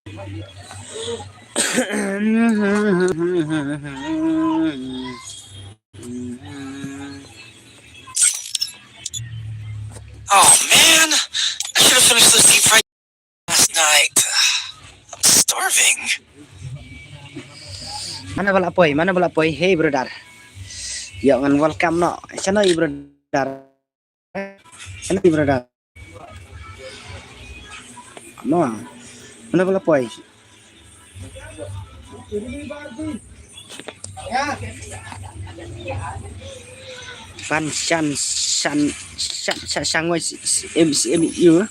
Oh man, I should have finished this deep fried last night. I'm starving. Mana bala poy, hey brother. Yo ngan welcome no. Sana brother. Sana brother. No. Mana bala poy. Van san ngồi em you.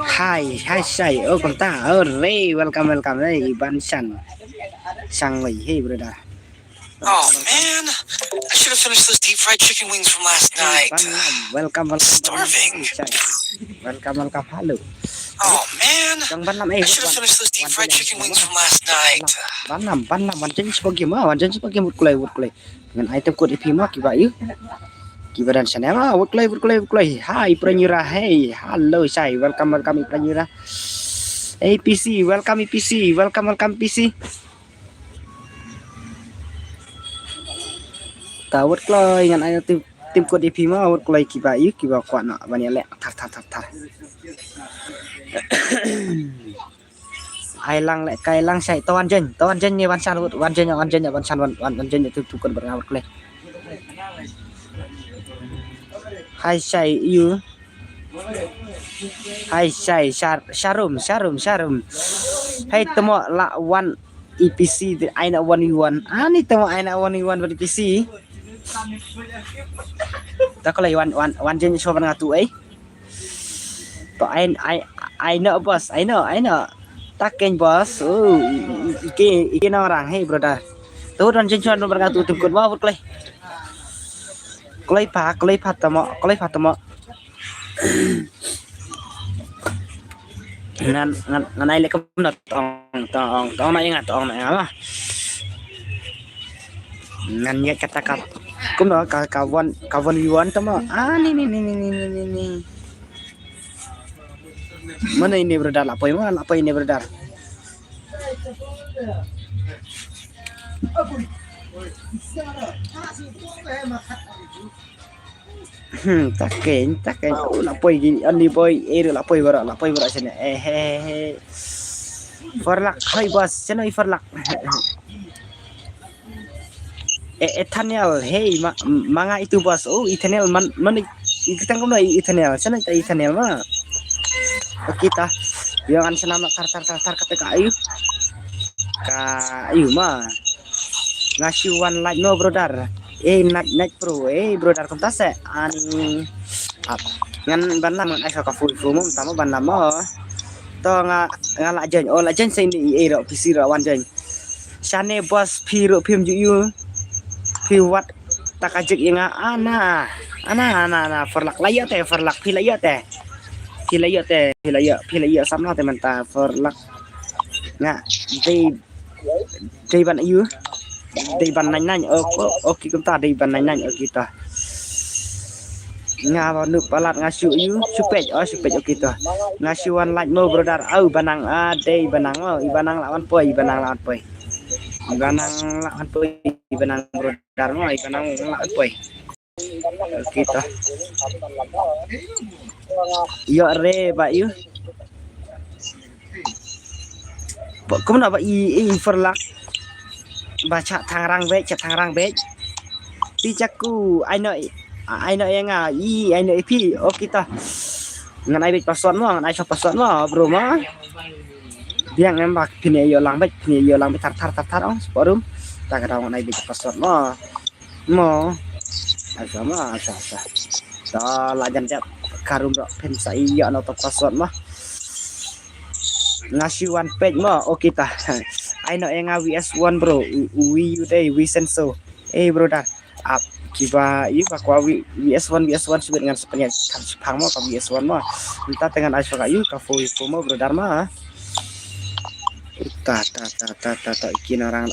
Hi say con ta re welcome đây Van san sang ngồi hey brother. Oh man, I should have finished those deep fried chicken wings from last night. Welcome. Starving. Welcome. Hello. Oh man, I should have finished those deep fried chicken wings from last night. Ban nam wancan sebagai wood clay. Dengan item code IP mah kiba yuk. Kiba dan sana mah wood clay. Hi Pranyura, hey, hello say, welcome Pranyura. Hey PC, welcome PC. Wood clay dengan item code IP mah wood clay kiba yuk kiba kuat nak banyak lek tar. Ai lang lại cay lang chạy to ăn chân như ban san tu con bernama kle hai chạy you hai chạy sharum hai temo la one EPC aina 1v1 ani temo aina 1v1 ber EPC ta ko lai one jen so ban ngatu ai to I know boss I know taking boss iki orang hey brother tu dan jencuan berkatu tim kun mau klei pat tamo ngan ai le kom not tong na ingat tong na apa ngan ya kata kum no kawan yuan tamo ni mana ini brother apa ini brother taken lapoi gini ani boy lapoi bara sini farlak hai bos sana farlak Ethanel hey manga itu bos Ethanel man kita ngomong Ethanel sana Ethanel mah kita jangan senama tar ketika ayu mah ngasih one like no brother naik pro brother kontas ani ngan banam ngan asa ka full mum tama banam to ngala jen sini ro PC ro wan jen sane bos piro pim ju piwat takajik inga ana farlak layat farlak Hilaya sama teman ta farlak nga day ban yu day ban nanya oke kita day ban nanya kita nga nu palat ngasu yu supej kita ngasuan like no brother banang day banang lawan poi banang lawan poi banang brother mo banang lawan poi kita yo re pak yu kamu nak verlak baca tangrang bek tijaku I know yang I know IP kita ngan ai password mo ngan ai password mo bro mo yang nembak pini yo lang tar forum tak ada ngan ai password mo asa so lajan jap karum bro pen sai yo no password mah ngasih one page mah kita I know yang WS1 bro we send so brother up kiba kwa WS1 sebut dengan sepenyak Jepang mah ka WS1 mah minta dengan aso kayu ka foi mah brother mah ta ikin orang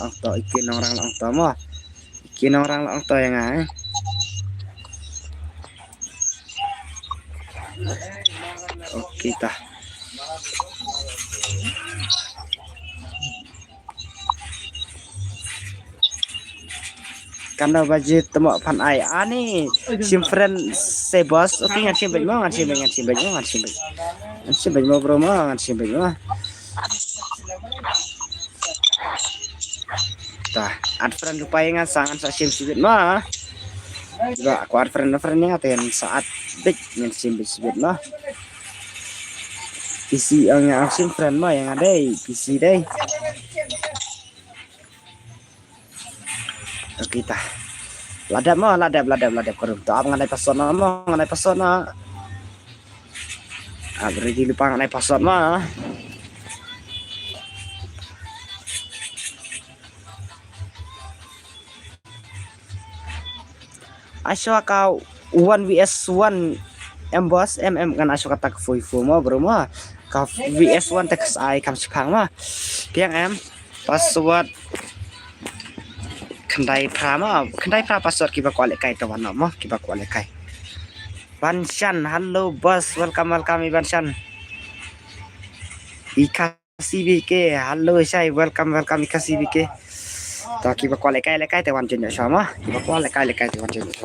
mah ikin orang yang kita karena baju temo pan ai ani sim friend se bos oke ngan sim baju mau bro mau ngan sim baju mah tah ad friend upaya ngan sangan sa sim sibit mah juga aku ad friendnya ngatain saat dik ngan sim sibit mah PC ang sim friend mah yang ada PC deh kita ladap korum tak nganai pasona beri di lupa nganai pasona mah asyo kau 1vs1 bos kan asyo kata fuifu mah bro mah kau vs1 teks ai kam sipang mah piang password kendai pra password kiba kualek kai kawan mah kiba kualek kai Banshan halo bos welcome Banshan Ika CBK halo saya welcome Ika CBK tak kiba kualek kai tewan jenis sama kiba kualek kai tewan jenis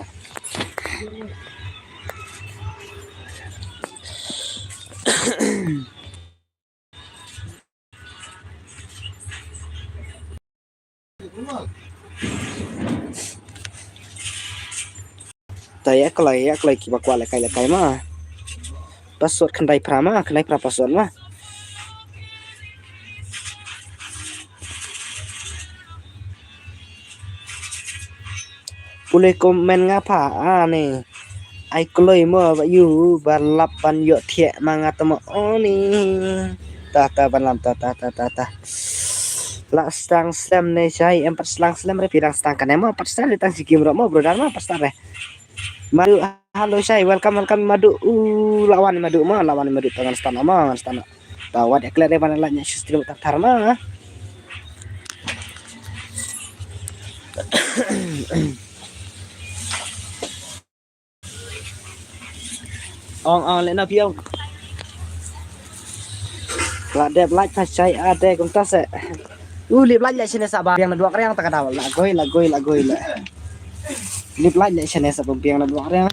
Taya kalau kiba kualek kai mah password kendai pra password mah boleh komen ngapa nih ai kloi mo ba yu balap ban yo thie manga tamo oni ta ban lam ta la stang slam ne sai empat selang slam re pirang stang kan emo empat stang ditang si game mo bro dan mah pas re madu halo sai welcome madu lawan madu tangan stana tawat ekler re ban lanya sistem tar mah ong lena piong ladep like pasai ada kum tas lip like sini sabar yang dua yang tak ada lagoi lip like sini sabar yang dua yang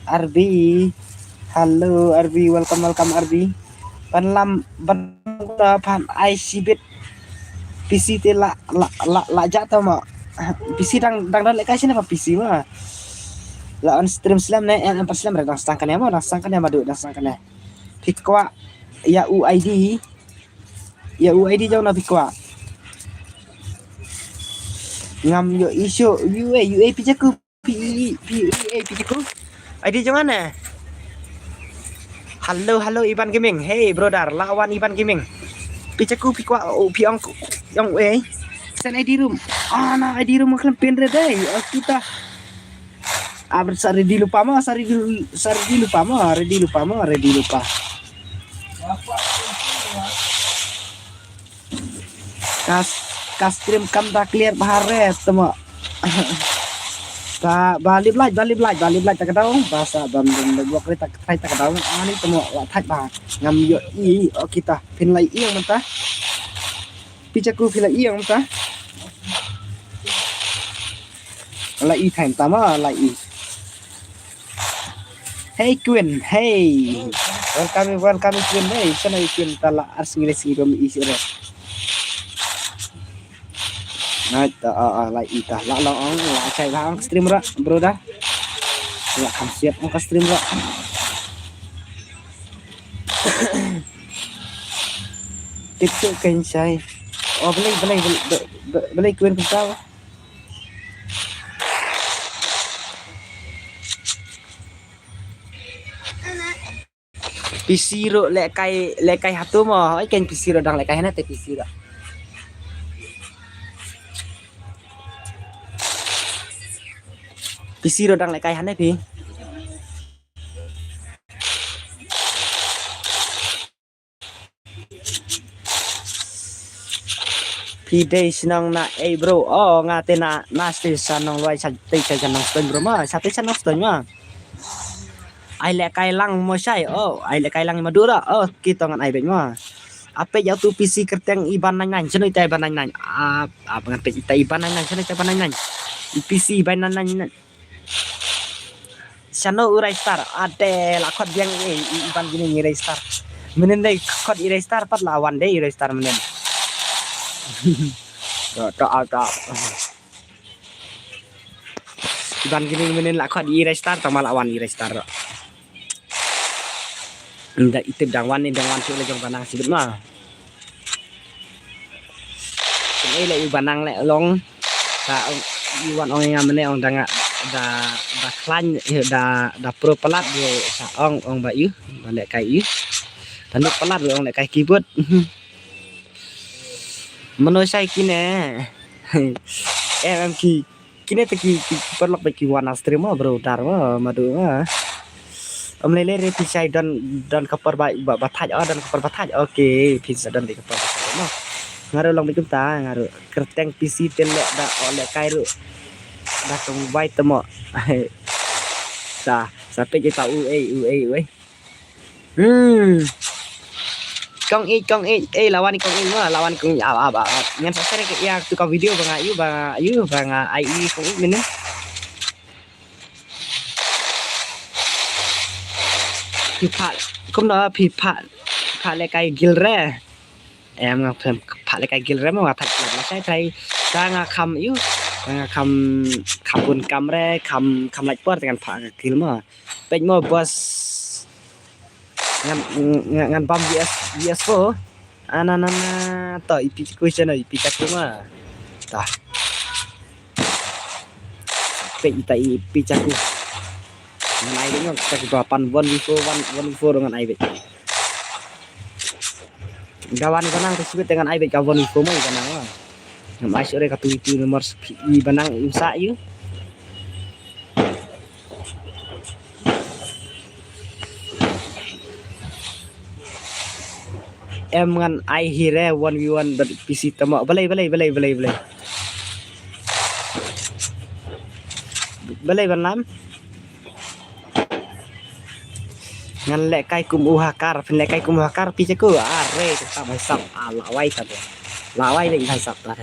Arbi halo Arbi welcome Arbi pan IC bit PC te la jatuh mah PC dang lek sini apa PC mah la on stream slam ne en pas slam redang sangkan ya madu pikwa ya UID jauh na pikwa ngam yo isu UA pijaku pijaku ID jangan halo Iban Gaming hey brother lawan Iban Gaming pijaku pikwa piong yang sen ID room nah ID room kan pendre deh kita ready lupa kas stream kam tak clear bahare temo ta balik tak tahu bahasa dan gua kereta tak tahu ani temo thak ba ngam yo kita pin lai yang mentah pijaku pin lai yang mentah lai time tama lai hey Queen hey welcome Queen hey sana Queen tala asingile rom isi re nah lai ita la cai bang stream ra bro dah ya kan siap angka stream ra tiktok kan cai boleh Queen kita PC ro lekai hatu mo ai ken PC ro dang lekai na te PC ro dang lekai hane pi day sinang na bro ngate na station nong loi sa te sa nong stone bro ma sa te sa nong stone ma ai lekai lang mo sai ai lekai lang madura kita ngan ai ben ma ape ya tu PC kerteng iban nang senoi tai ban nang apa ngan pe tai iban nang senoi tai ban nang PC bainanan Shano urai star ade lakot yang iban gini ngirai star menen dai kot irai star pat lawan dai irai star menen tak ada iban gini menen lakot irai star sama lawan irai star ndak itip dangwan ni dangwan tu lejong panang sibut mah ini le banang le long ta iwan ong yang menen ong danga da klan da pro pelat dia sa ong bayu balik kai dan pelat ong lek kai keyboard menurut kine em kine teki perlok beki wana stream bro dar madu lele re pisai dan kapar bathaj dan kapar bathaj oke pisai dan di kapar bathaj ngaru long bikum ta ngaru kerteng PC tele da oleh kai ru da tong bai temo ta sampai kita ue kong lawan kong mah lawan kong apa ngan sasare ke ya tukang video bang ayu bang ai kong menen pipa kom da pipa le kai gilre em ngap pha le kai gilre ma thak la sai thai tanga kham yu tanga kham bun kam re kham lach por dengan pha gil ma pej mo bos ngan bam VS4 anana to ipi question ipi cakuma ta pe ita ipi caku nai dengan cak 8 1v4 dengan IB gawan banang tersebut dengan IB kawan info mai banang ngam asyik re katu itu nomor i banang usa yu em ngan ai hire 1v1 ber PC temo balai banam ngan lek kai kum uhakar lek kai kum uhakar pi ceku are tak mai sap lawai ta lawai le hai sap ta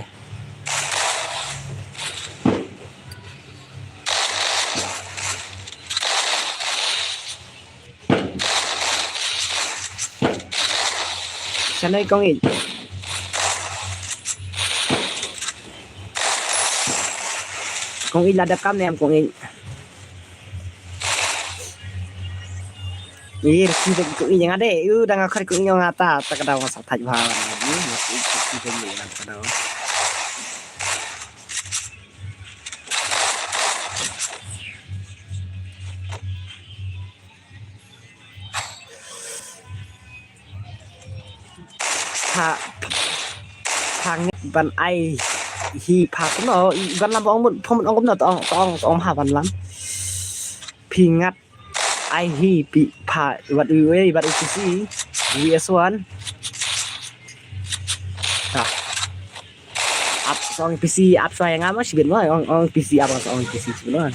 sanai kong in ladap kam nem kong in ir si de ko yang ade yu dang akhir ko yang ata ta kada masa thaj bha ni si de ni na kada thang ban ai hi pha no ban lam ong mun phom ong no tong ha ban lam pingat ai hi pi pha wat ue bat UCC VS1 ta up song PC up saya ngama sibin mo ong PC up song PC sebenarnya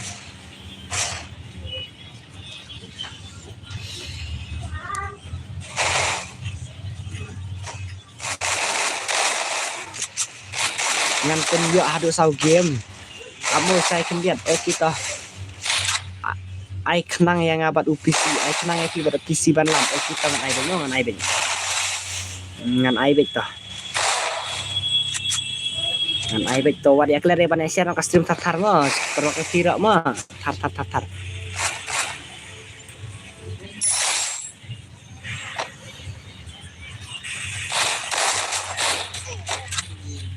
ngan pen yo hadu sau game kamu saya kendiat kita ai kenang yang abat UPC ai kenang yang pada PC ban lam kita ngan ai dong ngan ai bet ta ngan ai bet to wadi akler ban share no stream tar mo terus ke tira mo tar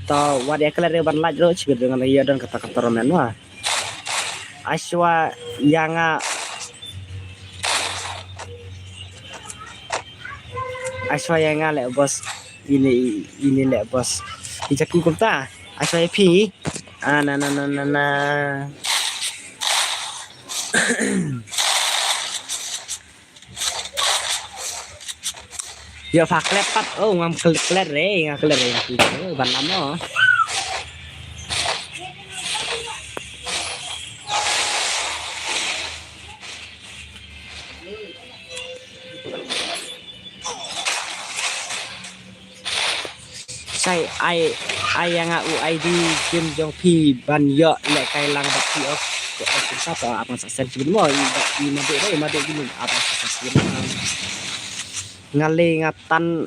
to wadi akler ban laj ro chibir dengan iya dan kata-kata romen mo aswa yang lek bos ini lek bos ijaku kumta aswa pi na ya phak lepat ngam kler re ban lamo Sai ai yang UID Kim Jong Pi ban yo lek kai lang bak pi ok apa apa saksen sebelum i made gini apa saksen ngale ngatan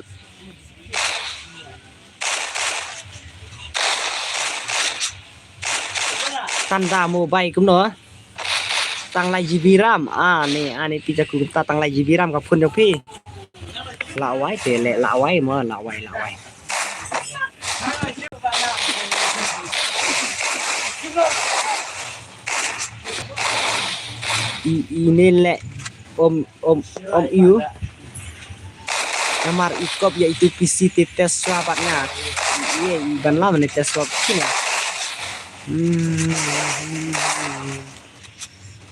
tanda mobile cũng nữa tăng lại GB RAM này pijaku ta tăng lại GB RAMกับคุณจงพี่ละไว้เตะละไว้มาละไว้ini lek om iu nomor ikop yaitu PC tes swabnya iya ban lama nih tes swab sini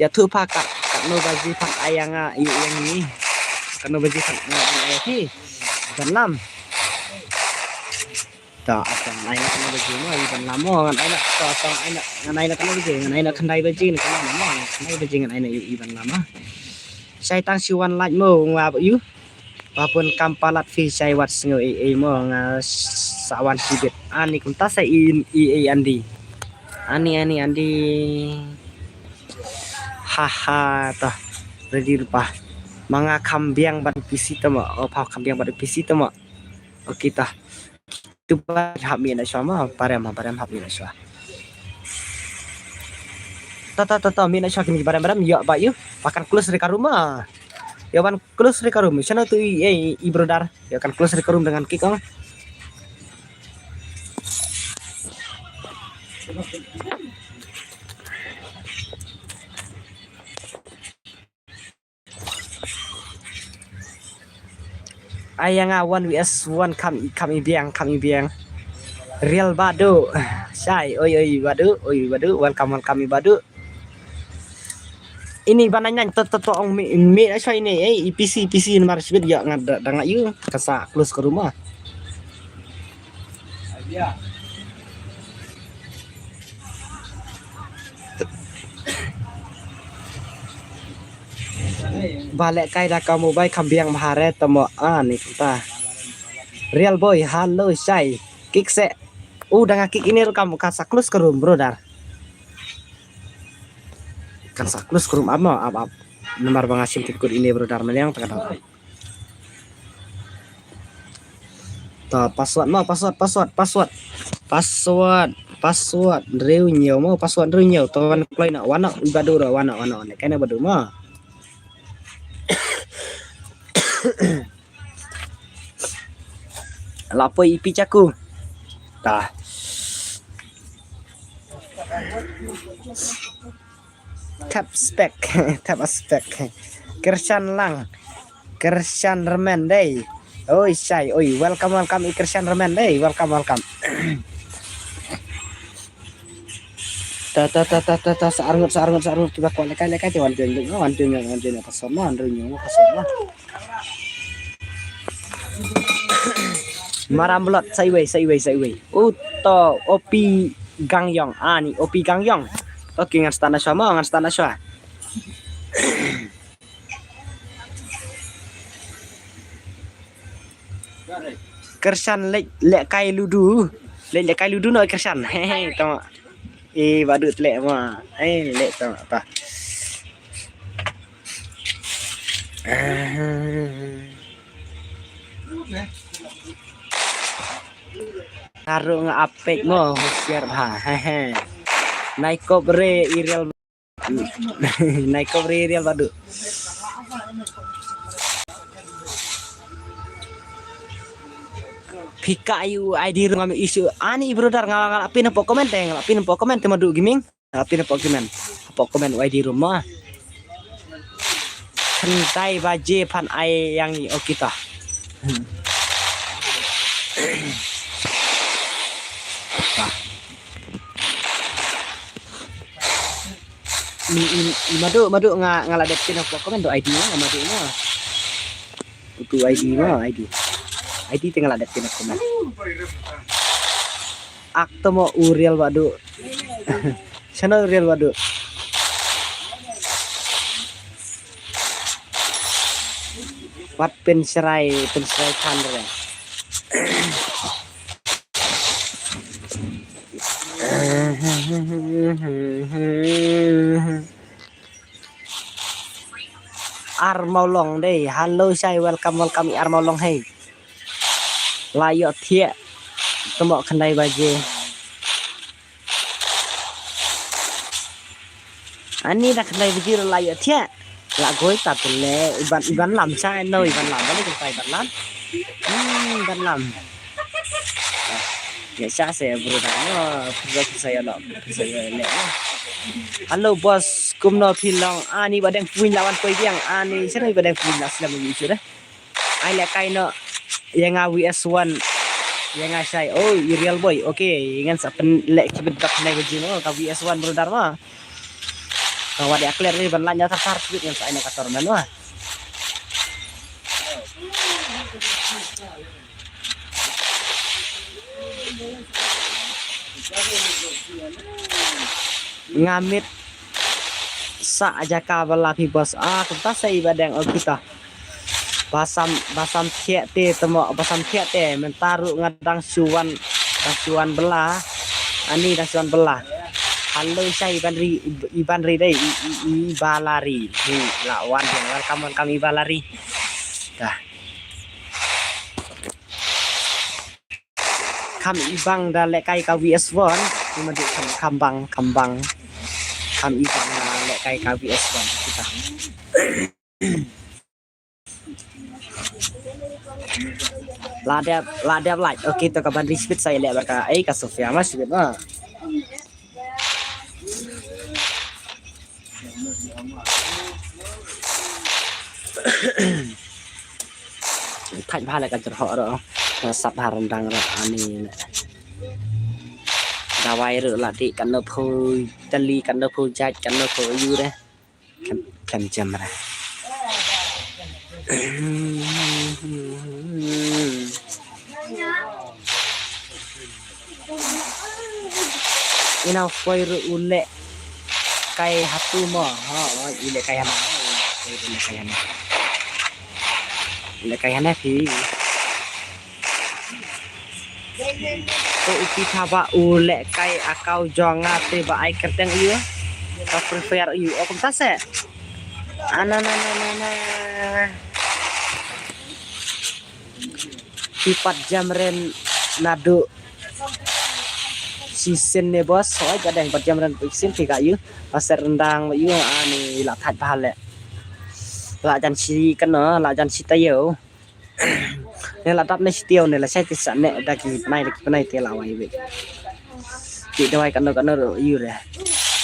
ya tuh pak kak no baji pak ayang yang ini kan no baji pak ayang sih ban lam tak akan ayang kan baji mah ban lama kan ayang tak ayang ayang kan baji kan ayang kendai baji kan lama kendai baji kan ayang ban lama saya tang siwan like mo ngapa you walaupun kampalat fi saya wat singo mo sawan sibit ani kunta saya andi Andi haha tah ready rupa mga kambiang bad PC tama pa kambiang bad PC tama oke tah tu ba hami na siya ma parem hami na siya ta mi na siya kimi barem yo ba yu pakan close reka rumah ya ban close reka rumah sana tu i brother ya kan close reka rumah dengan kikong ayang 1vs1 kami biang real badu sai oi badu welcome badu ini bananya ong mi saya ini PC nomor speed ya ngada yu kasa close ke rumah balik kai dah kamu baik kambiang mahare temo nih kita real boy halo say kick se udah kick ini kamu kasa close ke room brother kasa close ke room apa nomor bangasim tikut ini brother yang terkadang tuh password reu nhiều mau password reu nhiều tuan play nak wana ibadu dah wana kena badu mah lapo IP caku tah tap aspek Kershan Remen day oi say oi welcome Kershan Remen day welcome ta sarungut kita kau lekai wanjungnya pasoma maramblot say way uto opi gangyong ani opi gangyong oke ngan stana swa Kershan lek kai ludu no Kershan hehe tama badut lek mah lek tama apa ngaruh ngapek mo share hehe naik kobre irial badu Pika ayu ID ngami isu ani brother ngalapin po komen madu gaming ngalapin po komen ID rumah kentai baje pan ai yang kita madu ngaladepin po komen do ID madu mah itu ID tinggal ada pin komen. Akto mo Uriel wadu. Sana Uriel wadu. Wat penserai kanre. Armaulong đây, hello say welcome Armaulong hey. Layo thiek temok kendai baje. Ani dah kendai baje layo thiek. La gối tập lệ iban làm sai nơi iban làm đó không phải iban làm. Iban làm. Ya saya bro saya lo saya lệ. Halo bos, kumno pilong ani badeng puin lawan koi biang ani sini badeng puin lah selama ini sudah. Ai lek kai no yang WS1 yang saya oh real boy oke ingan sapen lek cibet bak nai bajino ka WS1 bro Dharma. Kalau dia clear ni ban lanya tar cibet yang saya nak kator man wah. Ngamit sa aja kabel pi bos kita saya badeng kita basam thiek te temok basam thiek te mentaru ngadang suan belah ani dah suan belah halo saya iban ri dei ibalari ni lawan yang welcome kami ibalari dah kami ibang dah lek kai ka WS1 ni madu kambang kami ibang lek kai ka WS1 kita ladap light oke to kaban speed saya lek baka ka Sofia mas speed mah thay pha lại cả chợ họ đó sắp hà rendang rồi ani dawai rồi là đi cắn nợ phôi tali cắn nợ phôi chai cắn nợ phôi yêu đấy cầm chầm ra ini phôi rồi ule kai hatu mo ule kai hana ule kai hana thì to upi thaba ule kai akau jonga te ba ai kerteng ieu ka prefer ieu okum tase ana Pipat jam ren nado season ne bos soalnya kadang 4 jam ren season tiga ieu pasar rendang ieu ani la that bahal le la jan si kena la jan si tayo nên là đắp này tiêu này là xe thì sẵn nè đặc biệt này thế là vậy vậy chị đâu ai cần nó rồi yêu rồi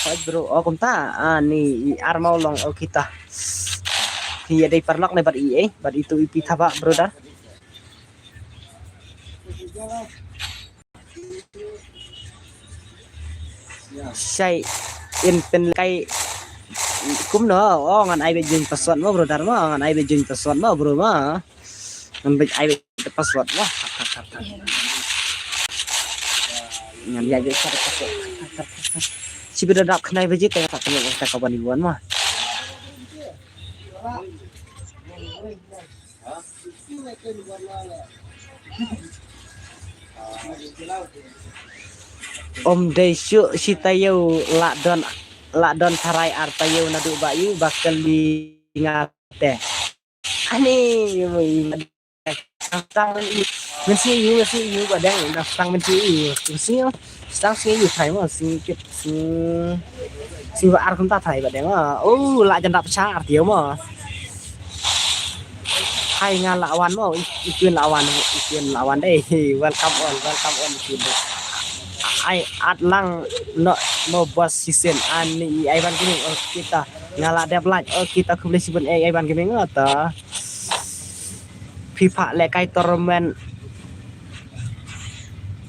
hỏi bro công ta ni armau long kita thì đây perlok này bad itu ipi thaba bro dar say in pen kai cũng nữa ngan ai bị dừng password mà bro dar mà ngan ai bị dừng password mà bro mà ngan ai bị password wah ngan ya jadi password si beda dap kenai beje kayak tak kena kita kawan iwan mah Om Desu si tayo lakdon tarai artayo nadu bayu bakal ngate ani tang mensi yu badang tang mensi stang you thai mà si vợ ăn không ta thầy badang lại chân đạp xa thiếu mà hai ngàn lawan mà ikian lawan đây welcome on ikian ai atlang no bos season ani Ivan Gaming kita ngala deadline kita kembali sibuk Ivan Gaming atau FIFA lek kai tournament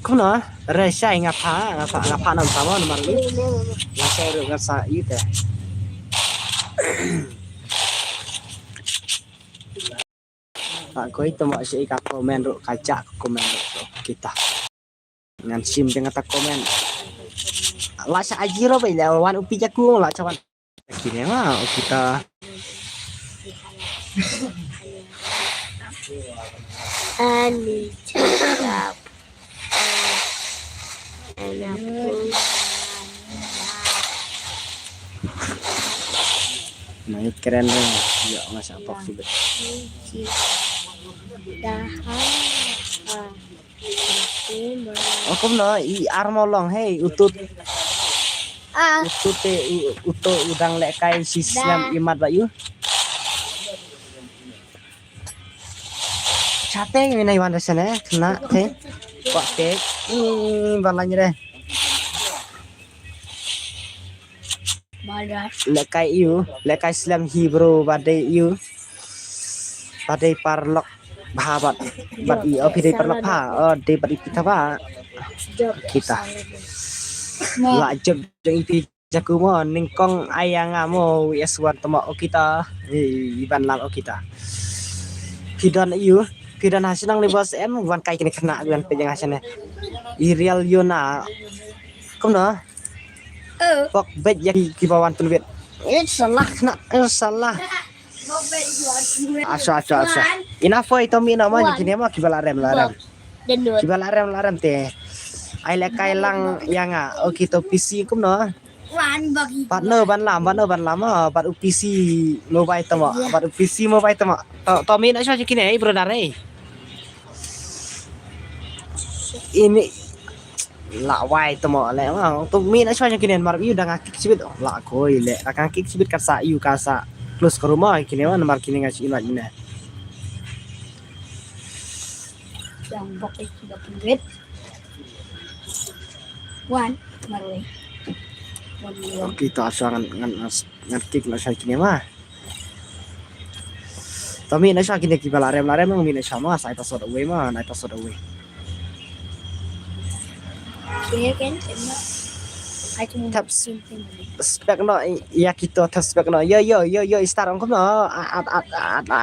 kuno resai ngapa nam sama nomor ni saya dengar sa itu Pak koi to mak si ka komen ro kaca komen ro kita ngan sim dengan tak komen la sa ajiro bai lawan upi jaku la cawan kini mah kita ani cakap anak Nah, keren deh. Ya, masa apa sih? Biji. Dahan. Aku no I armolong hey utut utut uto udang lekai sislam imat bayu. Cate ini na iwan sana kena teh. Kok tek balanya deh. Badas. Lekai Islam Hebrew badai iu. Badai parlok bahabat bad i opide parlok ha de bad kita ba kita. La job jeng ipi jaku mo ningkong ayang amo yeswan temo kita iban lam kita. Pidan iu pidan hasinang libas em wan kai kini kena wan pejang hasane. Irial yona. Kumno pok bet jadi kibawan tulbet. Salah kena salah. Asa. Ina foi to mi nama kini mah kibalarem larem. Kibalarem teh. Ai lekai lang yanga o kita PC kumno. Partner ban lam bat UPC mobile tama bat UPC mobile tama to mi na sya kini brother ini la wai tama le ma to mi na sya kini mar yu dang akik sibit la koi le akan akik sibit kasa yu kasa close ke rumah kini ma mar kini ngasih imat ina Yang bokeh sudah duit. Wan, marway. Kita asa ngan kick na sya kini ma to mi na sya kini kibalarem mi na sya ma sai pasod away ma nai pasod away. Kaya kan, I cuma Tap simpen. spek no ya kita tap spek no yo start on no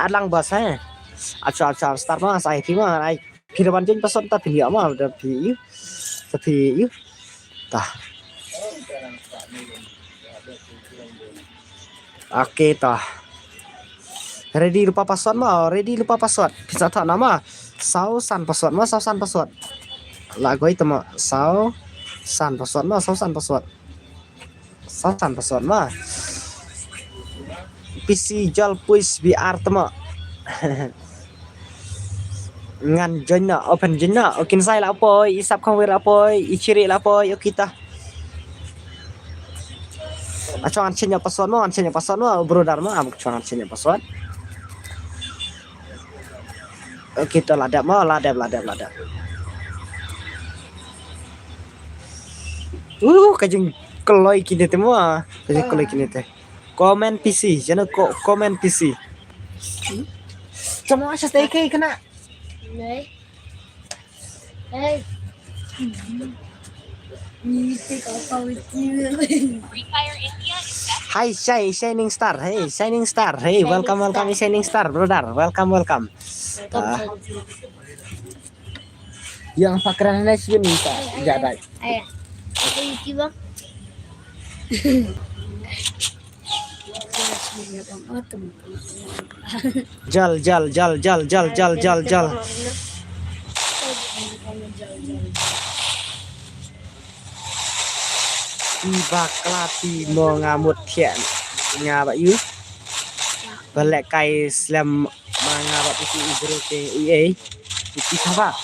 lang bas ha acha start ma sai thi ma ai pirawan jen pason ta phi ma da phi ta oke ta ready lupa password bisa tak nama sausan password lah gue itu mah sausan password mah PC jal puis biar temo ngan join open join okin sai la poi isap kong wir apoi iciri la poi kita acangan cenya password mo brother mo amuk acangan cenya password kita ladap kajeng keloi kini teh mah kajeng keloi kini teh komen PC jangan kok komen PC cuma asas teh kayak kena Hey. Hai Shining Star hey welcome Shining Star brother welcome yang fakran nice yun bisa jadi Ayah. Apa itu bang? jal tiba kelati mau ngamut kian ngabak yu balik kai slam mangabak isi ibro ke EA itu apa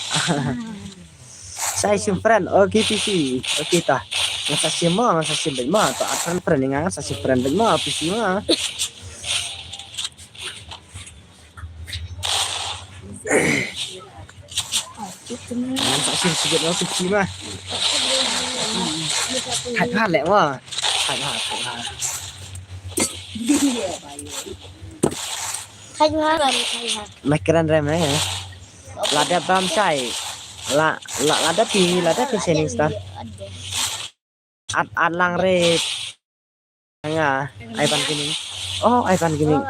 saya simpan oke PC oke ta masa simpan mah atau akan pernah nggak saya simpan mah PC mah masa simpan PC mahถ่ายพลาดแหละว่าถ่ายพลาด ไม่กระนั้นไหมลาดบามใช่ลาดปีเซนิงสตาร์อัดลังเรดngaไอปันกินิงไอปันกินิง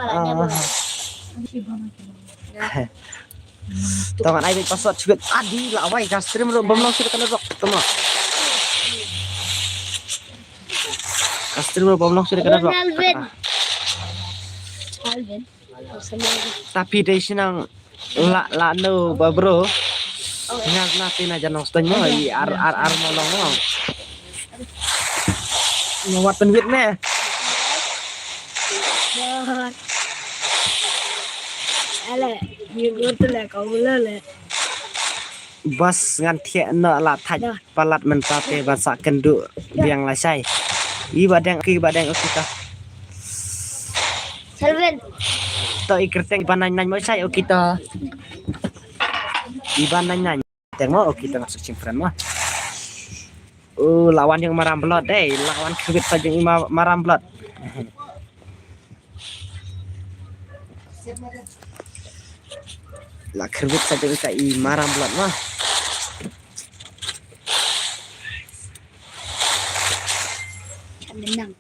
ตอนไอเป็นpasswordชีวิตดีละไว้การสตรีมบอมลองชีวิตกันแล้วตัวAstro bom sudah kena blok. Alvin. Tapi dari sinang la no bro. Ngat natin aja nong stone mo ar mo long mo. Ngawat penwit me. Dah. Alah, dia betul lah kau boleh lah. Bas ngan thiek nak la thach Dah. palat mentate basak kenduk biang la sai. I badang kita. Salven. To i kerteng banan nan mo sai kita. I banan nan teng mo kita ngasuk simpan mo. Lawan yang maram blot lawan kebit saja yang maram blot. Lah kebit saja kita i maram blot mah. Menang.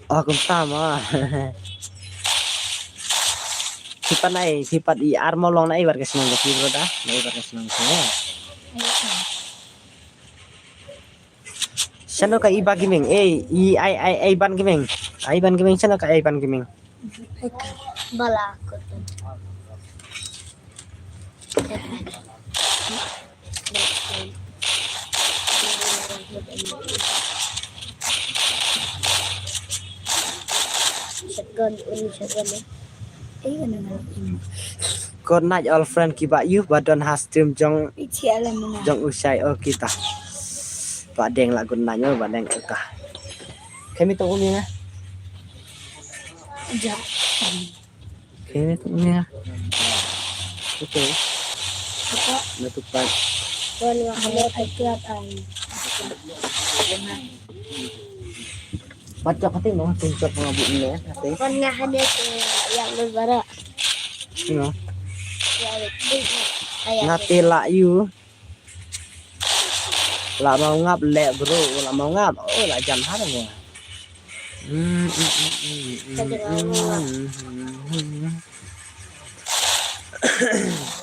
Oh, kumtama. Sifat i armo long nai warga senang ke bro dah. Nai warga senang semua. Sano ka iba giming? Ai ban giming. Ai ban giming sano ka ai ban giming. Bala aku tu. Shotgun. God night all friend kiba you badon has stream jong Icialah menang. jong usai kita. Badeng lah good night badeng ka. Kami tu umnya. Jap. Kami tu umnya. Oke. Apa? Nutupan. Kalau ada kelihatan. Baca kating no tuncok ngabu ini ya kating. Kan nggak ada yang berbara. No. Ayah. Ngati la you. La mau ngap le bro, la mau ngap. Oh la jam har mo.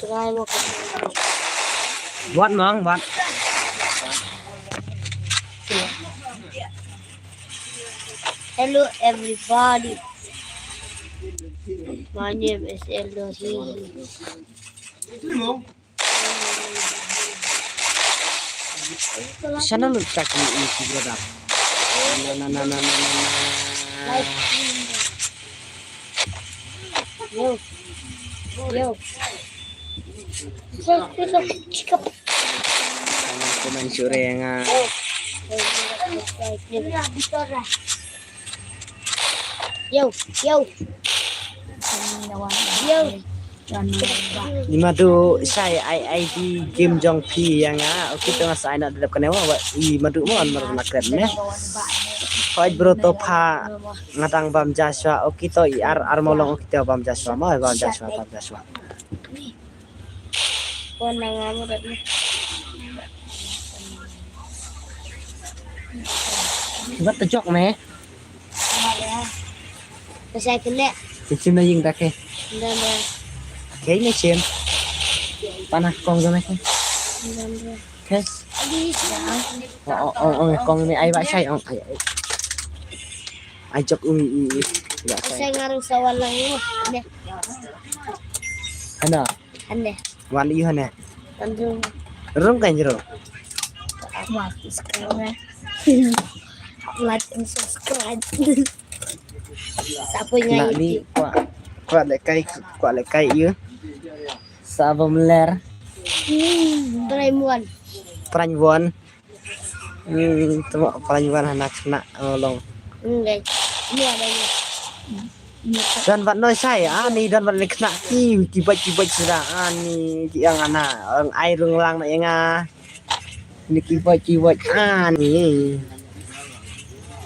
Tengah mau ke. Buat mong, buat. Hello everybody. My name is Eldo Hihi. Sana lu cak ini bro dah. Na. Like. Yo. Cakap. Komen sore nga. Yo. Lima tu saya ID game jong pi yang oke tengah saya nak dapat kenewa i madu mo an mar nakren ne. Koi bro to pha ngatang bam jaswa oke to i ar molong oke to bam jaswa mo bam jaswa. Bắt tajok me. Saya kena. Chim na ying ta ke. Dan Ke ni chim. Panah kong cho này không? Ke. Kong ni ai ba sai ong ai chok ui ya sai. saya ngaruh sawal lang yun. Ana Ane. wan i hane. Tandung. Rum kan jero. Mati sekarang. Like and subscribe. Sapunya Nak ni kwa le kai yu. Sa bom ler Doraemon. pranjwon. Temo pranjwon anak nak long. Enggak. Ini adanya. Dan wat noi sai ani dan wat le kna ki bac sira ani ki ang ana ang ai rung lang na yang ni ki bac ani.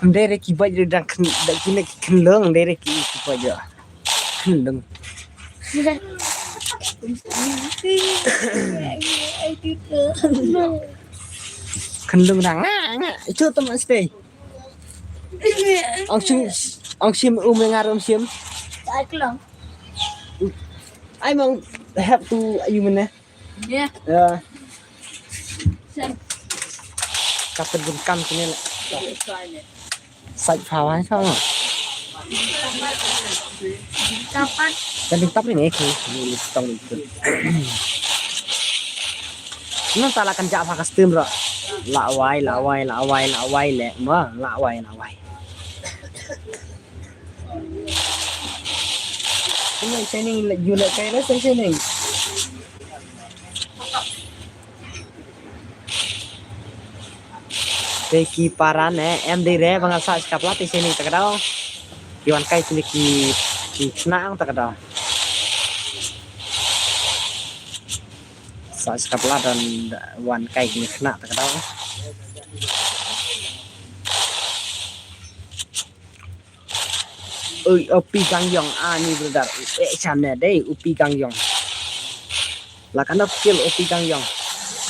Dere ki bac dang kini kenleng dere ki bac ya. Kenleng. Kenleng dang itu teman stay. Ông sim ngarom sim. Tak kelang. Ai mong have to you mana? Ya. Ya. Kapten bungkam sini lah. Sạch phào hay sao mà? Kapan? Kan tap ini ke? Ini tong itu. Nó ta là căn chạm phá custom rồi. Lạ quay lẹ mà, lạ quay. Ini training you like kayak training. Ki paran em đi re bang sa kaplat di sini tak ada. Kiwan kai sini ki senang tak ada. Sa kaplat dan wan kai ki kena tak ada. Upi Gang Yong ni brother. Channel deh Upi Gang Yong. Lah kan skill Upi Gang Yong.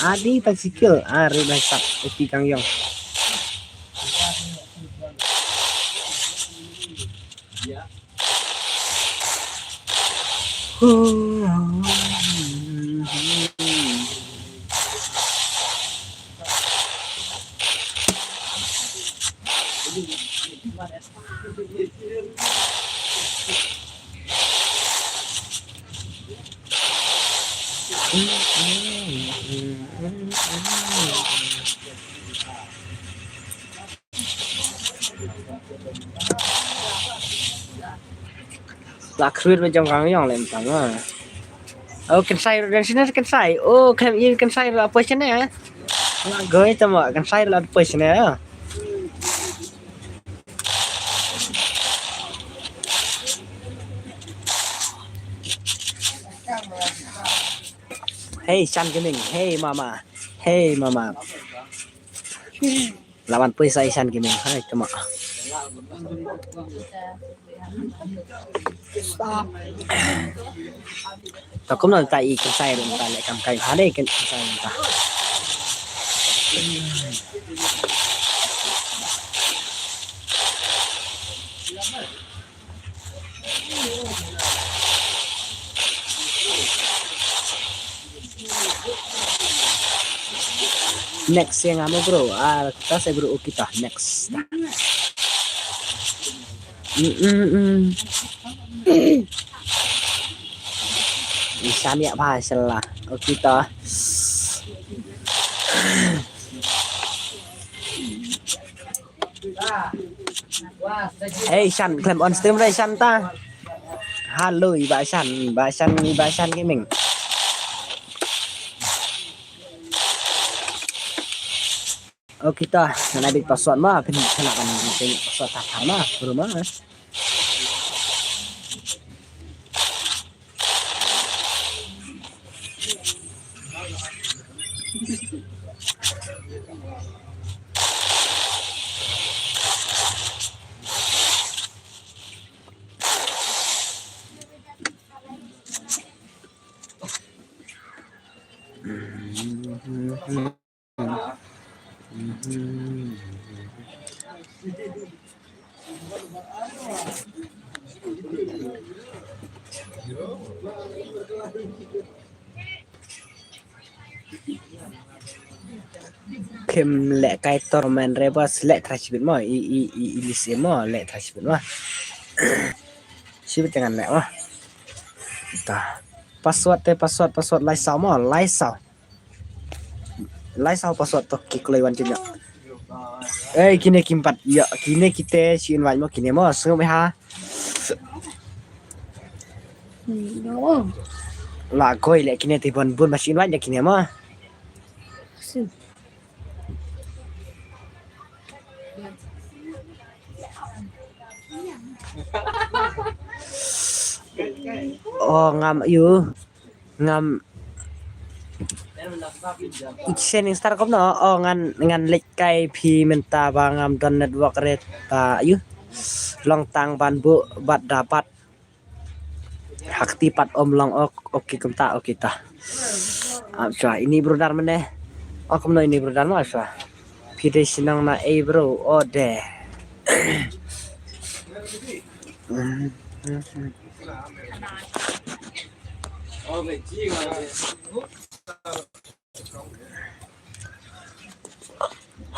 Adi tak skill riba sak Upi Gang Yong. Là khuyên bên trong Gang Yong lên tầng à. Can say dan sini can say. Kan ini can say là apa sini ya? Goi tama can say là apa sini ya? Hey Chan Gaming, hey mama. Hey mama. Lawan peisai Chan Gaming. Hai tama. Tao cũng nói tại con sai rồi ta lại cầm cây phá đây cái sai người ta. Next yang amo bro, kita saya bro kita next. Isan ya bahasa kita. Hey Shan, claim on stream đây Shan ta. Halo bà Shan Gaming. Kita nanti password mah, kenakan password tak mah, rumah. Kem lẹ cái torment rebus lẹ trash bit mo ilise mo lẹ trash bit mo sibit dengan lẹ mo ta password lai sao mo lai sao password to kikloi wan chunya kini kimpat ya kini kita si invite mo kini mo sung me ha la koi lẹ kini ti bun masih invite ya kini mo ngam ngam Exchanging star kom no ngan lek kai pi menta bangam don network reta long tang ban bu bat dapat hak tipat long oke kemta oke ta ini brodar meneh kom no ini brodar ma pide sinang na bro deh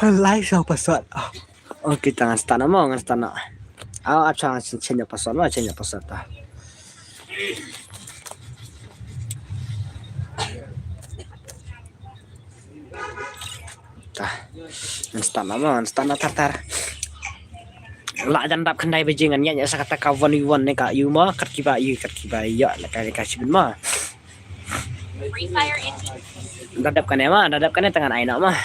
Like sao password. Kita ngan stana mo ngan stana. Apa change password mo change password ta. Tah. Ngan stana mo ngan stana tartar. la dan dap kendai bejingan nya sakata ka 1v1 ne ka yu ma kat kiba ya la ka sibun ma Free Fire in dadap kan tangan aina mah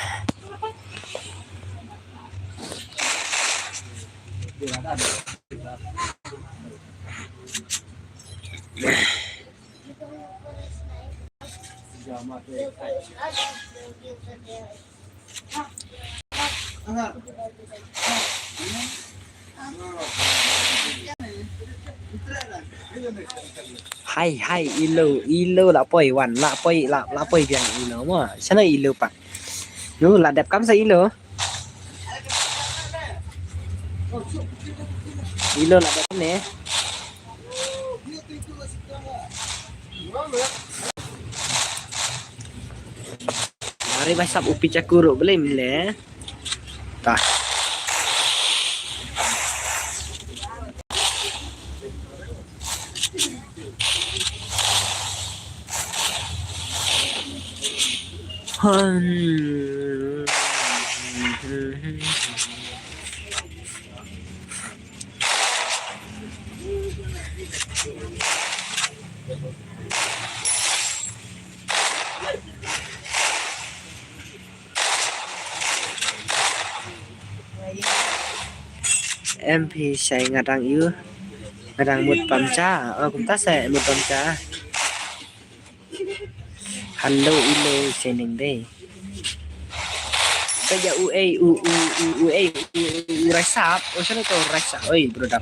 hai ilo la poi wan la poi biang ilo ma sana ilo pak nu la dap kam sa ilo la dap ne mari basap upi cakuru boleh mile tah MP saya ngadang yu ngadang mut pamca cũng ta sẽ mut pamca hello ilo sening day kaya u rasap sana to rasap oi brother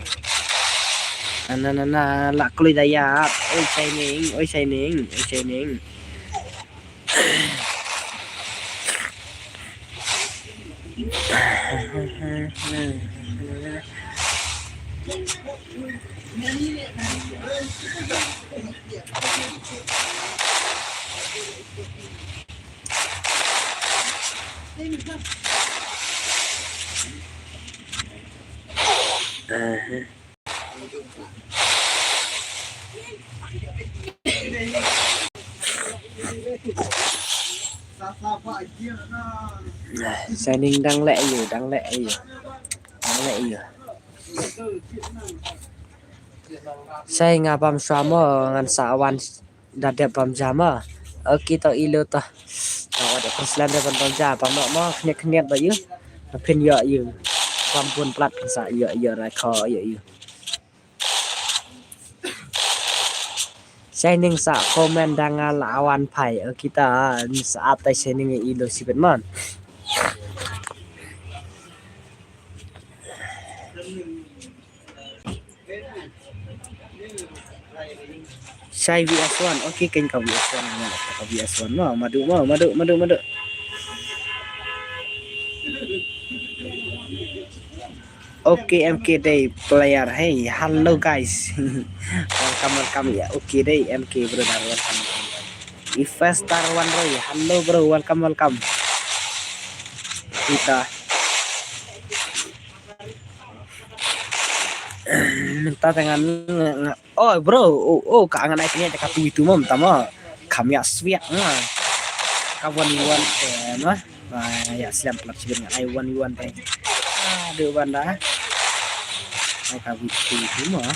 na la kulit dayap oi shining shining đang lẹ yu saya ngapam sama ngan sawan dadap pam jama kita ilo ta ada perslan da pam jama pam ma khnet ba yu pin ya yu pam pun plat sa ya ra kho ya yu shining sa komen dengan lawan pai kita saat shining ilo sibet man Saya VS1 oke kan kau VS1 madu oke MK Day player hey hello guys welcome ya oke Day MK brother welcome Investor One Roy hello bro welcome kita minta tangan oh bro kangen naiknya cakap itu mah tama kami aswiak mah kawan mah ya silam plat sibirnya I want teh aduh banda mereka itu mah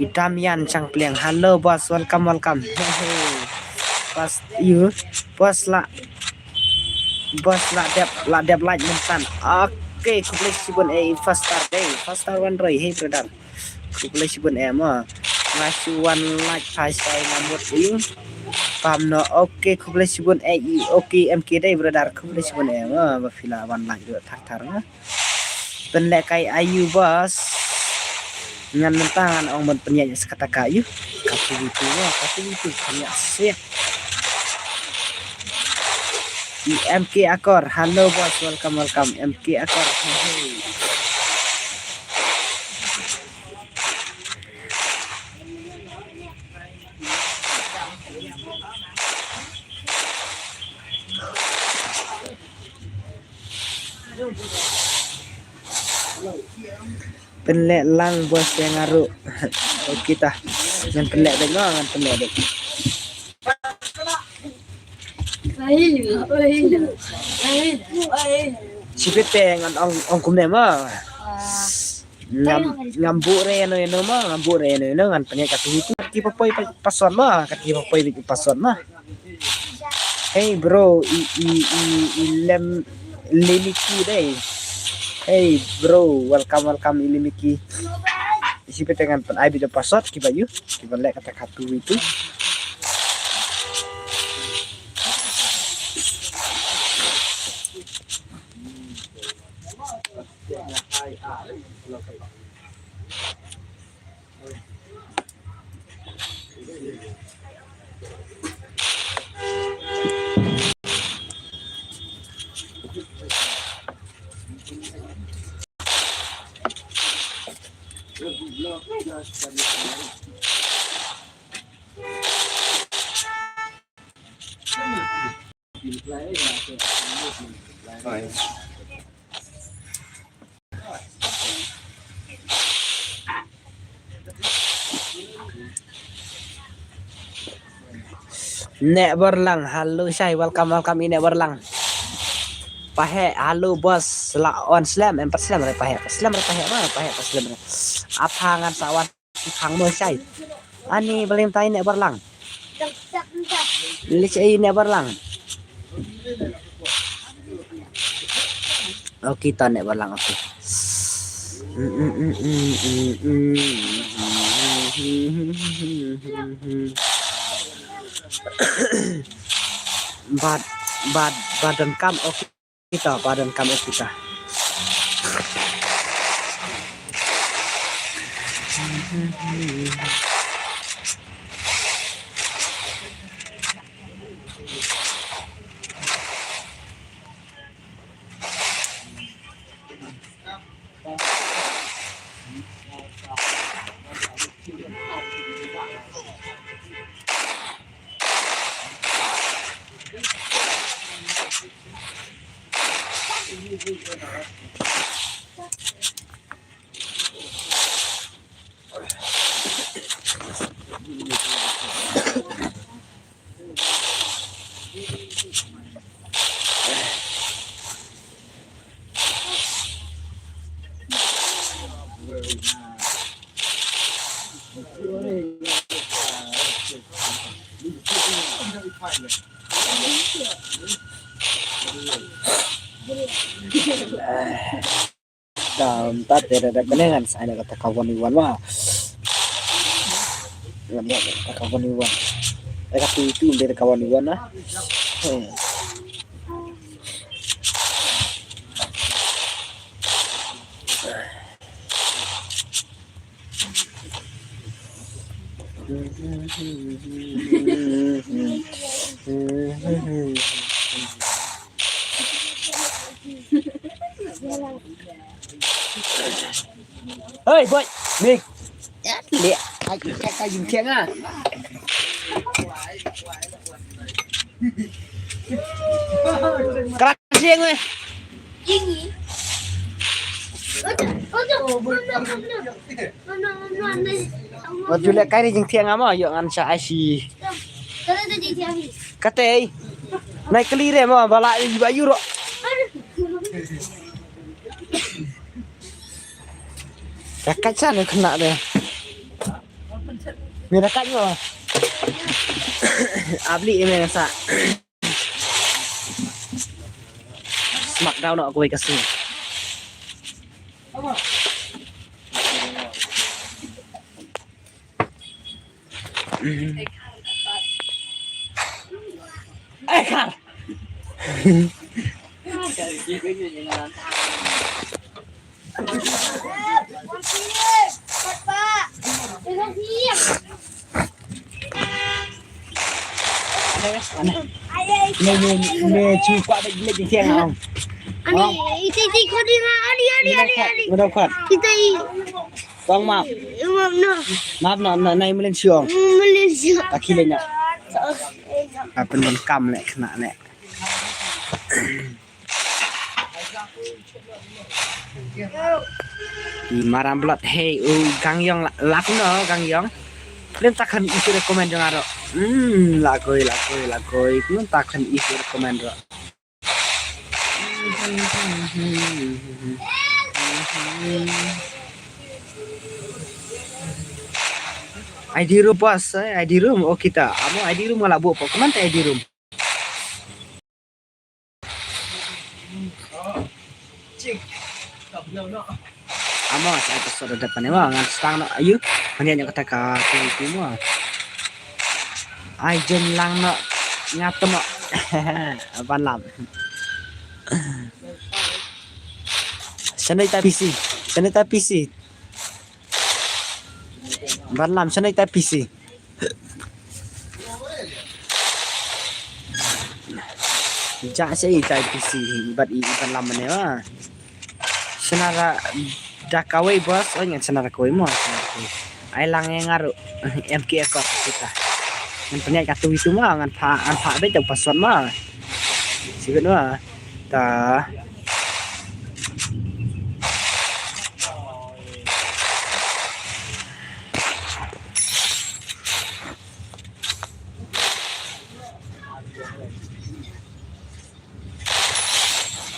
Itamian Chang Pliang halo bos welcome pas you bos la dep like mentan oke kuplesibun first star one roy hey brother kuplesibun mah ngasih one like pas saya ngamut you pam no oke kuplesibun oke MK day brother kuplesibun mah bafila one like dua thar na pendek kai ayu bos ngan mentangan ong penyanyi sekata kayu kapu itu kami asik MK Akor halo bos welcome MK Akor hey. Pelek lang bos yang ngaruh kita ngan pelek dek. Sipit pengen ong kum ne mah. Ngambu re no mah ngambu re no ngan pengen katu itu ki papoi pason mah kaki papoi di pason mah. Hey bro, lem limiki deh. Hey bro, welcome limiki. Sipit dengan pen ai di pasot ki bayu, ki lek kata katu itu. Nek berlang, halo Syai, welcome ini Nek berlang. Pahe, halo bos, on slam, empat slam re pahe mana pahe slam re. Apangan sawan hang mo Syai. Ani belim tai Nek berlang. Lich ai Nek berlang. Oh kita Nek berlang oke. Badan kam oke kita badan kam oke kita. Tempat ada benengan saya kata kawan Iwan mah. Lihat kata kawan Iwan. Kata itu dari kawan Iwan lah. Ơi boy, mình lihat kayak dùng thiêng à. Kerak thiêng ơi. Mà chú lại cái này dùng thiêng lắm à, dụng ăn chả gì. Cái tê này cái ly này mà vào lại thì bao nhiêu rồi. Kakak sana kena deh. Mira kakaknya. Abli ini sa. Smackdown aku kasih. Kar. Nè chú qua đây lên tiếng không? Ani, iti ko din na. Ali. Mau dapat? Iti. Bang maaf. Maaf na. Maaf na naik Malaysia. Malaysia. Kaki lenya. Apa pun kam lek kena lek. Maram blood hey Kang Yong lak no Kang Yong. Lên takkan isu rekomend jong aro. Lakoi. Kung takkan isi recommend ro. ID room pas, ID room. Oh kita, amo ID room malah buat apa? Kemana ID room? Amo saya episode depan ya, ngan stang no ayu, mania yang kata kaki itu mah. Jen lang no nyata no, panlam. Sanay ta PC. Panlam sanay ta PC. Ja saya tai PC, ibat panlam mana ya? Senara dakawai bos, oh yang senara koi mo. Ai lang yang ngaruh MK ekor kita. Yang punya kartu itu mah ngan pak be jauh password mah. Siapa mah? Ta.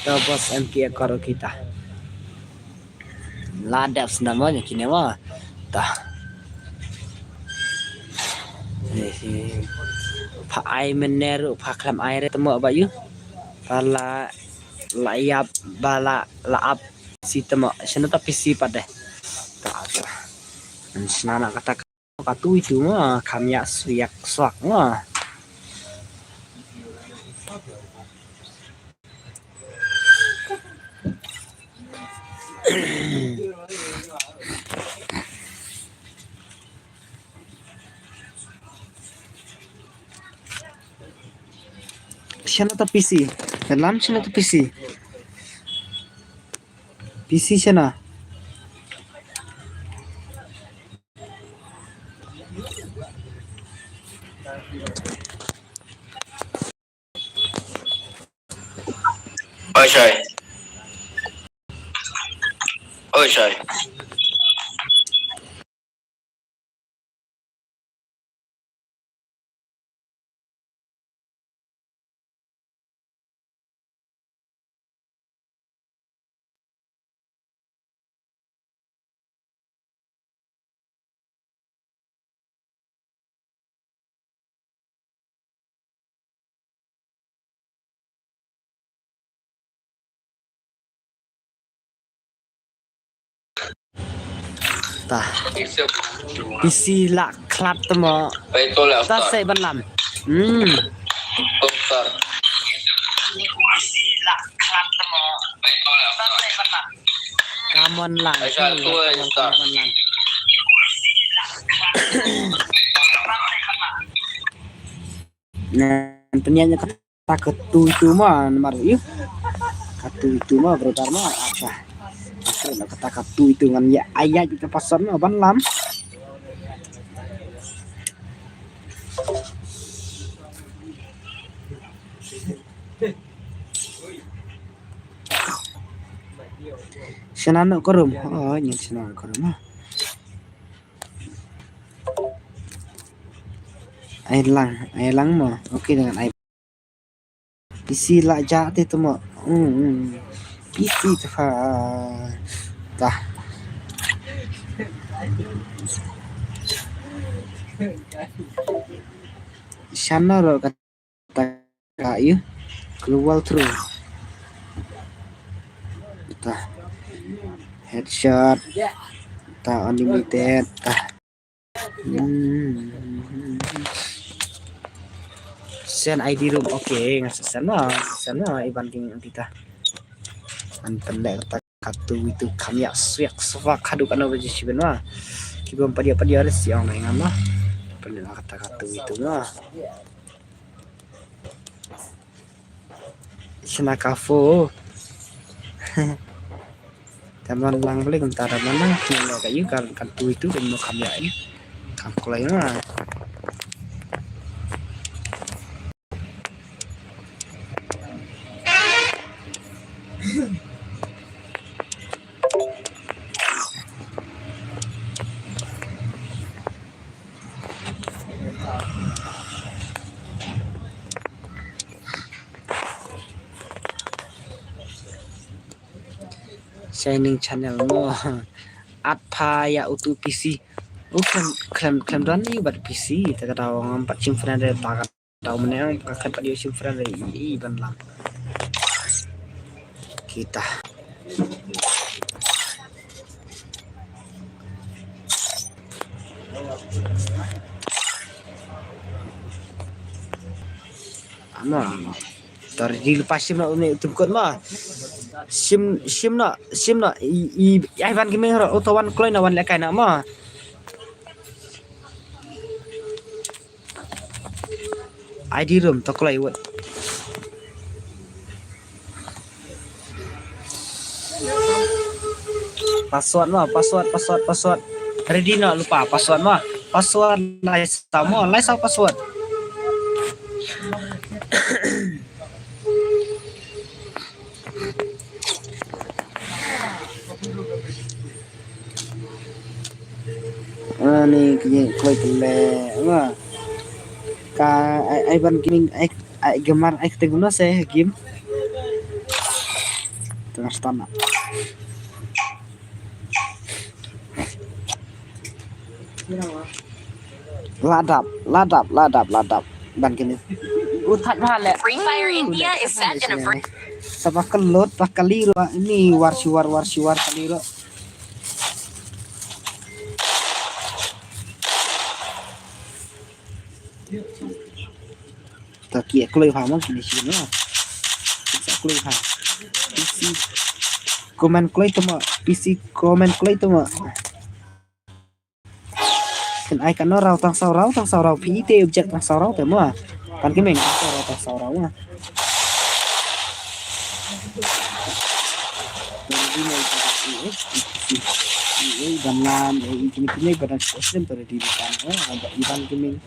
Ta bos MK ekor kita. Ladap namanya kini mah tah pak ai meneru pak klam air temu apa yuk pala layap bala laap si temu sana tapi si pada tah sana kata katu itu mah kami suyak suak mah sana ta PC dalam sana ta PC sana Oi, Shay. tah PC la klat temu ta sai banlam Dokter. Kamon lang. Nah, ternyata kata ketu itu mah nomor yuk. Ketu itu mah berarti mah apa? Akhirnya kata ketu itu kan ya ayat itu pasar mah banlam. Senang korum. Oh, yang senang korum mah. Air lang mah. Oke dengan air. PC lah jahat itu mah. PC tu tah. Sana lo kata kayu keluar terus. Tah. Headshot. Tah unlimited. Tah. Send ID room oke sana ibanding kita anten dek katu itu kami suyak suak kadu kana baju sibena kibom padia res yang main mah pernah kata itu mah sana kafo teman lang boleh kentara mana kilo kayu kan katu itu dan mau kami ini kangkulai mah Shining channel mo. At pa ya utu PC. Klaim dan ni buat PC. Tak tahu orang empat simpan ada tak tahu mana yang pakai pada simpan ada ban lam. Kita. Ama. Tadi lepas sim nak ni tukut mah. Sim nak ai van gaming ro auto wan kloi na wan lekai na mah. ID room to kloi wat. Password. Ready nak lupa password mah. Password lai sama password. Ni kaya kloi kele mah. Ka ai ban gaming ai gemar ai teguna se game. Tengah stana. Ladap ban kini. Utat hal Free Fire India is set in a sama kelut kali ini war kali ro. Tak kira kloi paham kini sini lah. Tak kloi paham. PC komen kloi tu mah. PC komen kloi tu mah. Kan ai kan rau tang saurau PIT objek tang saurau tu mah. Kan kemeng tang saurau mah. Ini dalam ini badan sistem terjadi di sana ada iban kemeng.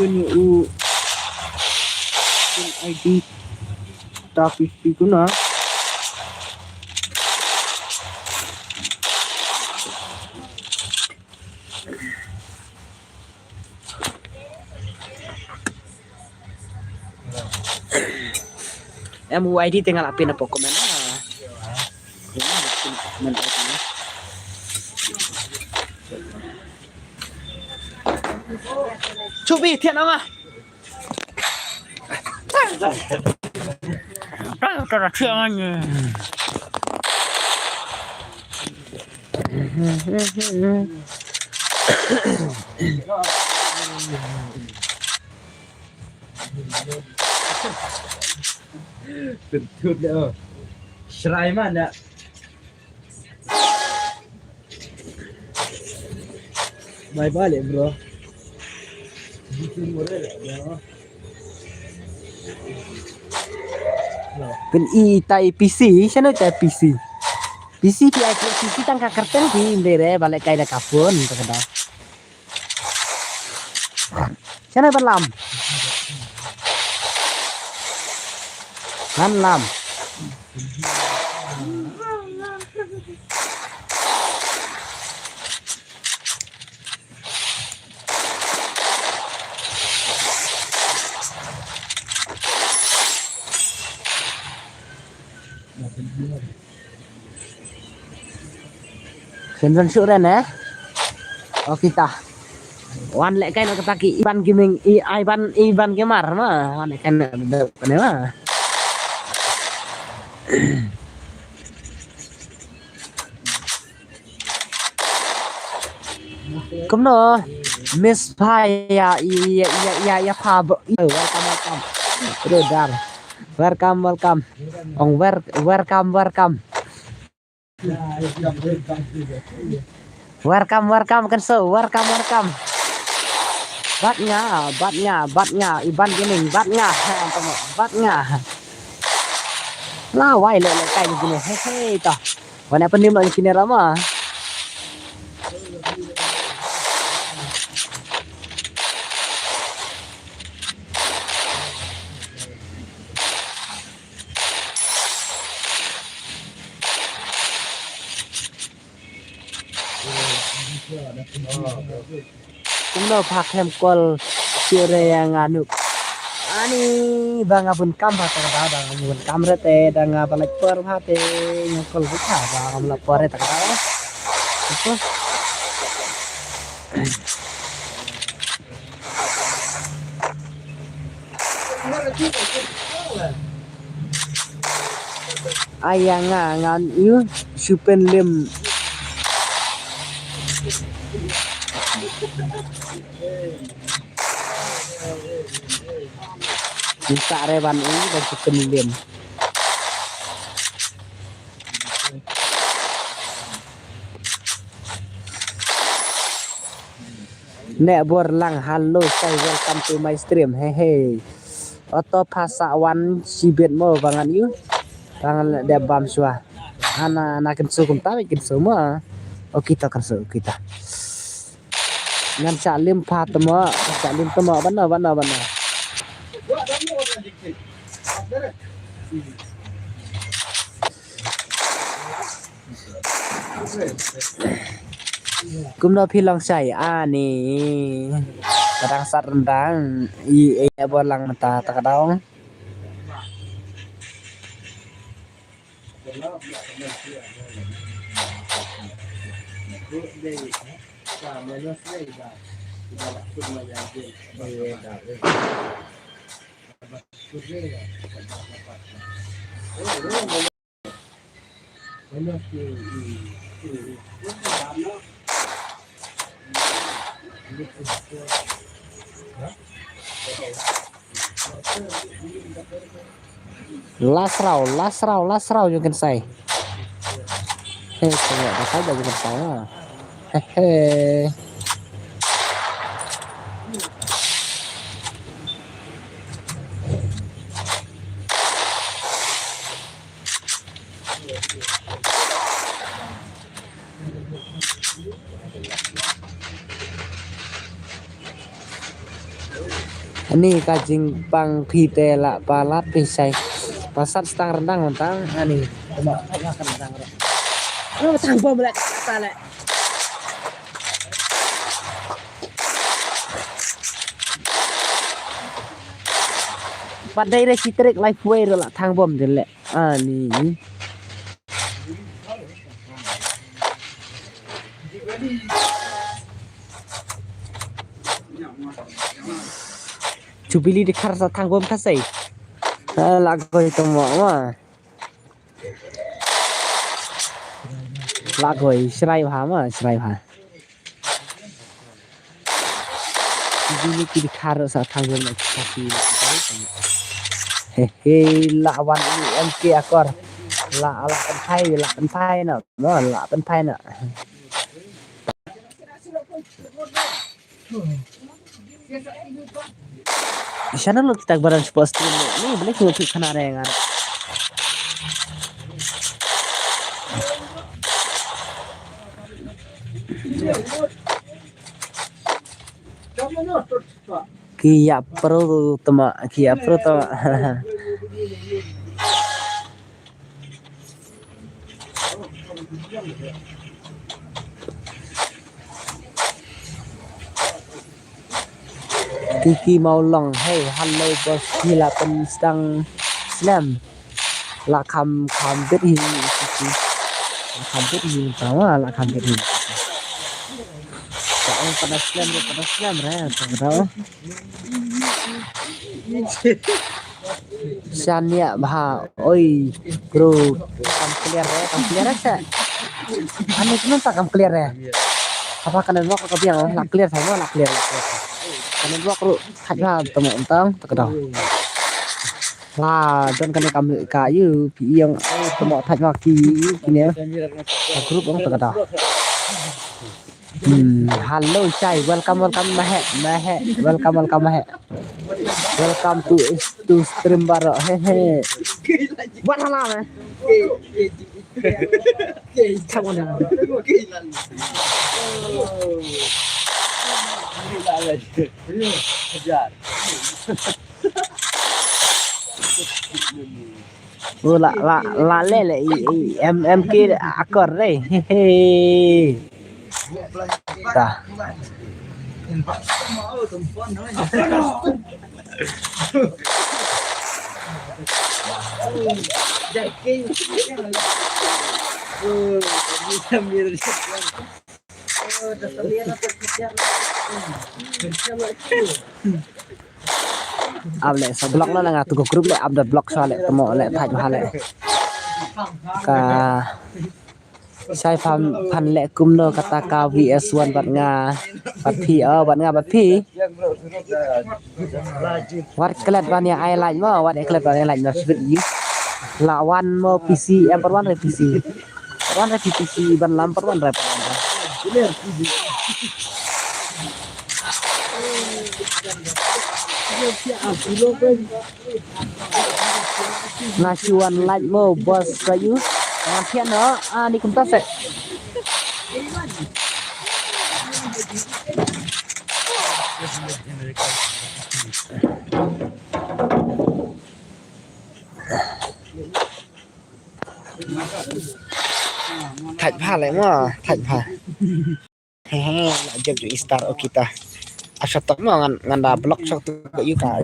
Kun ID tapi guna MUID tinggal apin apa komen Cubi thiện không à? Đó là chuyện anh. Betul dah. Serai mana? Bye bye bro. Kan tai PC, sana tai PC. PC tangka kerten di ndere balik kai da kapun kada. Sana berlam. Kan lam. Sendiri suran ya. Oh kita. Wan lek kai nak taki iban gaming iban gemar mah. Wan lek kan ada mah. Kumno Miss Pai ya pa welcome. Brother. Welcome. Ong welcome. Welcome kan so welcome. Batnya iban gaming batnya. Lah wai le kai gini. Hei tah. Wana penim nak kini rama. Kumno pakem kol sire yang anu. Ani bang abun kam hata kada bang abun kam rete dang balak por hate ngkol buka bang la pore ta kada. Itu ayang ngan yu supen lim bisa rewan ini dan supen lim. Nek borlang halo say welcome to my stream hehe. Oto pasawan sibet mo bangan yu. Bangan de bam sua. Ana nakin sukum tawi kin semua. Oh kita kan kita. Ngan salim fatma, salim tama bana. Kumno pilang say ani kadang sat rendang i bolang mata takadaw Lasrau you can say. Hey, coba saja you can say. Hehe. Ini kajing pang pitela palat pisai pasar setang rendang mentang ani coba makan rendang lu tang bom lek kata lek padai re citrik live way lah tang bom delek ani Jubili di karsa tanggom kasai. Lagu itu mau lagu serai hama serai ha. Jubili di karsa tanggom kasai. Hehe lawan ini MK akor. La penpai nak. La penpai nak. Sana lo kita barang sports stream ni boleh kita kena rengar. Kia pro tama. Kiki mau long, hey, halo bos, gila sedang slam, lah kam bet ini, kam bet ini, sama lah kam bet ini. Soalnya pada slam, tahu? Sania bah, oi, bro, kam clear aja. Anu itu tak kam clear ya? Apa kena mau kau bilang, lah clear sama lah clear. Karena gua perlu hanya teman-teman terkedal. Lah, dan kena kami kayu yang temu tanya kini ya. Grup orang terkedal. Halo Cai, welcome Mahek. Welcome Mahek. Welcome to stream baru. Hehe. Buat halam Come on. La lele MK akor deh. Hehe. Ta. Ab le sa blog na nga tu group le ab da blog sa le tamo le thaj ma le ka sai pan le kum no kata ka vs1 bat nga bat phi bat nga bat phi wat klet ban ya ai lain mo wat klet ban ai lain no svit yi lawan mo pc em per wan re pc wan re pc ban lam per wan re ngasuan like mo bos kayu ngapian no ni kumta se thạch pha lại mà thạch pha lại chụp chụp star ở kita asal tak mau nganda blok sok tu ke yuka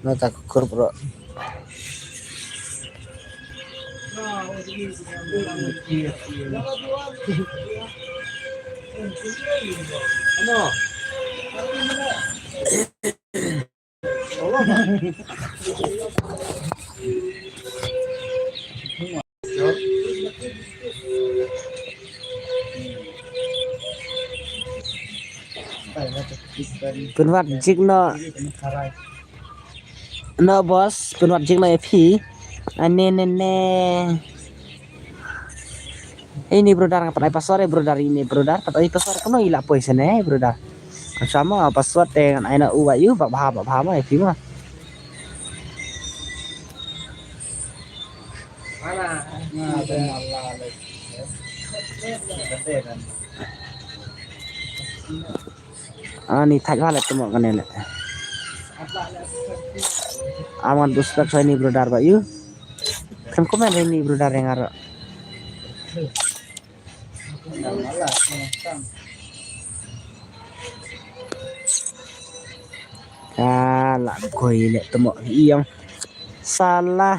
no tak kur bro penwat jik no bos penwat jik no fi ne ini brodar ngapain password brodar ini brodar tapi password kono ila poison brodar sama password dengan aina uwayu bak bahama fi mah ni thaj wala temo kanele aman buspek so ini brodar bayu kan komen ini brodar yang aro lah koi le temo iyang salah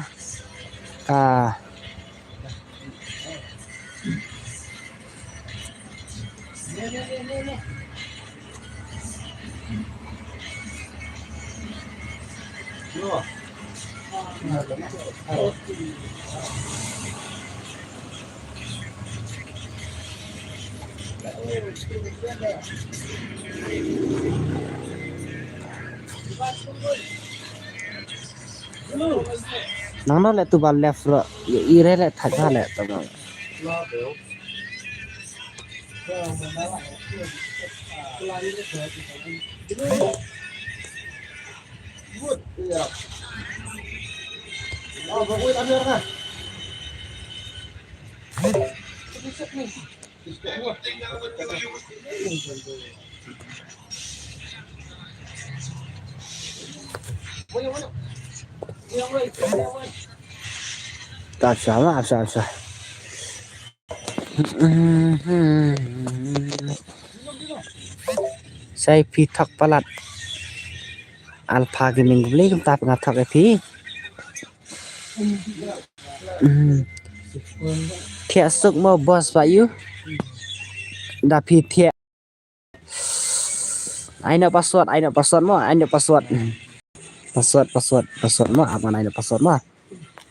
nang no le tu bal left ro ire le thaj le tamo tak sama asa saya pitak palat alpha gaming beli kita pengatak fi thiak suk mo bos bayu da pi thiak aina password mo aina password mo apa aina password mo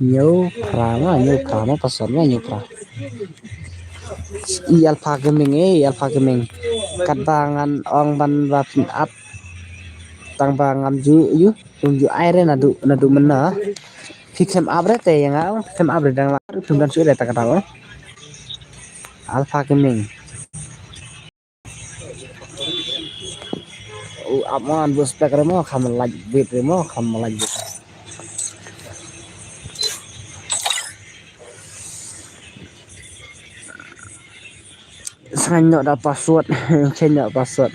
nyu prama password mo nyu pra alpha gaming katangan ong ban ba pin up tang ba ngam ju aire nadu mena fixem abre te yang fixem abre dang tum dan sudah tak tahu alpha gaming aman bos spek remo kham laj bit remo kham laj sanyo da password change password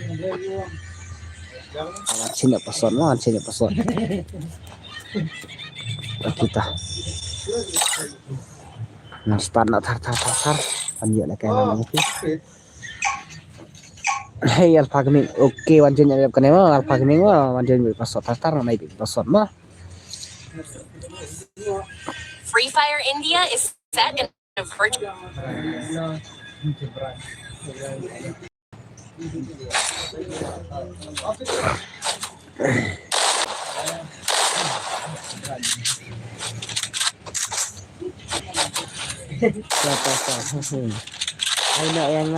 Sini person mo, sini person. Kita. Nah, start na tar. Anjir lah kayak nama itu. Hey Alpha Gaming, oke wanjin nyari kan emang Alpha Gaming mah wanjin password tar naik password mah. Free Fire India is set in a virtual. Ay na yang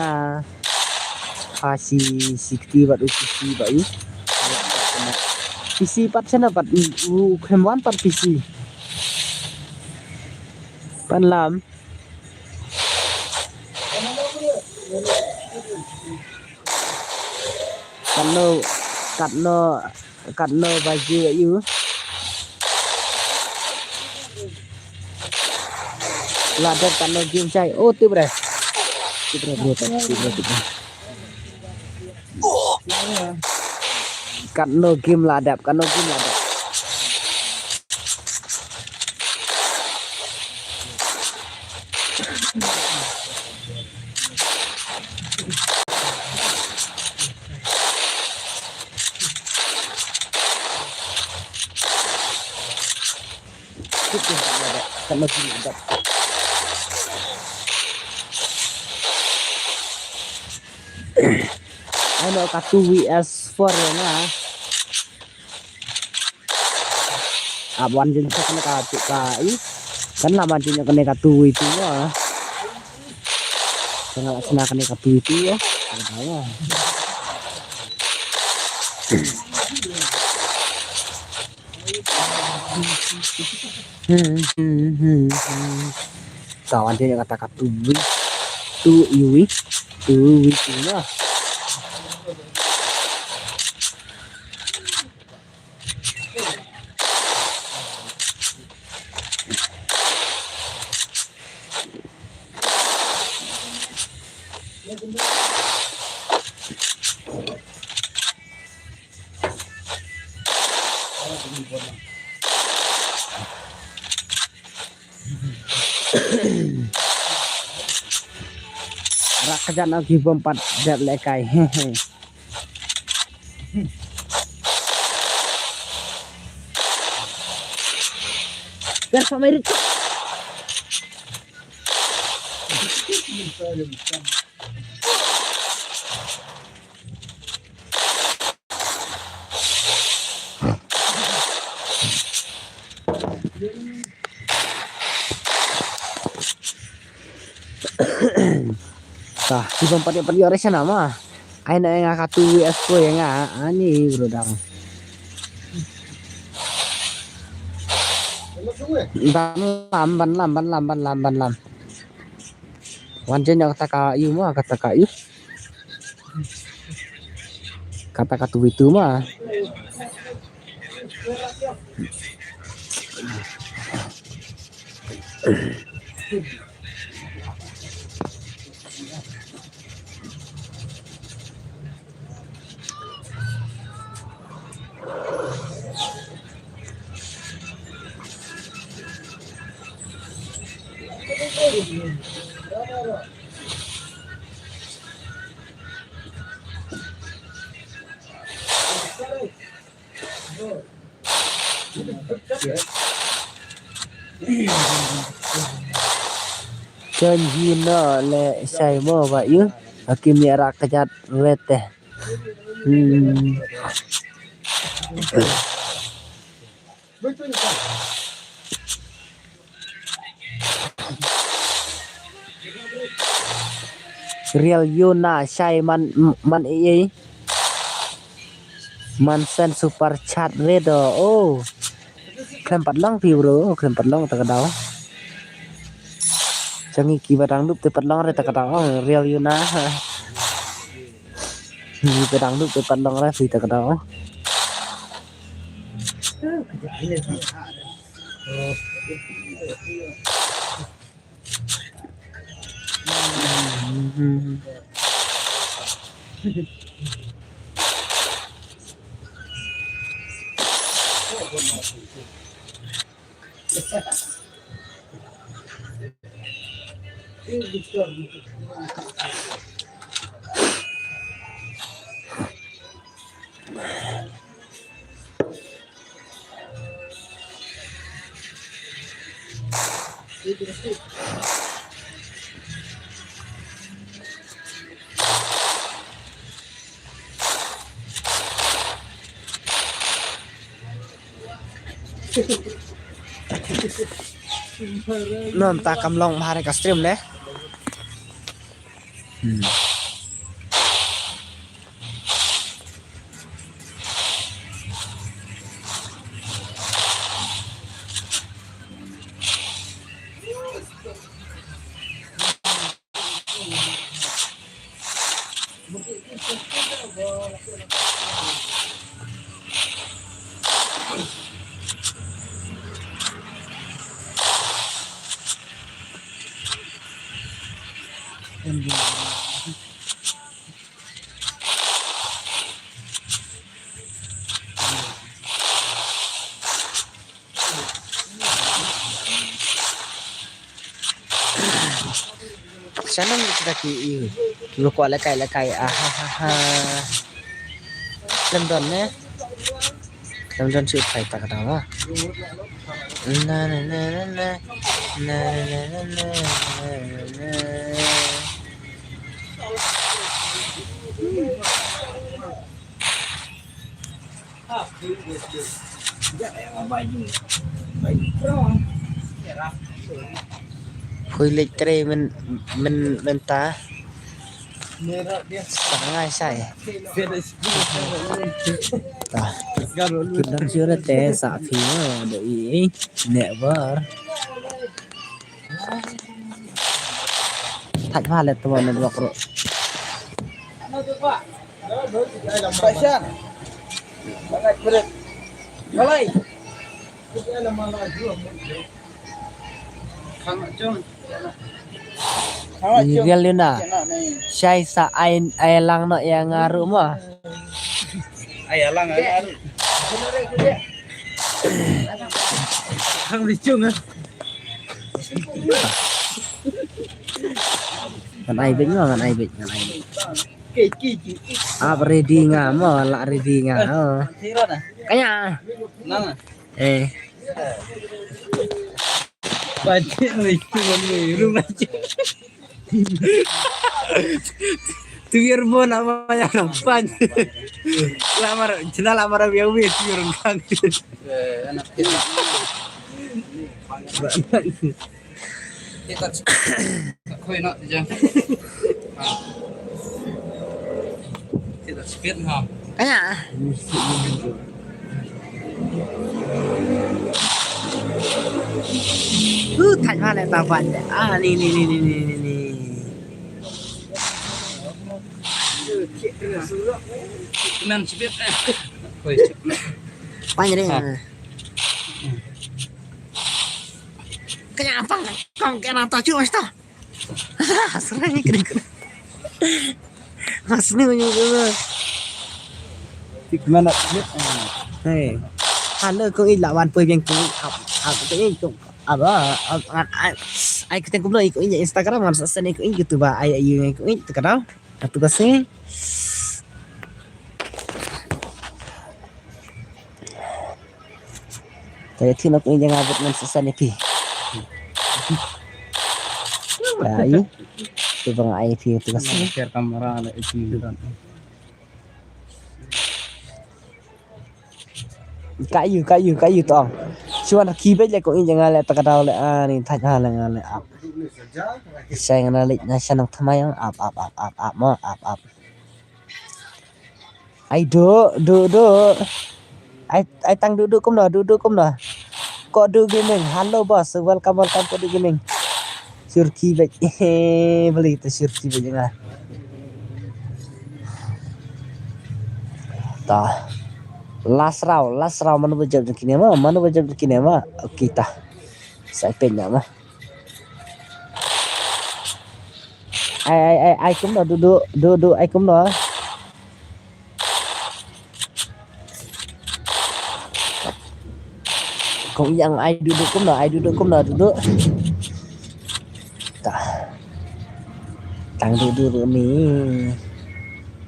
kasih 60 buat PC pak ini. PC pat sana pat kemuan pat PC. Pan lam. Cắt no baju you. Ladat cắt no game cai. Oh tu bre. Bro. Cắt no game ladap. Cắt no game ladap. Ano ka 2vs4 ya nga. Abuan din sa kana ka kan laman din ka ka 2 itu ya. Kana sana ka 2 itu ya. Tahu. Kawan dia kata ka 2 itu ya. Kerjaan lagi bompat dat lekai. Biar sama itu. Tah, di tempat yang pergi orang sana mah. Aina yang ngaka 2vs4 yang ani bro dang. Ban lam. Wanjen yang kata kayu mah kata kayu. Kata itu mah. Janji no le saya mau pak yu hakim ya kejat rete. Real Yuna saya man sen super chat redo. Oh klaim padlang pi bro, klaim padlang tak ada. Jangan kibarang dup te padlang re tak ada. Real Yuna. Ni padang dup te padlang re pi tak ada. Nom ta kam long mare ka stream le. Sana kita ki lu ko la kai London ne London sự phải ta ka wa na na na na na na na na na Khui lịch tre mình ta sáng ngay sai ta kita đang chưa là té xạ phía để ý nhẹ vợ thạch hoa là tụi mình bọc rồi real Luna Syai sa ai lang no yang ngaru mo Ay lang ngaru Hang licung ah kan ai bịch ready nga mo la ready nga kanya nang Banyak licung ni rumah Tuir mo namanya nampan. lamar yang wis orang kang. Anak kita. Kita koi nak je. Kita speed ha. kanya thạch hoa lại tao vặn nì Men speed koi. quay đây kanya apa kong kena tao chưa mas tao sebenarnya keren mas ni punya dulu Gimana speed? hey halo kau ini lawan pun yang kau apa tu kau apa ai kita kumno ikut ini Instagram kan sesen ikut ini YouTube ai ikut ini terkenal atau kasih saya tidak ini jangan buat men sesen ini ayo tu bang ai itu kasih Share kamera ada itu kan. kayu tong cuma nak kibat je kau ini jangan lihat terkenal le ni thạch hoa là ngan le up saya ngana le na sanang thamai up mo up ai do ai tang duduk kum no kok du gaming halo bos welcome to du gaming surki bet beli tu surki bet jangan ta last round mana bajab kini mah kita saya penya mah ai cũng đó duduk ai cũng đó Cũng yang ai duduk cũng nào duduk. Tak. Tang duduk ni.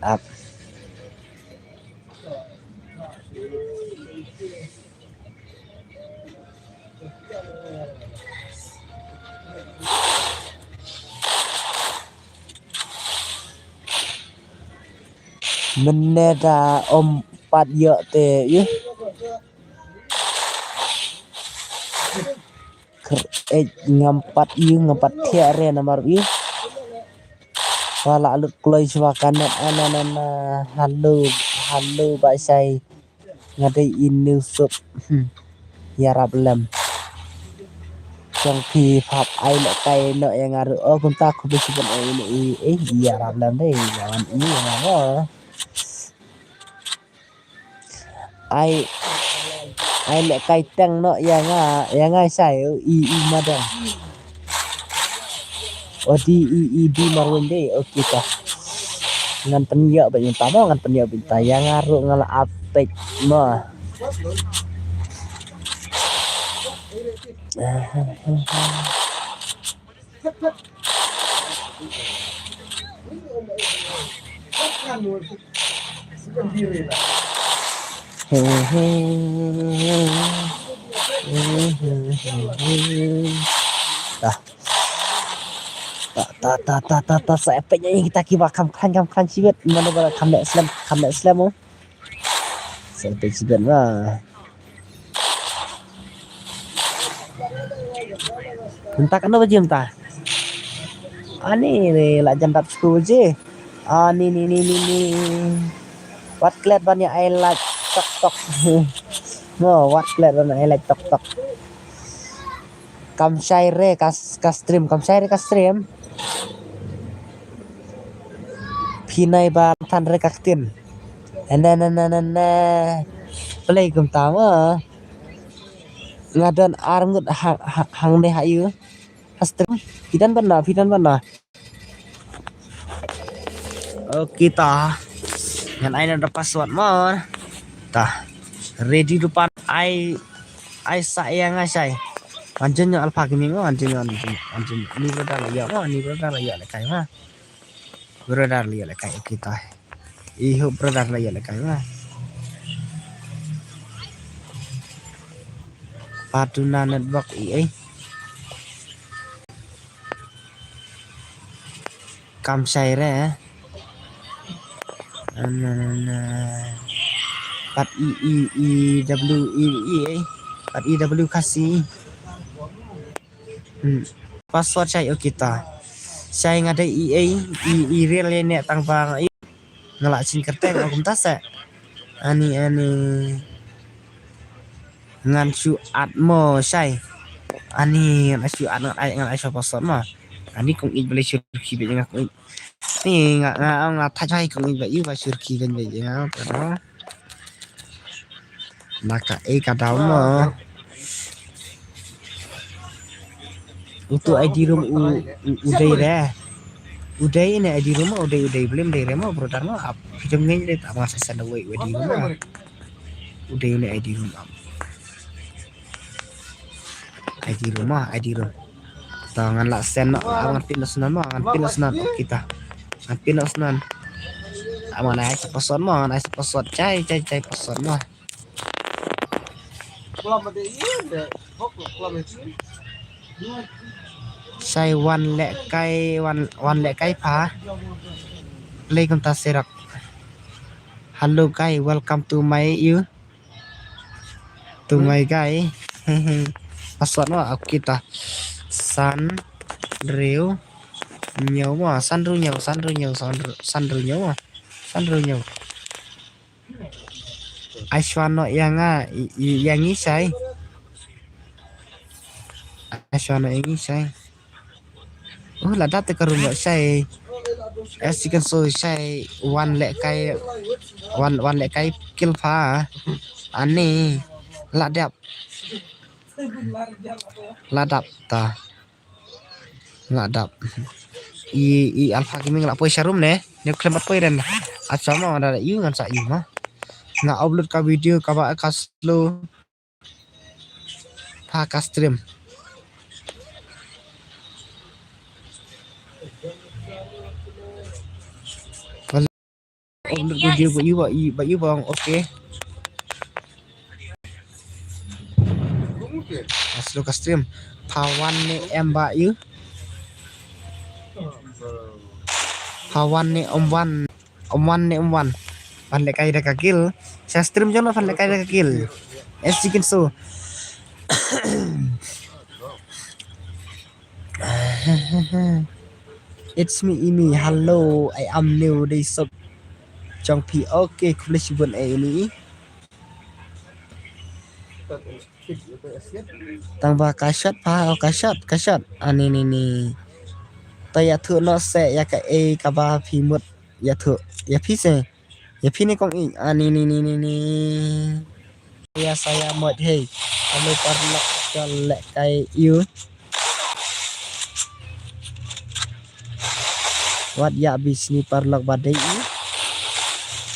Up. Menera ompat ya te ya. Ngampat thia re nomor ya. Wala alut kloi swa kanan ananana halu ba sai ngadai inu sup ya rablam trong khi phap ai lại tay nợ yang ngaru kun ta ku bisi ban ini ya rablam deh lawan ini ngamo ai lại kai tang nợ yang ngai sai madam di marun deh oke ta ngan penyo banyak tamo ngan penyo binta yang ngaru ngala apek mah ta saya penyanyi kita kiba kam khan sibet mana bara kam Islam oh saya sibet lah entah kenapa jam ta ani lah jam 10 je ni what glad banyak I like tok no what glad banyak I like tok kam syaire kas stream pinai ban tan rekaktin play kum tama ngadan arngut hang ne hayu stream pidan bana kita ngan ai ada password mon tah ready depan ai sayang ai anjingnya alpha gaming anjing ni beradar ya kai mah beradar ya kai kita iho beradar ya kai mah Paduna network kam saire pat iw kasih password saya kita saya ngada real ini tang bang ngelak sin kerteng akum tasa ani ngan su atmo sai ani ngan su at ngan ai password mah ani kong i boleh surki be ngak ni ngak thajai kong i ba yu ba surki kan be ngak pero maka kadau mah untuk ID room uday ini ID room uday belum dari remo brodar mah jam ngin deh tak masa sana way ID room uday ini ID room tangan lah sen angan pinasnan kita angan pinasnan aman ai password mah angan ai password cai password mah saya wan lek kai pa play kum ta serak hello guy welcome to my guy password mah kita san reu nhau Aishwano yang ini saya lah data ke rumah saya as you can saya one lek kai kill pa ani ladap i alpha gaming la poi sharum ne klemat poi dan asama ada ngan sa mah nggak upload ka video ka ba kaslo Pha ka stream. India Video is but you bang okay. Masuk ke stream. Pawan ni mbak you. Pawan ni om wan ni om wan. Fan lek kai dah kill. Saya stream jangan fan lek kai dah kill. As you can so. It's me Imi. Hello, I am new day sub. Jong P. Okay, kulish bun ini. Tambah kasyat pa kasyat. Ani ni. Taya thu no se ya ka e ka ba phi mut ya thu ya phi se ya phi ni kong i ani ni ya saya mut hey alo parlok chal lek kai you wat ya bis ni parlok badai i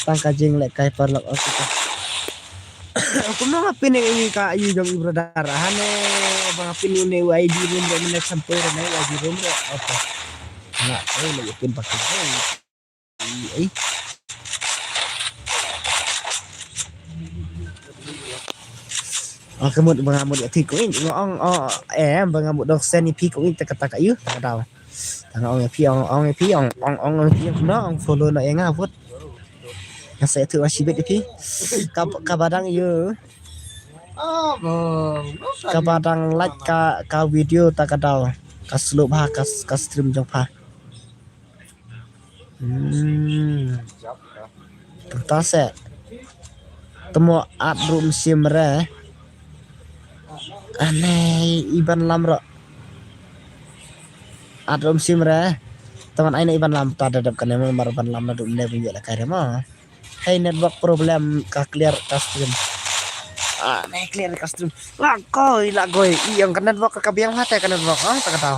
tang ka jing lek kai parlok okay aku mau ngapin ini ka you jong brother hane bang ngapin ni ID room do minat sampai na ID room apa nak lagi pin pakai ai kemud bangamud thi ko in ong bang ngamud dok sen pi ko in tak ayu tak tahu tang ong pi ong no ong follow na yang avut yang saya tu masih bet pi ka badang you ka badang like ka video tak tahu ka slow bah ka stream jong pa Tase temo at room simre aneh iban lamro at room simre teman aina iban lam ta dadap kan emang ban lam na dum ne bunyi la kare ma hey network problem ka clear ka stream aneh clear ka stream lagoi yang kan network ka biang hate kan network tak tahu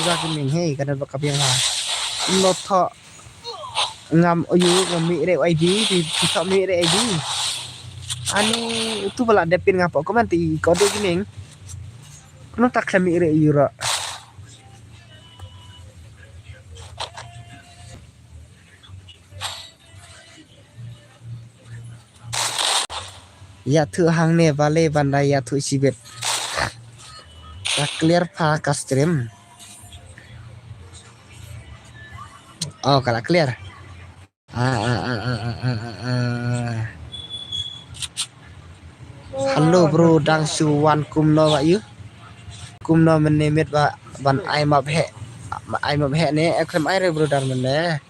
udah gini hey kan network ka biang ha no tho ngam oyu ngami re ID di tho mi re ID ani itu bala depin ngapa komen ti kode gini kuno tak kami re yura ya thu hang ne vale bandai ya thu sibet ka clear pa ka stream oh kala clear Halo bro dang suwan kumno wa you kumno menimit wa ban ai map he ne ekrem ai re bro dar mene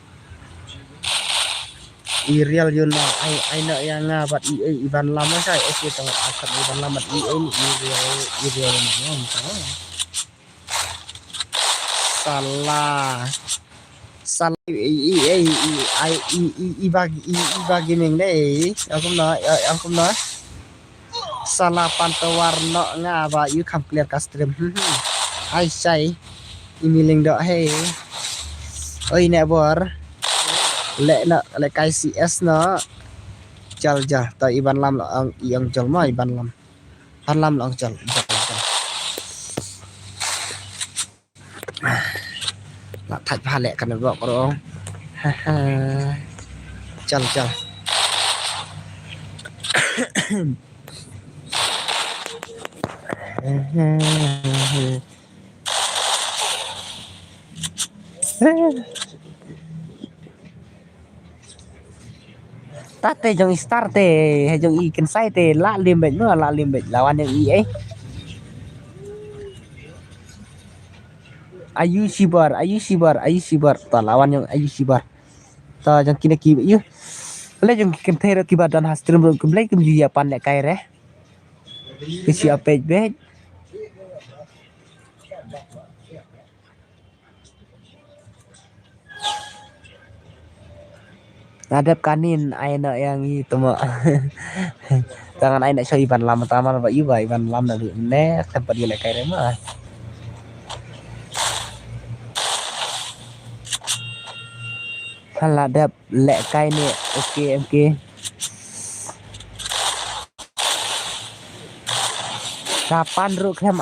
i real you know I know yang ngabat i ban lama sai es tong akan iban lama i real no salah i bagi ming deh aku no salah pantau warna ngaba you come clear ka stream ai sai imiling do hey oi ne bor le kai CS no chal ta iban lam lo yang chal ma iban lam han lam lo chal la thạch pha lẹ kan do ko dong chal tate jong start jong ikan sai te la limbet lawan yang i Ayu Sibar ta lawan yang Ayu Sibar ta jang kina ki yu le jong ken thero ki badan hastrim rum kumlai kum ju ya pan le kai re ki sia page be ngadap kanin aina yang itu mah tangan aina show iban lam taman ba iban lam na ne tempat dia le kai re mah Halah dap lek kai ni okay kapan ru kem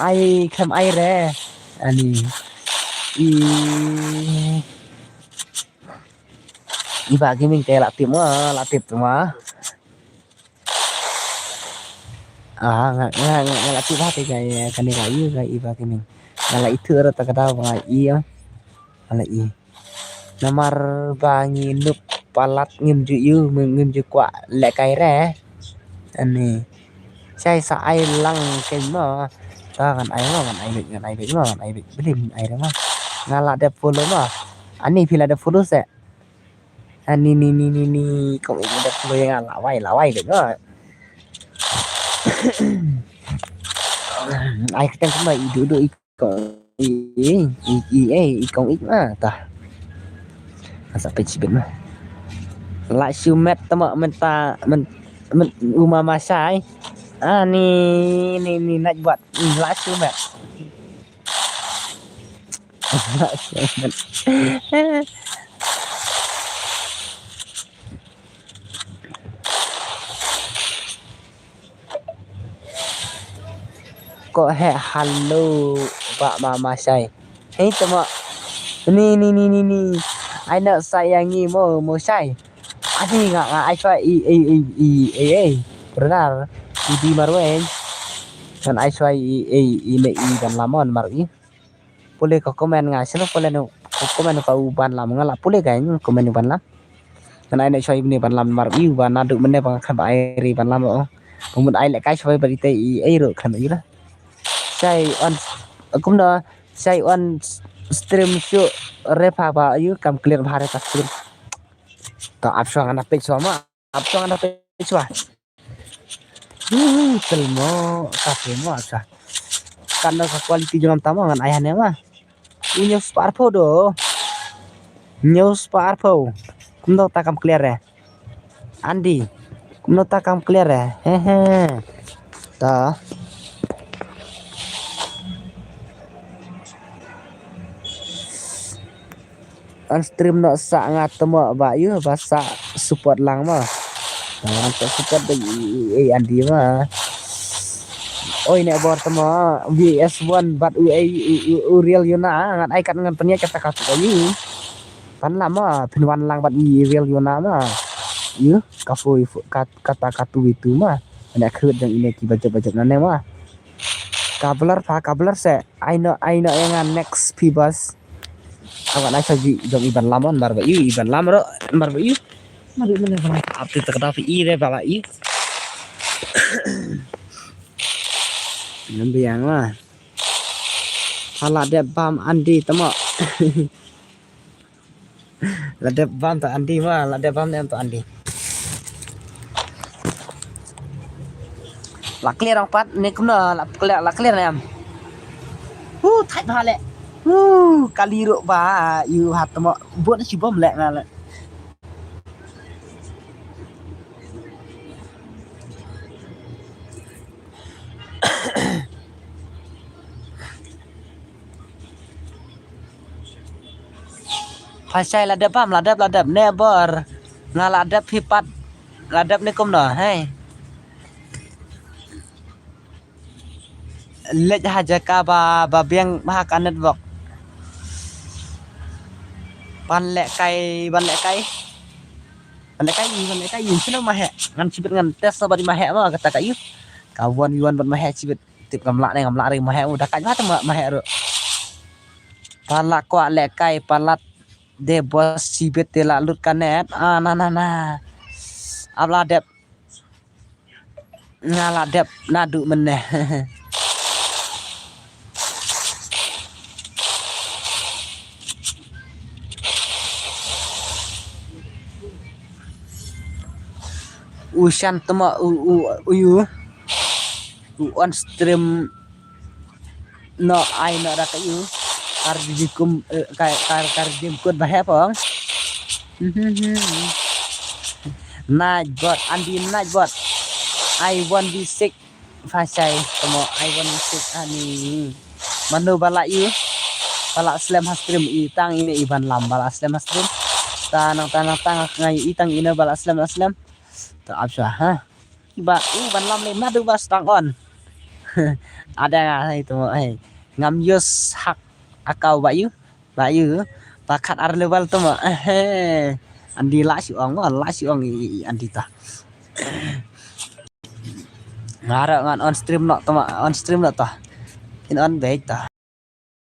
ai re ani i bagi mình tè lạ tiệp mà nggak lạ tiệp hati kayak kan kayu kayak i bagi mình nggak lạ itu ada tak ada nggak iya nggak i nomor bangi nup palat ngim ju kwa lẹ cái re ani sai sa ai lăng cái mà ta kan ai bị beli ai đó mà ngala ada follow mà ani pila ada follow se ani ni kau ini ada follow yang lawai được đó ai kan kuma dulu ikong ik mà ta sampai cibet mah lại siêu mét tama menta men umama sai ni nak buat lại siêu mét kok hello Pak Mama Sai. Hei tama. Ni. Ai nak sayangi mo Sai. Ani enggak ai coy benar. Di marwen. Kan ai coy ini dan lamon marwi. Boleh kau komen nggak sih boleh kau komen kau ban lam nggak boleh kayaknya komen ban lam. Kan ai nak coy ini ban lam marwi ban aduk mana bang kan airi ban lam oh. Kemudian ai lại cái coy berita ro kan ira. Saya on cũng đó saya on stream show repa ba you kam clear bahare ta stream ta option anak page sama option anak page wa telmo kafe mo asa karena quality jangan tama ngan ayahnya mah punya sparpo do news sparpo kumno ta kam clear ya Andi kumno ta kam clear ya hehe ta on stream no sa ngat temo ba yu bahasa support lang mah nah support bagi Andi mah oi nek bor temo VS1 bat real yuna ngan ai kan ngan penya kata katu ayu pan lama pinwan lang bat real yuna mah yu kafui kata katu itu mah nek khut yang ini ki baca nane mah kabler se I know yang next pibas awak nak saji jom iban lamon marba iban lamro marba mari mana bang update terkadang re bala nambi yang mah hala de bam Andi temo la de bam to Andi mah la de bam to Andi la clear orang pat ni kumna la clear nam thai ba le kali ruk ba you hat mo buat si bom lek ngala pasai ladap never ngaladap hipat ladap ni kum no hai lej haja ka ba biang maha kanet bok ban lek kai sino mahe ngan cibet ngan tes sabari mahe mah kata kayu kawan yuan ban mahe cibet tip ngamlak ri mahe udah kan mata mahe ro palak kwa lek kai palat de bos cibet te lalut kanet na abla dep ngala dep nadu meneh usan tema uyu on stream no ai no ra kayu kardikum kardim kod bahe pong najbot Andi najbot I want be sick fasai temo I want be sick ani manu bala bala slam stream itang ini iban lam bala slam stream tanang ngai itang ina bala slam ta apsa ha ba ban lam le nadu bas tang on Ada nggak itu ngam yus hak akau bayu pakat ar level tu mah andi la si ong andi ta ngara ngan on stream no ta in on baik ta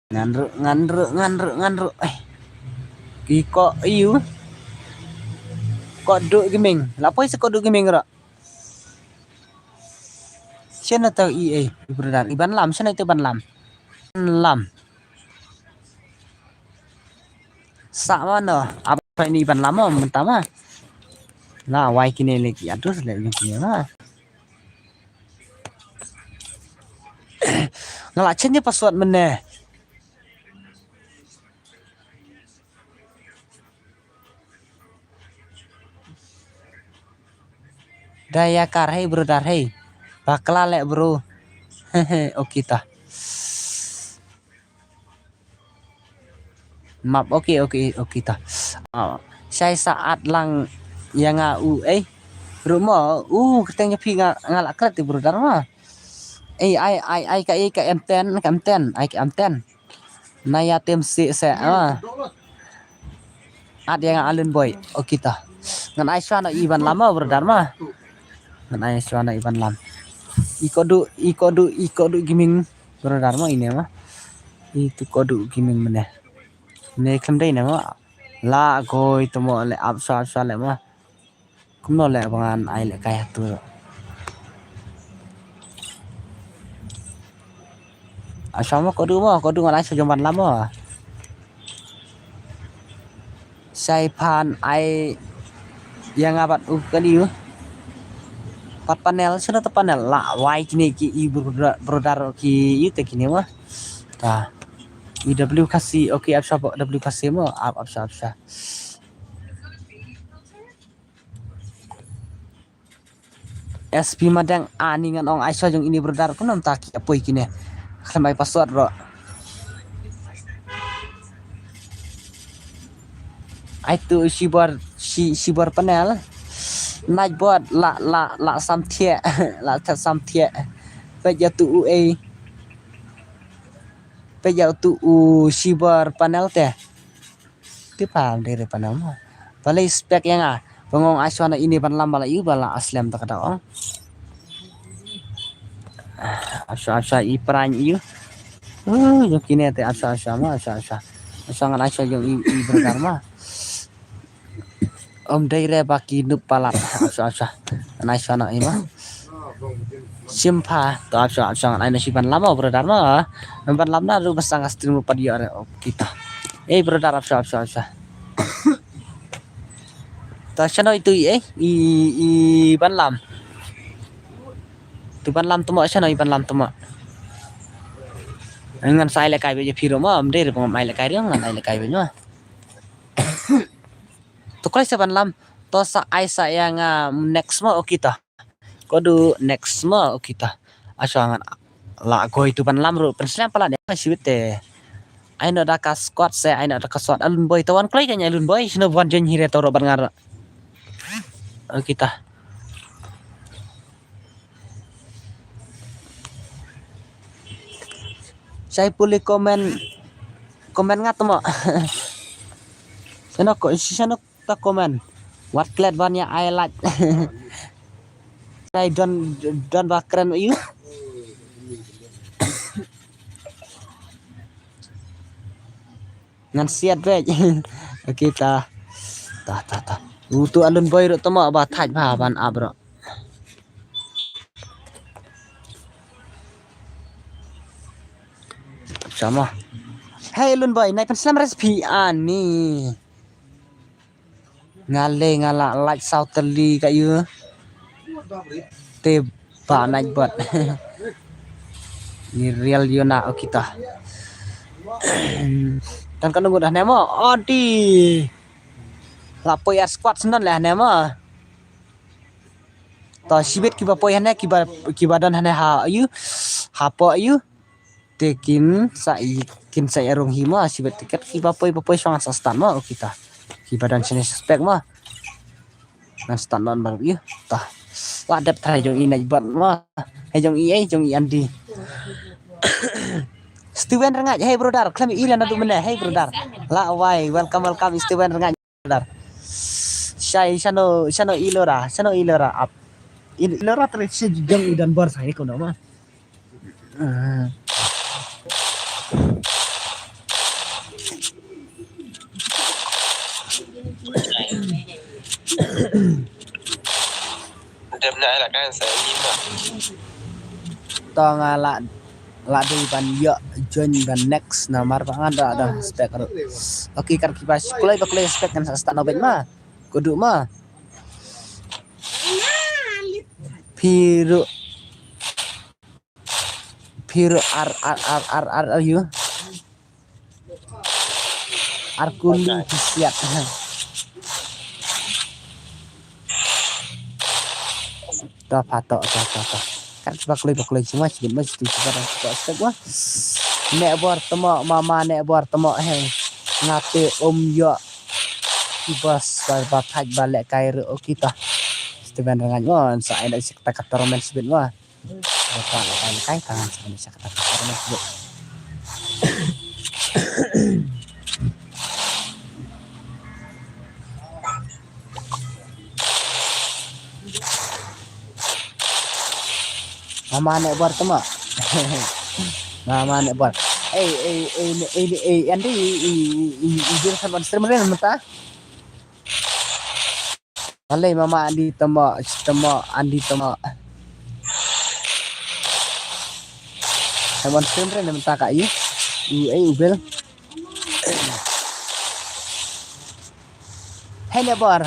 nganru iko iu kok duk geming lapoi se kok duk geming ra siapa tahu beredar iban lam siapa itu ban lam sama no apa ini iban lama mentama nah wai kini lagi aduh lagi kini lah ngelacenya password meneh daya kar hei beredar hei bakal lek bro hehe oke ta map oke ta saya saat lang yang rumah ketengnya pi ngalak kret bro darma ai ka M10 naya tim si se ad yang alun boy oke ta ngan ai sana iban lama bro darma ngan ai sana iban lam iko du gaming bro darma ini mah itu kodu gaming meneh ne kandai nama la goi tomo le absa le mah kumno le bangan ai le kaya tu asama kodu ngan ai sejaman lama sai pan ai yang abat kali pat panel sudah te panel la wai kini ki brodar ki itu kini mah ta W kasih oke absa W kasih mah absa SP madang ani ngan ong aiso jong ini brodar pun nam taki apa kini sampai password ro itu sibar panel naik buat la samtie la samtie peja tu peja tu sibar panel teh ti paham dari panel mah balai spek yang bengong aswana ini ban lamba la bala aslam tak ada ong asa i peran iu yo kini teh asa mah asa ngan asa yang i berkar mah om daire baki nup palat asa nai sana ima simpa to asa ngan ai siban lama brodar mah ban lamna ru basang stream padia kita brodar asa ta channel itu i ban lam tu ban lam tu channel i ban lam tu ngan sai le kai be phiro ma am daire pom ai le kai riang ngan ai le kai be nya tukar seban lam to sa ai sa yang next mo kita kodu next mo kita asangan la goi tu ban lam ru penslam pala ne siwit te ai no da ka squad se ai no da ka squad alun boy tawan klai kanya alun boy sino ban jen hire toro ban ngar kita saya boleh komen ngat mo senok ta komen what glad banyak I like I don't bakran you ngan siat be kita ta tu alun boy ro tomo ba thaj ba ban abro sama hey alun boy naik pensam resipi ani ngala like souterly kayu te ba naik buat ni real yona kita dan kan udah nemo odi lapo ya squad senan lah nemo to sibet kiba poyane kibadan hane ha ayu hapo ayu tekin sai rong hima sibet tiket kiba poy sangat sastan mo kita kibadan sini spek mah ngan standon baru ieu tah wadap tah jong ina buat mah jong i andi Steven Rengaj, hey brother, klaim ilan adu meneh, hey brother. La wai, welcome Steven Rengaj brother. Shano ilora up. Ilora terus jeng udan bor saya kono mah. Đêm nay là các anh sẽ im à? Tong la di ban yo join ban next namar pangan ada spek. Oke kan kipas kulai spek kan sa no ben mah. Kudu mah. Piru ar you. Ar kuning siap. Dah patok. Kan baklai semua sebut mas tu sekarang spek wah. Nek bor temo mama nek bor temo he. Ngate yo bos bar haj balik kair kita. Steven Rengaj mon sa ai dak kita kator men sebut wah. Bapak kai tangan sa kata kator men sebut. Mama nek buat temo. Mama nek buat. Andi izin sama streamer mata. Alai mama andi temo andi temo. Sama streamer mata kak i. Ubel. Hai nek bor.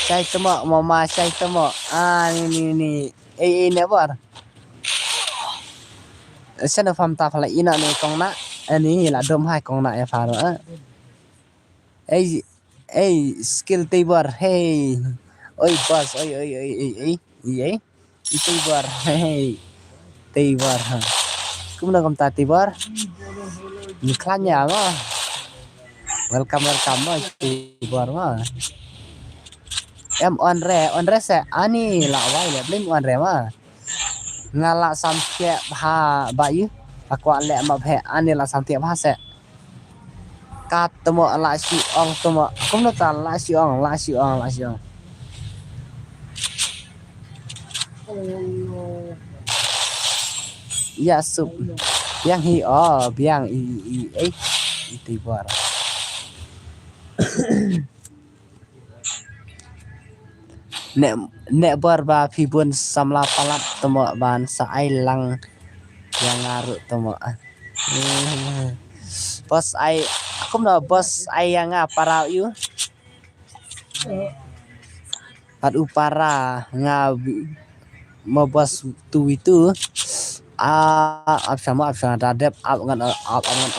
Saya temo mama saya temo ini nek bor. Sana fam ta phala ina ne kong na ani la dom hai kong na ya faro skill tibor hey oi boss oi tibor hey tibor kumna kam ta tibor niklanya ma welcome ma tibor ma em on re se ani la wai le bling on re ma ngala sampai ha bayu aku lek ma phe ani la sampai ha se kat temo la si ong temo kum no ta la si ong ya sup yang hi biang itu bar nek barba pibun samla palat temo ban sa ai lang yang ngaru temo bos ai aku no bos ai yang para you pad upara ngabi mo bos tu itu sama dadep ngan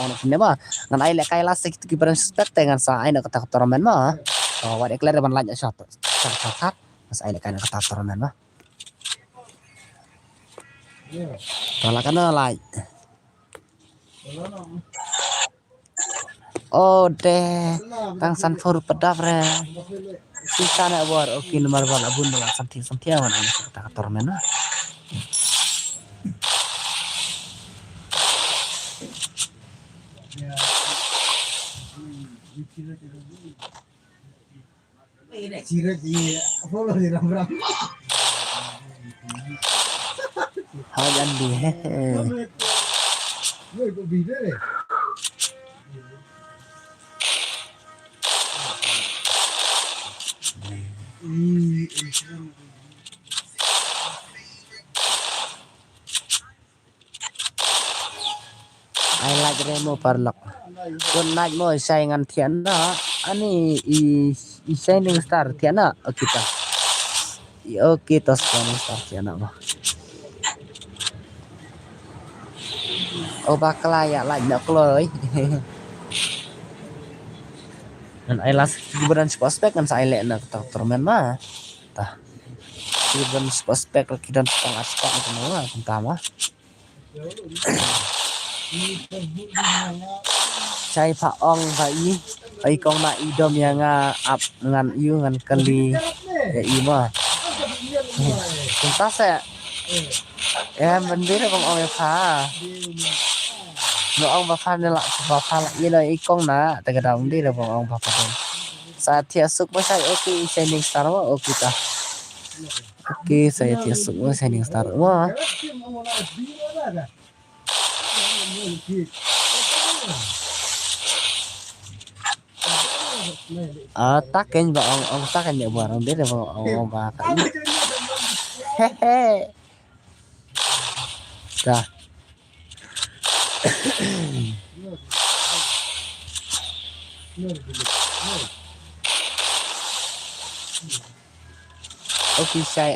on cinema ngan ai lek kai las kita kibaran spek dengan sa ai nak kata toromen mah wat ekler ban lanya shot mas ai kan kata toromen mah kalau kan like oh deh tang sanfur pedaf re sisa nak buat oke nomor bal abun dalam santi awan kata toromen mah Hajan di I like remo parlok kun naik mo saingan tiana ani i shining star tiana kita oke tos shining star tiana mah bakal ya nak kloy dan ai las kibaran prospek kan saya lek nak termen mah tah kibaran prospek kidan setengah spek semua pertama chai pha ong vai ai kong na idom yang up ngan yu ngan kali ya ima kita se em vấn đề là ông em phá nó ông bà pha nên lại bà pha lại như này con nè tại cái đầu vấn đề là ông bà pha saat dia suk mo saya okay sending star mo okay ta okay saya dia suk mo sending star mo tắc cái bà ông tắc cái nhựa vừa ông biết là ông bà phải hehe rồi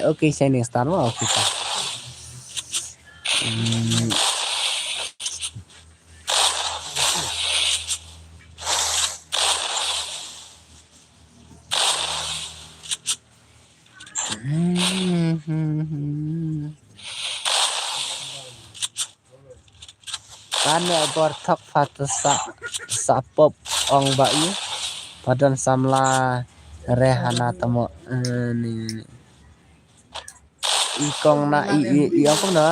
okay sending star mo okay ta Tanya bortok fatasa sapop ong bayi padan samla rehana temo ni ikong na i apa na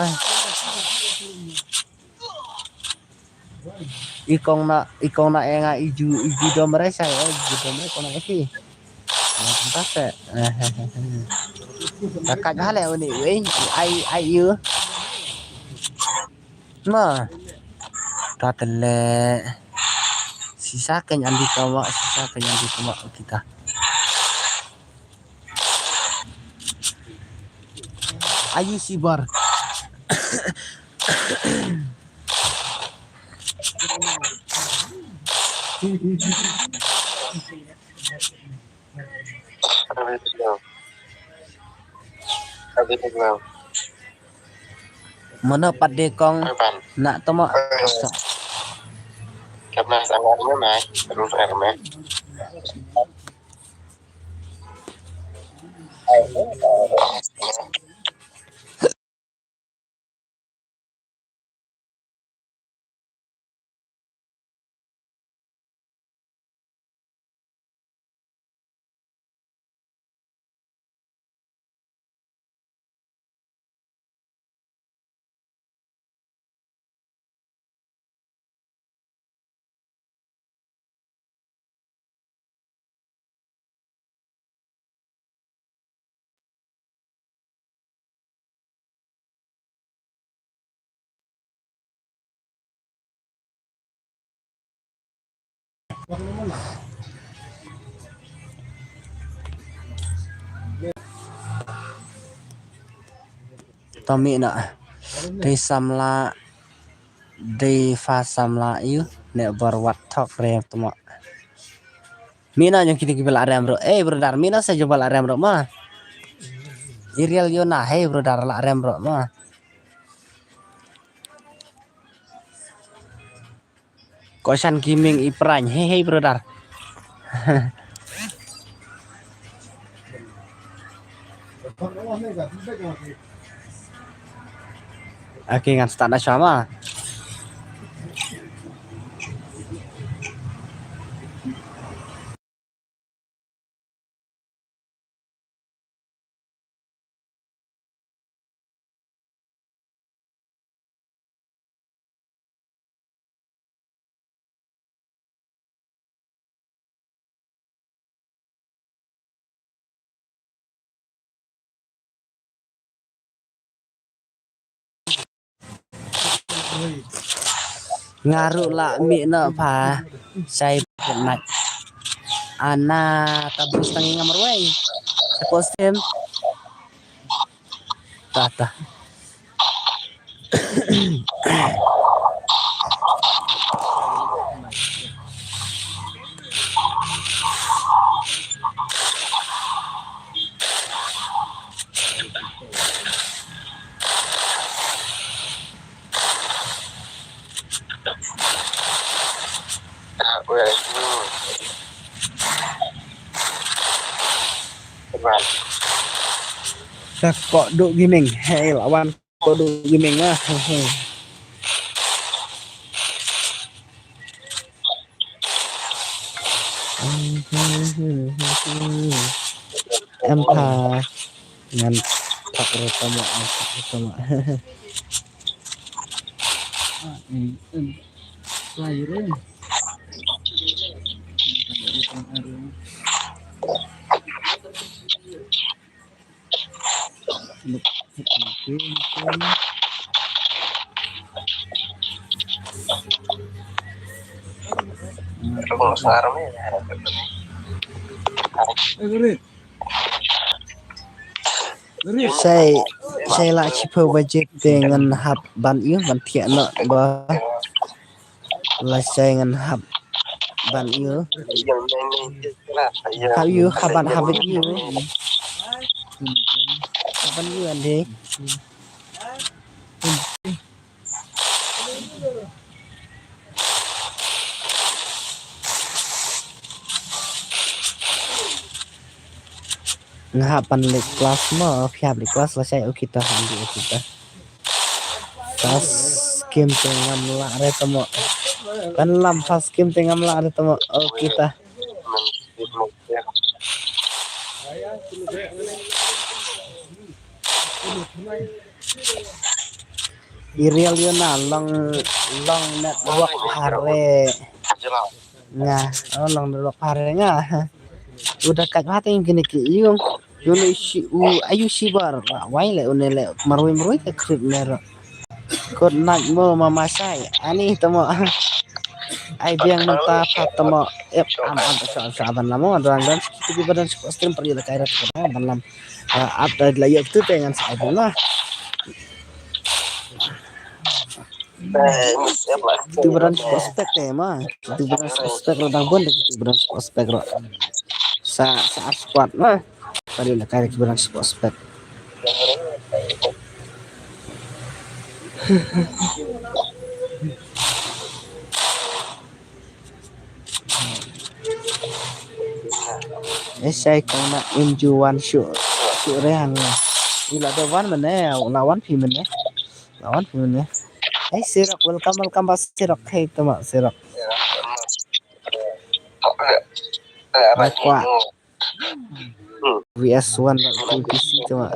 ikong na enga iju domre saya iju domre kona eki entah se kakak hale ini ai you ma tatele sisa kenyang di kama kita ayu sibar mana pada kong nak toma Karena sangatnya mas, terus remeh. Tommy nak di samla di fa samla you nek berwat tok rem tuma mina yang kita kibel rem ro bro dar mina saya coba rem ro mah Iriel yo nah hey bro dar la rem ro mah kosan gaming iprany hey bro dar Oke ngan start na sama ngaruh lah mi na pa saya nak ana tabus tangi ngamar way sa kostem tata Dah kok duk gaming hey lawan kok duk gaming lah em thà ngàn alpak utama. Lahirin. Saya lah cheaper budget dengan hab ban yêu ban thiện nợ ba là saya dengan hab ban yêu hab yêu hab ban hab yêu hab ban yêu anh đi hab ban lek kelas mah hab lek kelas lah saya kita handi kita pas game tengam lah re temo kan lam pas game tengam lah re temo kita Irial yuna long network hare nga long network hare nga udah kat hati yang gini ki yung si ayu si bar wai le unele marui ke krip nero kod nak mo mama sai ani temo ai biang mata patemo am saban lamo orang dan seperti badan stream pergi le kairat ban lam update lah itu dengan sai lah itu beran prospek mah itu beran prospek rodang bon itu beran prospek ro saat squad mah tadi lah kayak beran prospek saya kena injuan shoot rehan lah ila ada wan mana lawan phi mana sirak welcome bas sirak hey tama sirak kuat VS1 PC tama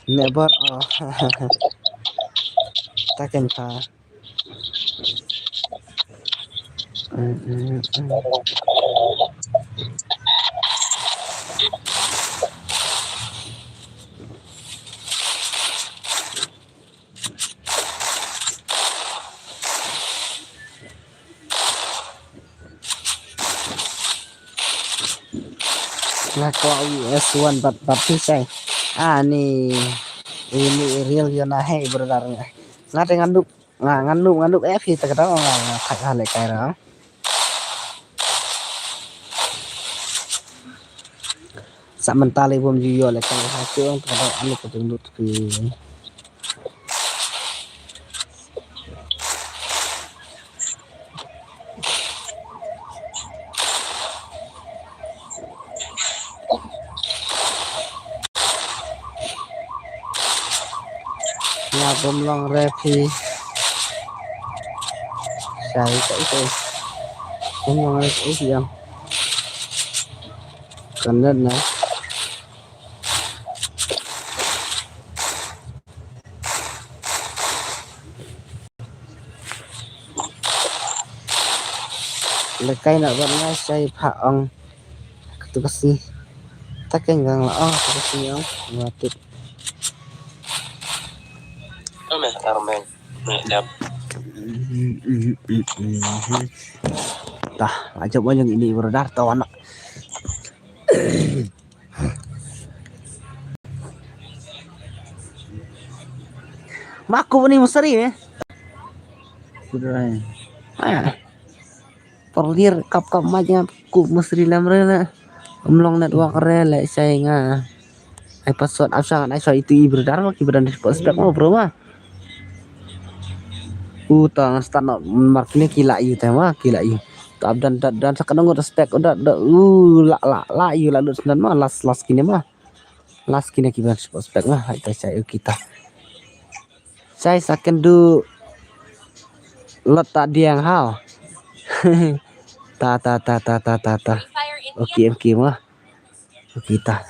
never takkan pa nah kalau US1 tapi saya ini real yana hey brother ngate nganduk F kita kata ngak hale kaira sak mentale bom jiyo le kan hasil kata anu ketundut ki gomlong refi saya itu gomlong refi yang kenen nah lekai nak buat ngai saya paong tu kasih tak engang lah kasih yang ngatik tah ajak banyak ini beredar tahu anak maku ni musari ya Sudah. perlir kap majnya ku musri lamrena umlong network rele saya nga ai password absang ai so itu beredar mah kibaran di prospek mau bro mah utang start marknya kila ieu teh mah kila ieu up dan sekarang udah spek udah la you lalu senan mah last kini mah last kini kita spek mah itu saya kita saya akan do lot tak diang hao ta Free Fire India. oke mah kita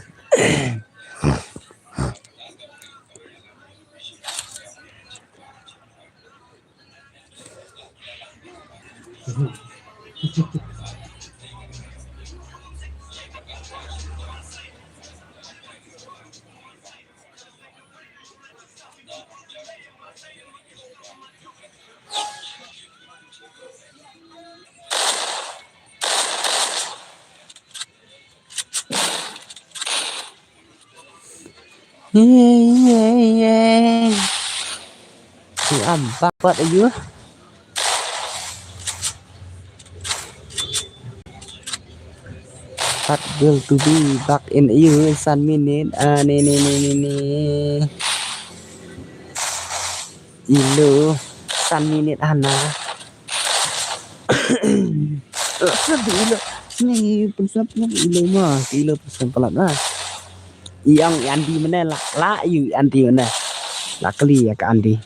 si ambak buat ayu Hot girl to be back in you sun minute nih ilo sun minute ana ilo nih persapnya ilo mah ilo persen pelat mah yang Andi mana la you Andi mana la kali ya ke Andi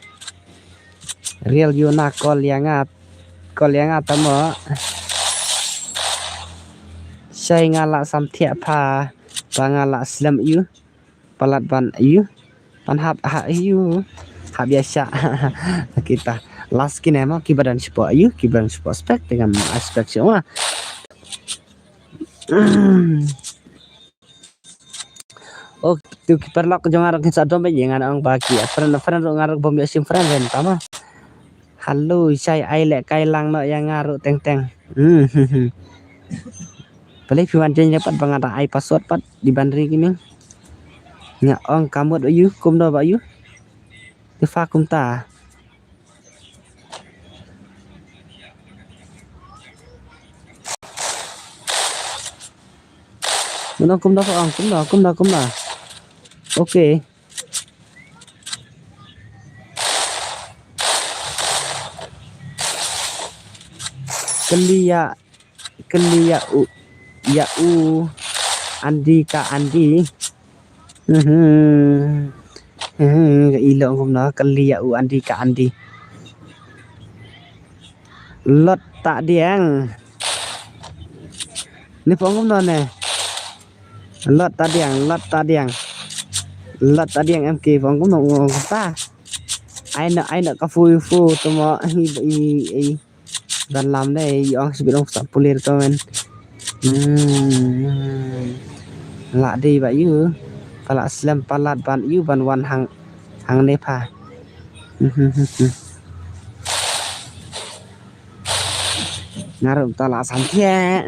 real you nak call yang tamo saya ngalak samtia pa pangalak slam you palat ban you panhap you hab biasa kita last kini mah kibaran sport you kibaran sport spek dengan aspek semua oh tu kiper lak jangan arah kisah dompet jangan orang bagi friend ngaruk bom yasim friend tama halo saya lek kailang no yang ngaruk teng Balik piwan jen dapat bangata ai password pat di bandri gini. Nya ong kamut ayu kum do ba ayu. Tifa kum ta. Mun kum do ong kum da. Oke. Kelia ya Andi ka Andi ilo ngom na kali ya Andi ka Andi lot tak diang ni pongom no ne lot tak diang MK pongom no ngom ta ai na ka fu tomo i dan lam deh yang sebelum tak pulir kawan lak di ba yu palak slam palat ban yu ban wan hang nepa ngaruh talak santia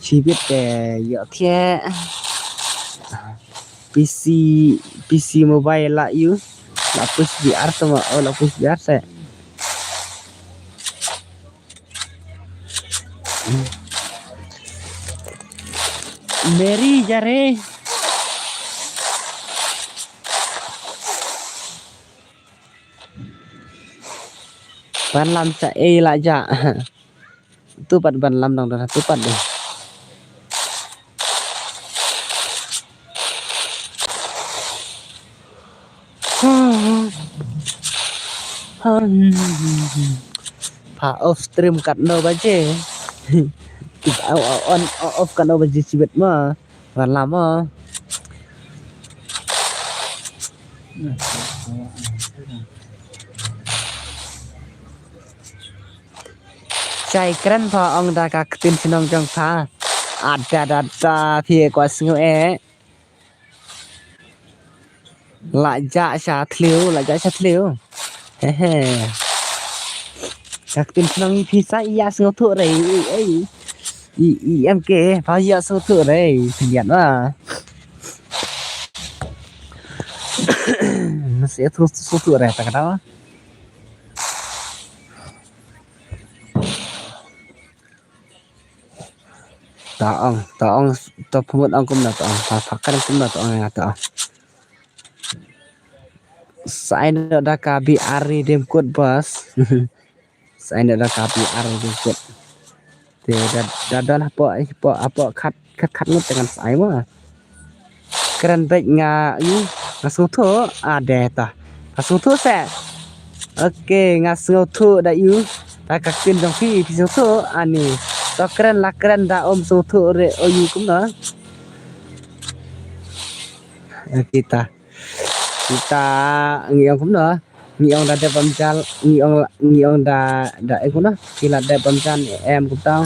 cibit ke yo tie PC mobile lak yu lapus biar sama lapus biar se Mary jare ban lam sa la ja tu pat ban lam dong tu pat deh pa off stream kat no baje on off kan over sibet mah ban lama cai keren pa ong da ka tin sinong jong pa ada phi kwa singo la ja sa thliu he các tin sinong phi sa ya singo thu rei em kể bao giờ số thử đây thì nhận là nó sẽ thu số thử này tại đó tao muốn ông cũng là tao phát cái cũng là tao saya ada KBR dem kod bos saya ada KBR dem kod Te dadan apa kat ngut dengan sai mah. Keren baik ngasuh tu ada ta. Ngasuh tu se. Oke, ngasuh tu da you. Ta kakin dong pi suh tu ani. Ta keren da om suh tu re you cũng đó. Kita ngiong cũng đó. Ngiong đã đẹp bấm chân ngiong đã cũng đó. Khi là đẹp bấm chân em cũng tao.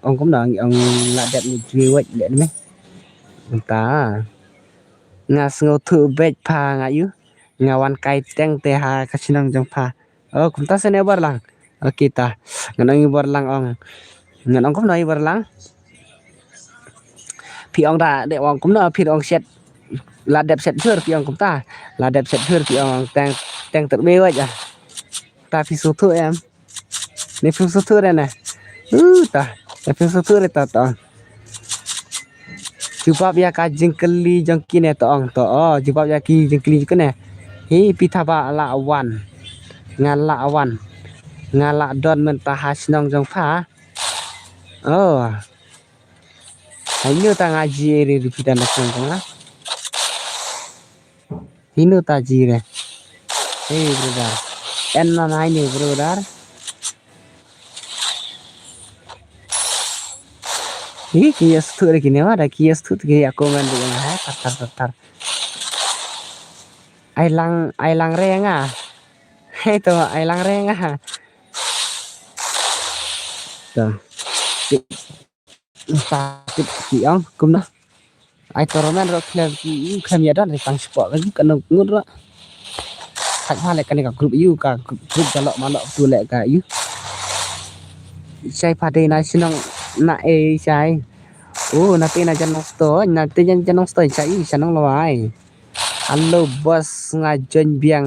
Ông cũng đó ông là đẹp như vậy để mấy. Ta ngasuh tu baik pa ngayu. Ngawan kaiteng teh kasinang jong pa. Oh, kumta sene barlang. Kita nganong barlang ong. Nganong cũng nói barlang. Phi ong đã để ong cũng nói phi ong set là đẹp set thưa phi ong cũng ta là đẹp set thưa phi ong teng tự bê vậy à. Ta phi số thưa em. Này phi số thưa đây này. Ta phi số thưa đây ta. Jubab ya ka jengkeli jengki ne toong to jubab ya ki jengkeli ke ne hi pitaba la awan ngala don mentah hasnong jong pha hinu ta ngaji ri pidan nasong ka hinu ta ji re hey brother en na nai ni brother ini kias tu lagi ni ada kias tu kaya aku ngan dengan tar ai lang reng ah hey tu ai lang reng ah tu tip kiong kum dah ai toromen ro klem ya dan rekang sport lagi kan ngut ro hak hal kan ka grup you ka grup galok malok tu lek ka you sai pade na sinong na sai nanti na janong sto nanti janong sto sai sanong lawai halo bos ngajon biang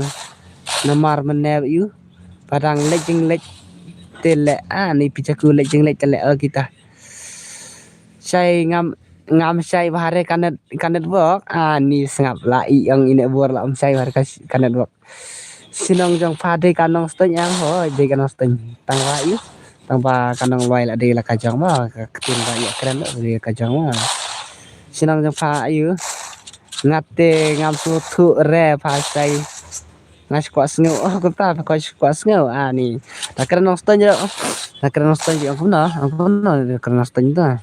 nomor menew you padang lejeng tele ni pijaku lejeng tele kita sai ngam sai bahare kanet work ni sengap lai yang ini bor la sai bahare kanet work sinong jong pade kanong sto yang ho de kanong sto tangwa you tanpa kanong loy la de la kajang ma ketin ba ya keren de kajang ma sinang jong pha ayu ngate ngam su thu re pha sai ngas kwa sngo ko ta kwa sngo ni ta keren nong sto jo aku na keren sto ta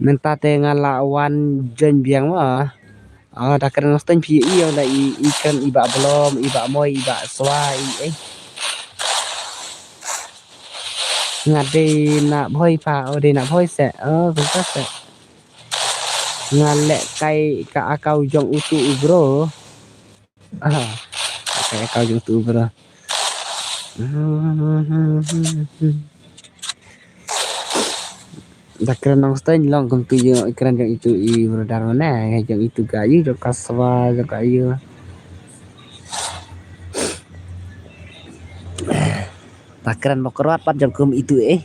menta te ngala wan jen biang ma ta keren sto pi i da ikan iba belum iba moy iba swai ngade na boy pa ode na boy se kita se ngale kai ka akau jong utu bro kai akau jong utu bro dakran nong stain long kum tu yo ikran jong itu i bro darona jong itu gayu jong kaswa jong gayu Takran mau keruat pat jam kum itu ai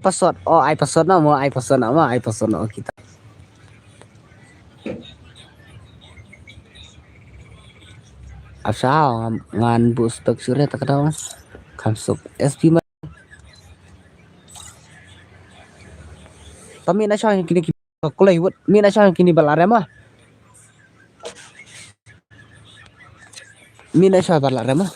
password no kita asal ngan bu stok sure tak tahu kamsuk SP ma tapi na siya kini kulay wut mi na siya kini balare mah mina siya balak rema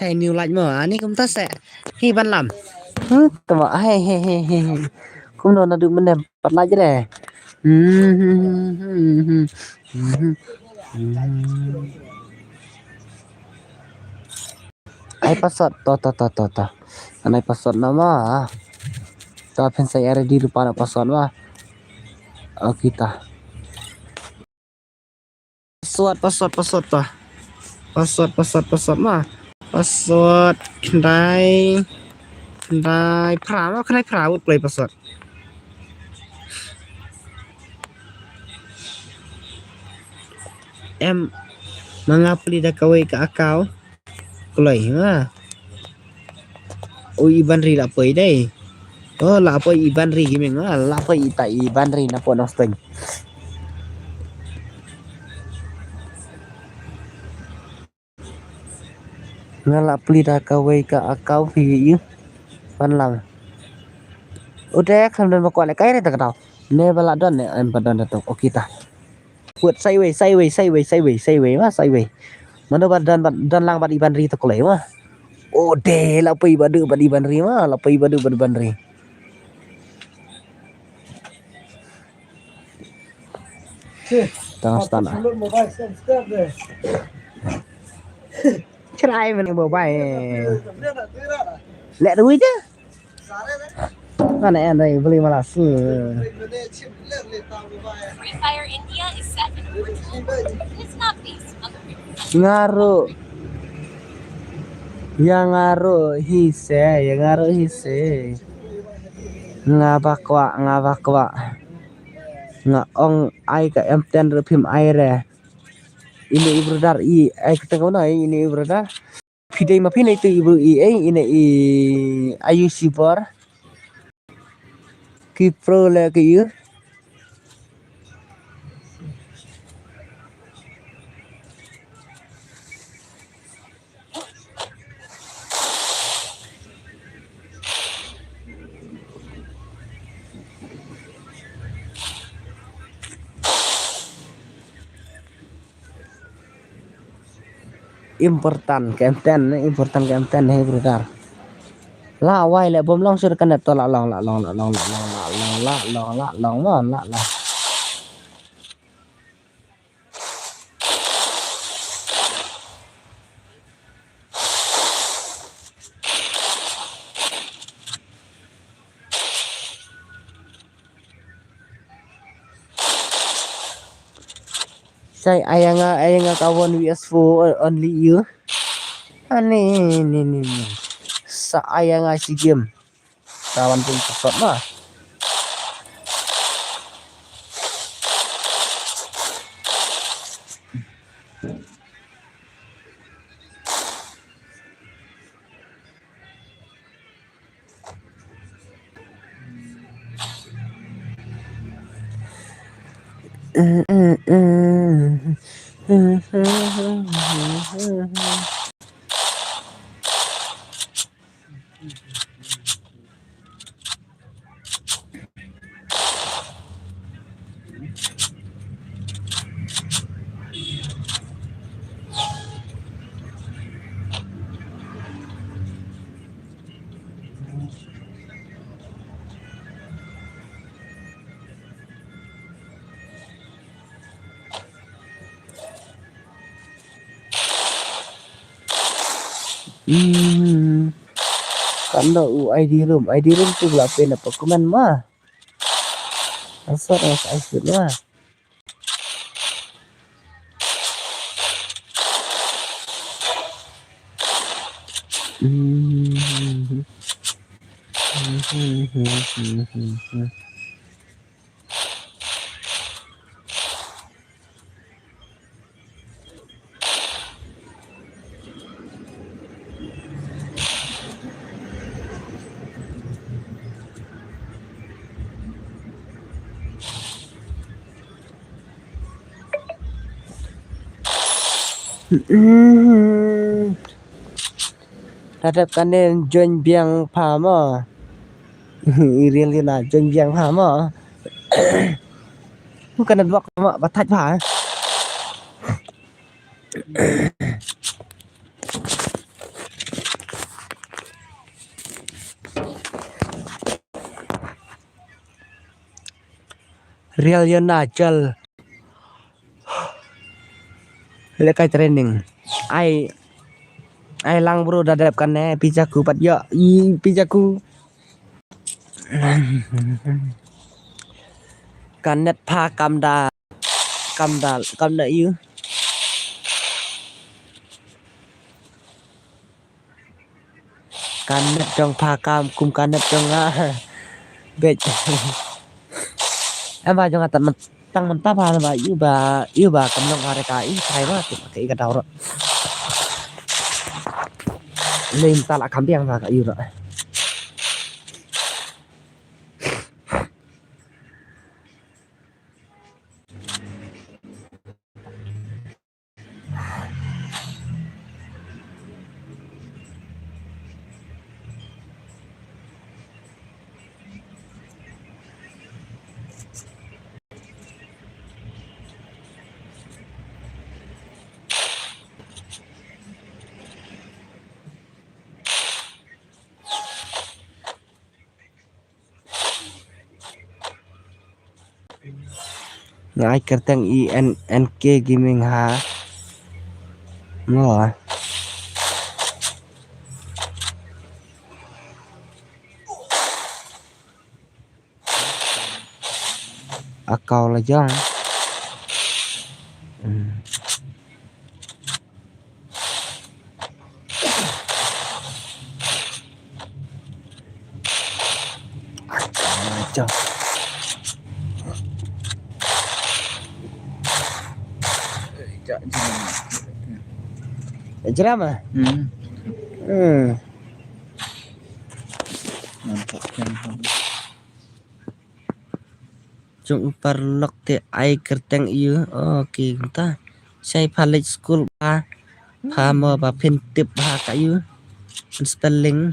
thầy nhiều lạnh mà anh cũng ta sẽ khi ban làm tụi mà hay cũng đâu là được mình đẹp bắt lại chứ này ai password to anai password nama to pen saya ada di depan password mah kita password mah password kendai perahu play password em mengapli dah kawai ke akau kelai ha iban ri la poi dai la poi iban ri gimeng la poi ta iban ri na po nosteng ngala pli dah kawai ke akau pi yu pan lang udah kan dan bakwa le kai re ta tau ne bala don ne em padon ta oke ta buat sideways mana dan lang bad iban ri ta kelai mah oh de la poi badu bad iban ri mah la poi badu bad iban ri tang stana Sulut mobile subscribe deh. cerai men bo bai Dia nak tirak lah. lek duit je Sare deh. mana en dai beli malas Dia chip le tahu mobile. Free Fire India is set in it's not based on the ngaruh yang ngaruh hise ngabakwa nga ong ai ka em ten phim ai re ini brother ai kita kau ini brother pidai ma pinai tu ibu ini ayu sipor ki pro le ki yu important ke M10 hai brother la wai le bom long sur kan to la long saya ayanga kawan WS4 only you ini sa ayanga si game kawan pun cepat mah Kalau ID room tu berapa nak pekuman mah asal asal mah hadapkan dengan John Biang Pama Irian Lina John Biang Pama bukan ada dua mak batat pa Real Yonajal lekai training ai lang bro dah dapkan pijaku pat ya pijaku kanet pa kamda yu kanet trong pa kam kum kanet trong bej em ba trong atat tăng mình ta bà là yêu bà cầm lòng bà cái thay quá cái đầu rồi lên ta lại cắm đèn vào cả yêu rồi ai kerteng INK gaming ha rồi kau là giang chào Jeram ah? Mantap kan. Chung perlok te ai kerteng iu okay ta sai college school ba pha mo ba pin tip ba ka iu spelling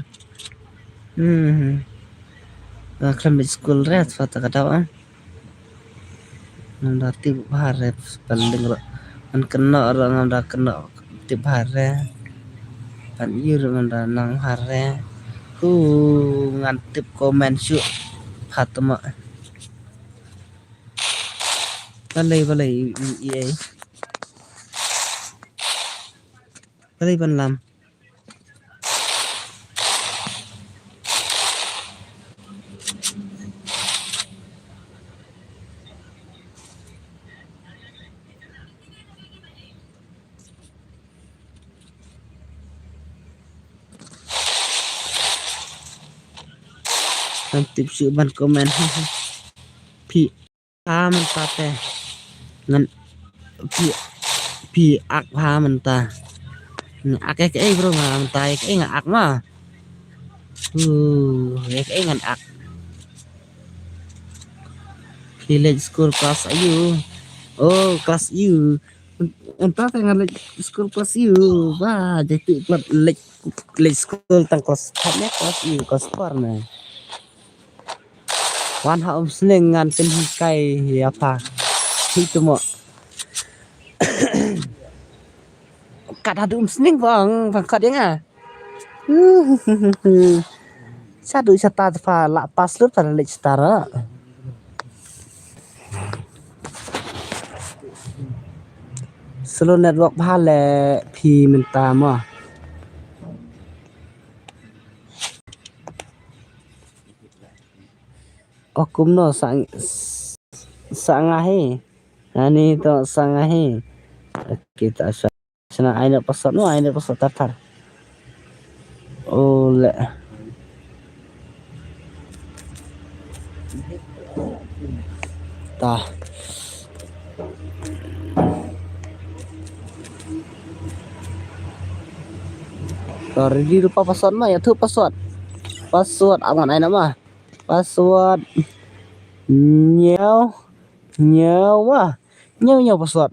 college school re fa ta ka daw ngam da tip ba re spelling ro an kena ro ngam da kena tip ba re pan iu ro ngam da nang ha re ngan tip comment su phatma balai ye balai ban lam tip su ban comment piมันตาแต่งั้นพี่อักพามันตาอักไอ้บรงมันตายไอ้งอักมาไอ้งันอักvillage school class ayu class you entah tengah school class you wah jadi village school tang kelas kelas you kelas parna wan ha sling ngan tin kai ya pa itu mo kat ada sling bang kat yang sadu sata fa la pas lu pada lek setara slow network ba le pi minta mo okum no sangahe ani to sangahe kita sana aina pasat no aina pasat tatar ole ta ready rupa password mah ya tuh password aman aina mah password nyaw password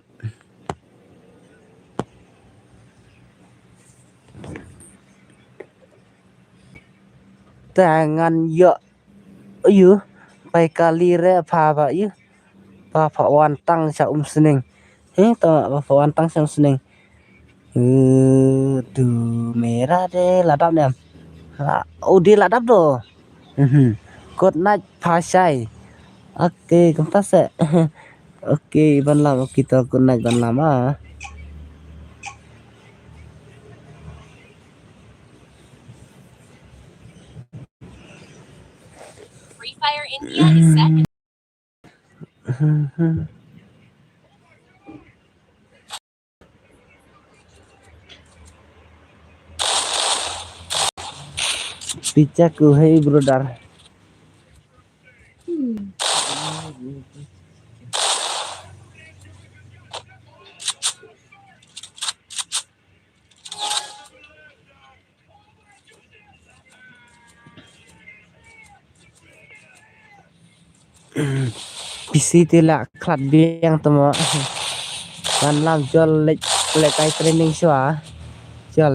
tangan yo ayu pai kali re pha ba yu pa wan tang sa seneng to pa wan tang sa seneng tu merah deh ladap nem di ladap do code naik pasai oke kita se oke ban lam kita code naik ban lama Free Fire India is set in pijaku hey brother PC tila klat biang temo ban lam jol lek kai training shwa jal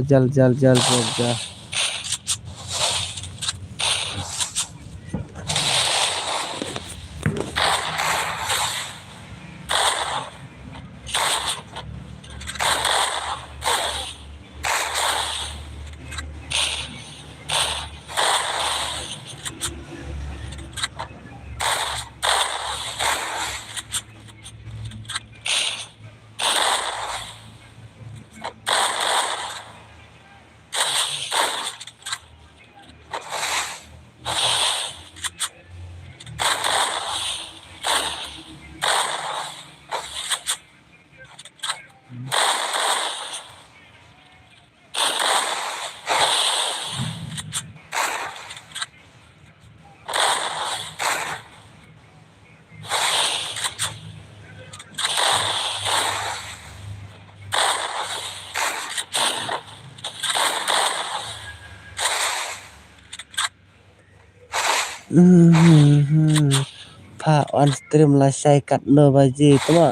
pa on stream la sai kat no baji temo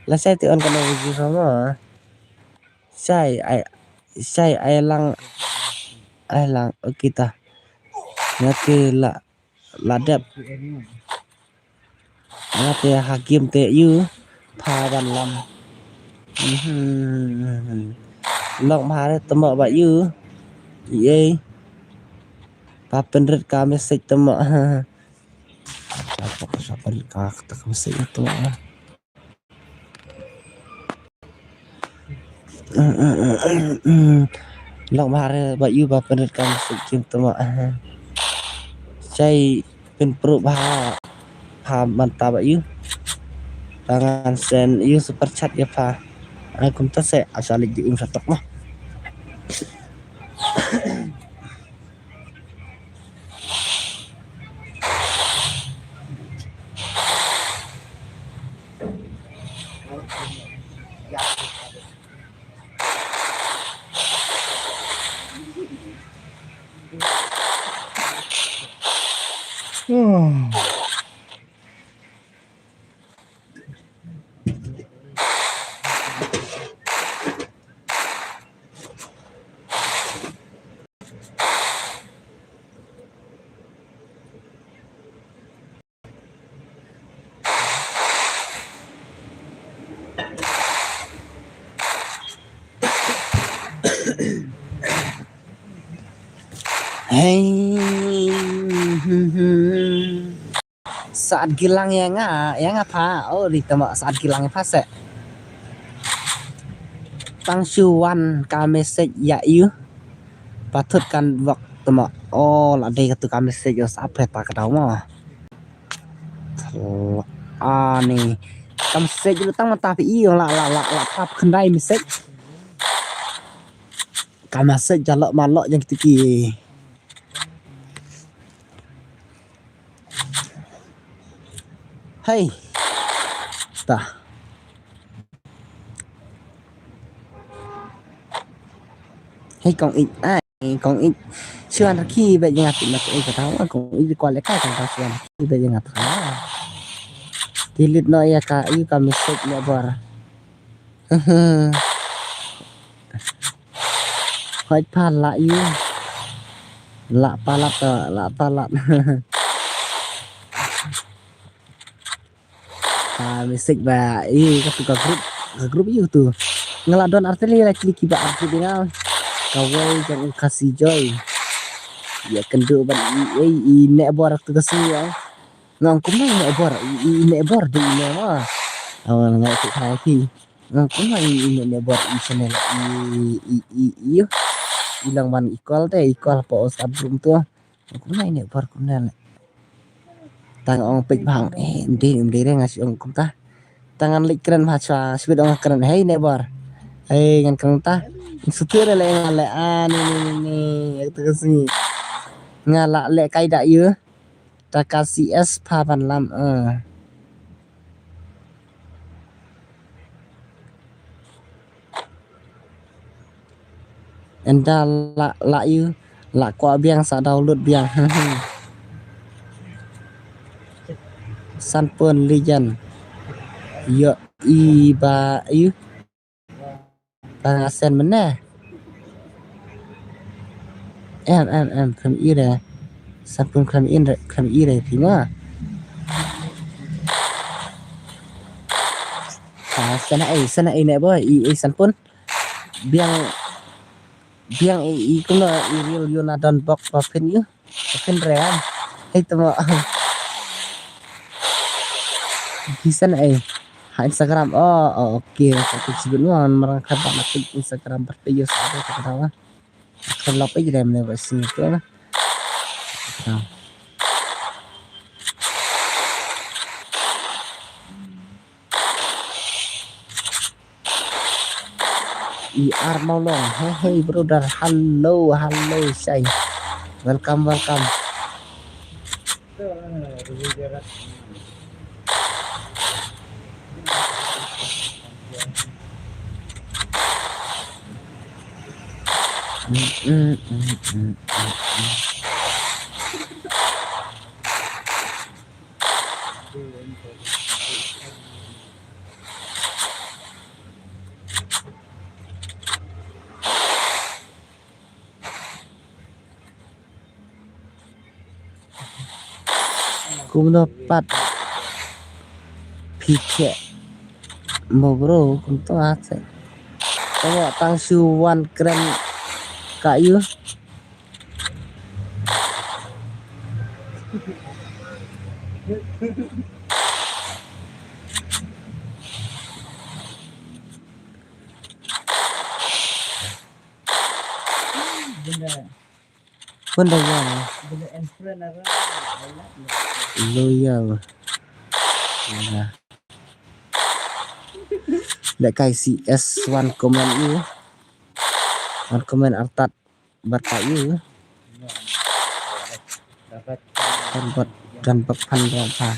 la sai ti on kat no baji sama sai ai lang kita ngati la dep ngati hakim te yu pa ban lam lok ma re temo ba yu ye pa penret ka message temo apa ka tak message itu lok ma re ba yu pa penret ka message kim temo sai pen pro ba pa manta ba yu tangan sen yu super chat ya pa aku tak saya asal di satok mah Hey, saat gilang ya ngapa? Oh, di tempat saat gilangnya fase. Tang Shuwan ka message ya yu. Patut kan wak temak. Oh, lah deh ketu ka message yo sapet tak kedau mah. Nih. Ka message lu tang mata iyo la tap kendai message. Ka message jalok malok yang gitu. Hey, tah. Hey con ít chưa ăn khi bây giờ thì mà tôi có tháo con ít qua lấy cái con tao chưa khi bây giờ tháo thì lịch nói cả yêu cả message nữa bờ hỏi pan lại yêu lạ palat message ba các tukang grup itu ngeladon artinya lagi kiba arti dengan kawai jangan kasih joy ya kendo ban i nek bor tu kasih ya ngong kum nek bor di nek mah awal ngai tu lagi ngong kum nek bor i channel i ilang ban equal po sabrum tu kum nek bor kum nek tang ong pik bang ndi ngasih ong kum ta tangan lik keren macha speed ong keren hey nek bor ngan kang ta sutir le ngale ni itu kasih ngala le kai dak ye ta kasih es pa ban lam enda la ye la kwa biang sa download biang Sanpun Lijan. Yo iba yu. Pangasen mana? Kram ira. Sanpun kram ira prima. Sana ai ne boy sanpun biang kuno real Yonadon bok papin yu. Papin rean. Tamo Kisan Instagram oke satu sebenarnya orang kata nak Instagram berpijak ada ketawa kalau apa jadi mana bahasa itu lah IR Maulong hey brother halo say welcome Kung dapat pikir mau bro untuk apa kalau tangsuan keren kayu benda yang loyal nah lek kai CS 1 comment you 1 comment artat batak you dan pepan berapa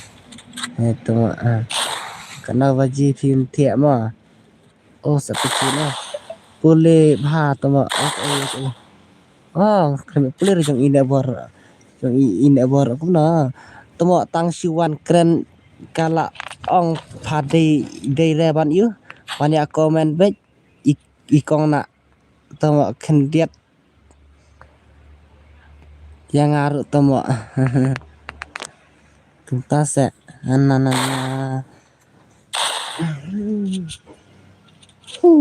itu karena wajib film tiap mah satu kilo boleh bah tama kami boleh yang ini bor aku na tama tang siwan keren kala ong pade day reban you banyak komen baik ikong nak tama kendiat yang ngaruh tama tuntas ananana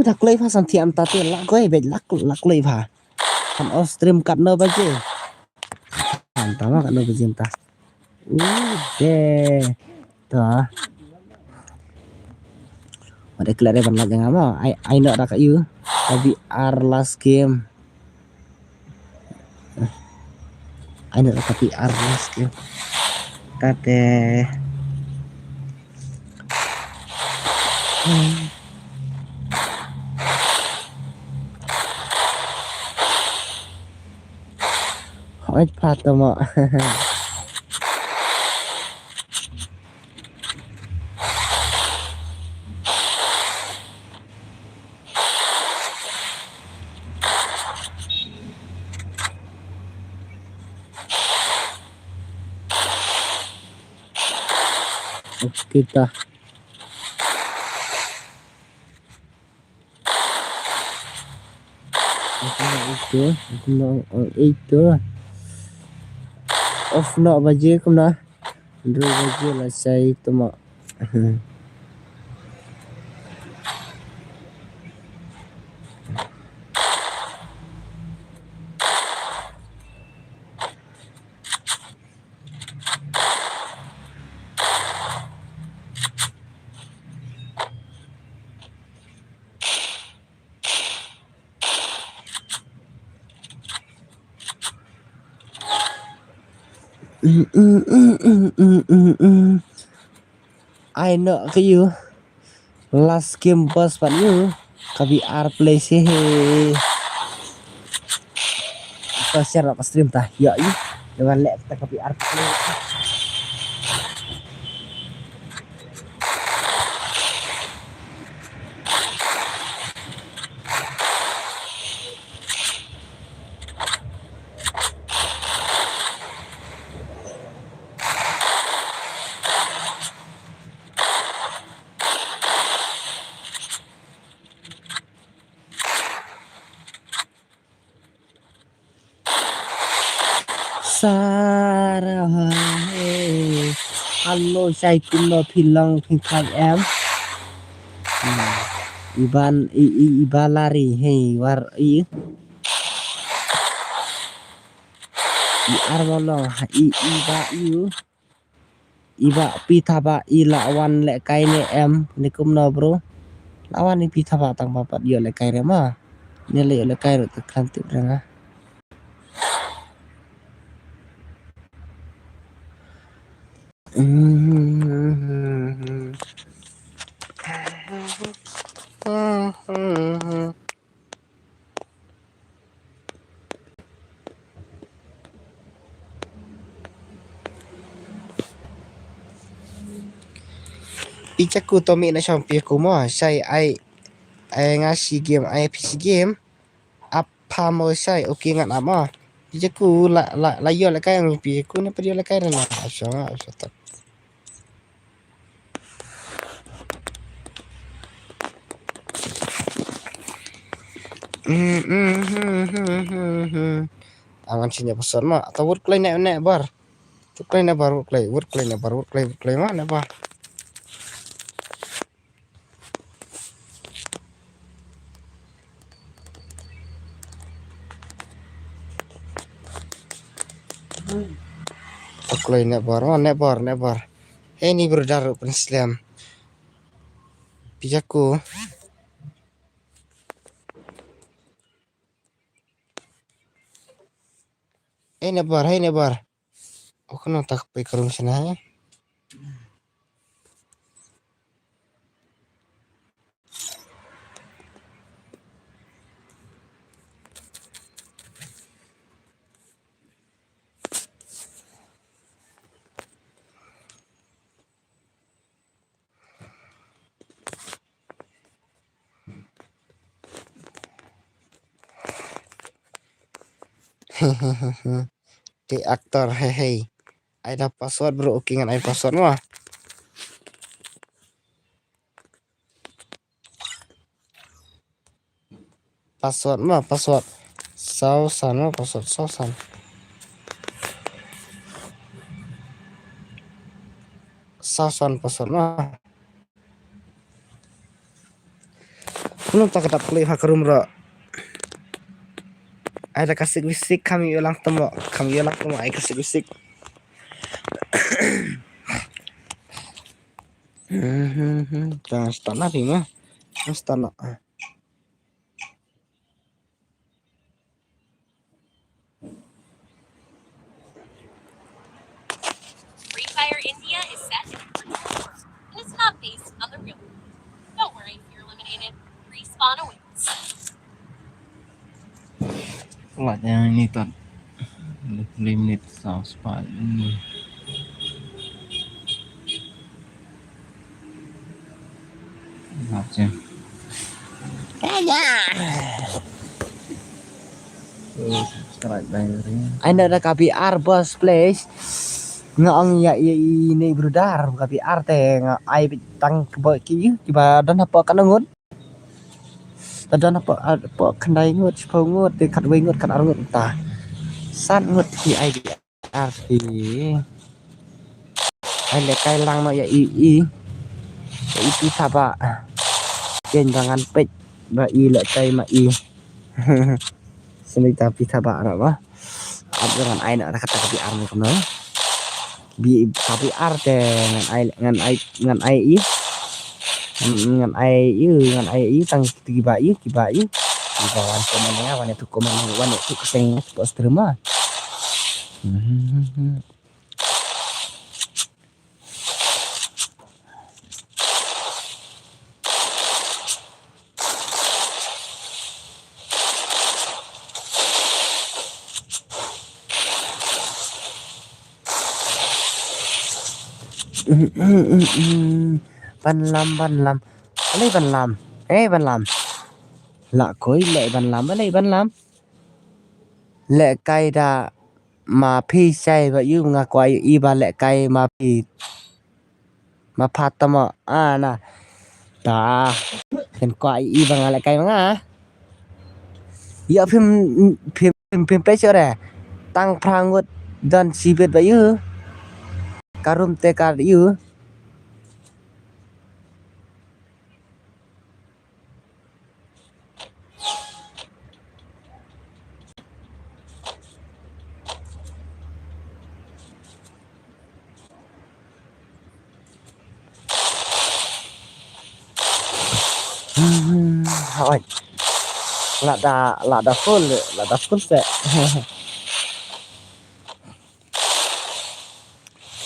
dak lei pha santiam ta te lak goi bet lak lei pha kan stream kat no baje tama kat no baje ta deh tuh ada kelare ban lagi ngama I know dak you tapi last game I know tapi last game kate hỏi Fatima kita itu off nak baje kum na dua baje lah saya itu mak I know ke you last game boss pan you kabi play sih pas share apa stream tah ya you dengan lek kita kabi play Sarah hey. Hello saya kuno pilang pingkai em. Iban lari hey war armolo iba pitaba lawan le kaine em nikum no bro lawan ni pitaba tang papat yo le kaire ma ni le kaire tu kanti branga Pijaku tomi na champion ko mo say ay ngasih game ay PC game apa mo say okay nga na mo pijaku la yo la kay ang pijaku na pwede la kay na asya tak Angan sinya besar mah atau work play nek bar work play mana bar work play nek bar ini berdar Islam pijaku Hey nebar. Oh kan tak pe karung sana. Di aktor hehe. Ada password bro, oke ngan password mah. Password. Sausan mah password sausan. Sausan password mah. Belum tak kedap play hakarum bro. Ada kasih bisik kami ulang temu ay kasih bisik. Jangan start nabi mah. Start. Free Fire India is set in a virtual world, and it's not based on the real world. Don't worry if you're eliminated. Respawn awaits. Plat yang ini tak 5 minit sau spot ini. Macam. Strike bayarnya. Ada KPR bos please. Ngong ya ini brother KPR teh ai tang kebo ki badan apa kan ngut. Badan apa kendai ngut sepau ngut dekat we ngut kan ngut tah. San ngut ki ai RP. Ai le kai lang ma ya itu sapa. Ken jangan pet ba le kai ma Sini tapi sapa apa? Dengan ai nak kata KPR ni kono. Bi KPR teh ngan ai tang kiba di bawah komennya wan itu keseng bos terima ban lam lấy ban lam lạ cối lệ ban lam lệ cay đã mà phi say và yêu ngà quay y ba lệ cay mà phi mà phát tâm na ta hiện quay y bằng ngà lệ cay mà giờ phim play chưa đấy tăng prangut dan sibet bayu karum tekar yu hỏi là đã full sẽ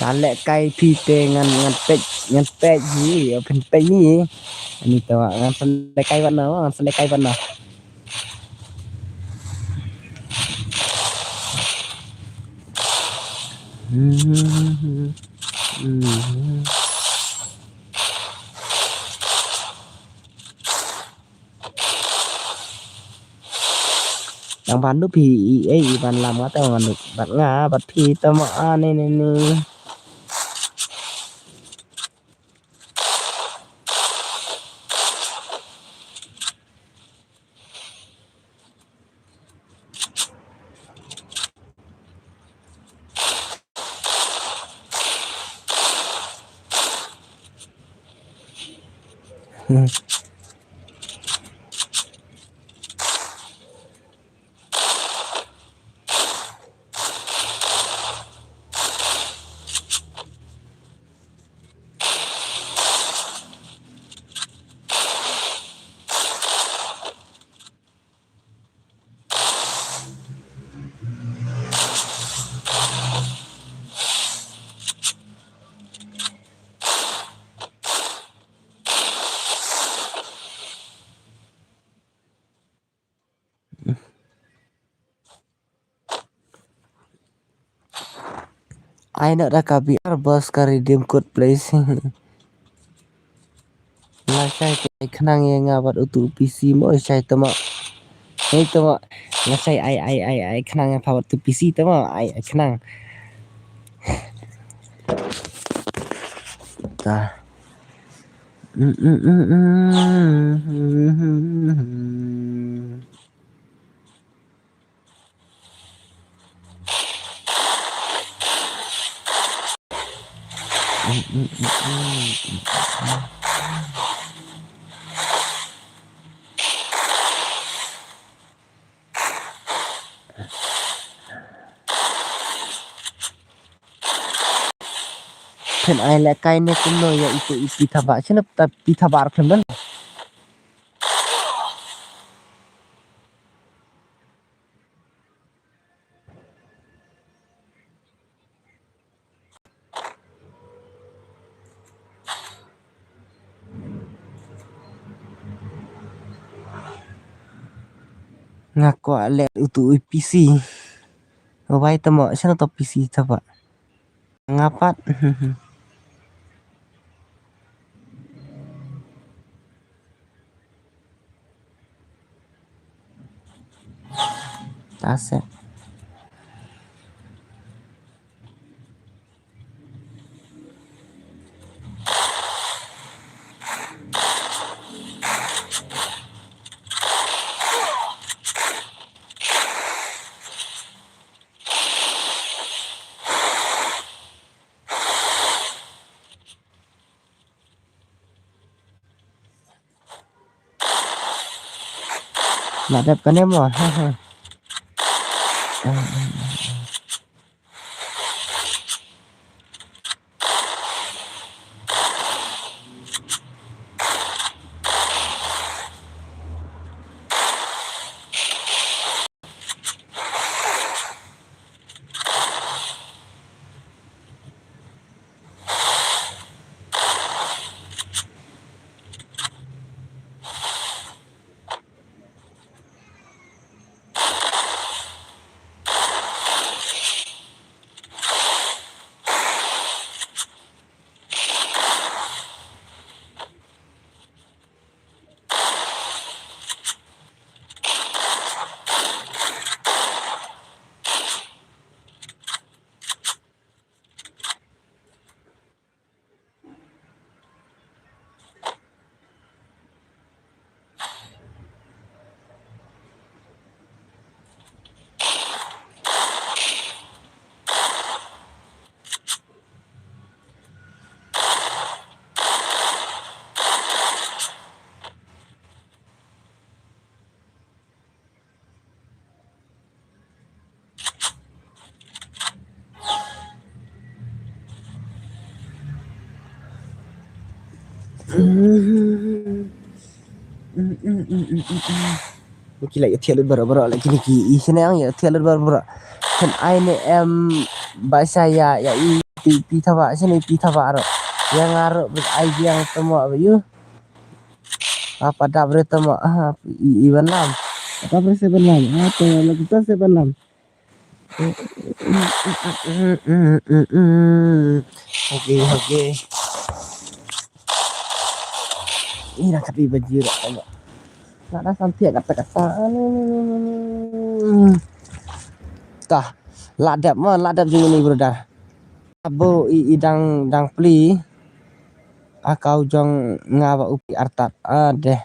ta lẹ cay phi tê ngăn pet gì ở phần tây nhỉ anh tao ngăn phần lẹ cay vẫn nào đang bán núp thì ấy bạn làm cái tao được bạn ngã bạn phi tao mà này ai nợ ra cả bị bus cả redeem code place là sai cái khả năng nghe ngà vật tụ PC mỗi sai tao mà hey tao mà là sai ai khả năng phá vật tụ PC tao mà ai khả năng ta Pen ai lẹ cay nè cũng nói ya itu pita ba chứ nó pita bar pen ben ngak kwa lẹ itu PC Wai tamo siya to PC taba ngapat Aset là đẹp cái em rồi Mungkin lagi tiada berat-berat lagi ni ki. Sini yang ya tiada berat-berat. Kan ai ni bahasa ya pi thawa sini pi thawa ro. Yang arok ai yang temo ayu. Apa dah ber temo i benam. Apa ber sebenam. Apa lagi tu sebenam. Okey. Ini nak kati banjir tengok. Nak dah sampai kata-kata. Tah, ladap je ni brother. Abo idang pli. Akau jong ngawa upi artat. Deh.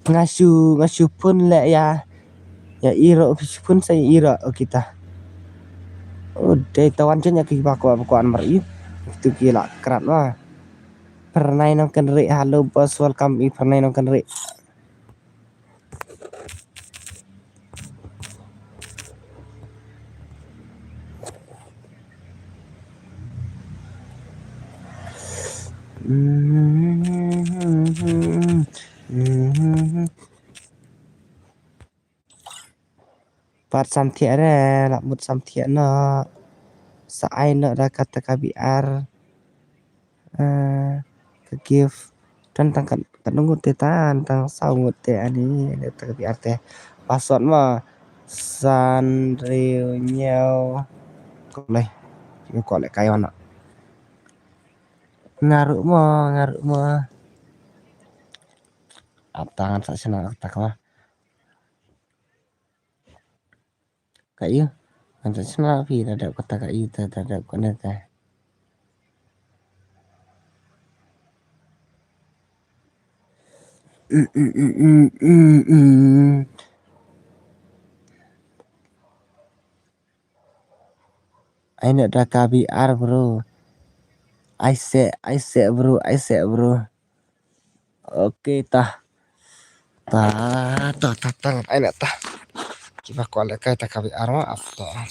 Ngasu pun lek ya iro pun saya iro kita. Deh tawan je nyak bakuan mari. Itu gila kerat mah. Pernah nong kenri halo bos welcome pernah nong kenri. Pat samthia re lakmut samthia no saai no ra kata kabiar ke give dan tangkat kanungut te tang saungut te ani ta kabiar te password ma sanrio nyau koleh kayo no ngaruk mo ap tangan sak senang tak mah kayu antar senang pi ada kata kayu ada kena teh Aina dah KBR bro. I say bro. Oke tah. Aina tah. Kita kualek kai tak KBR maaf tah.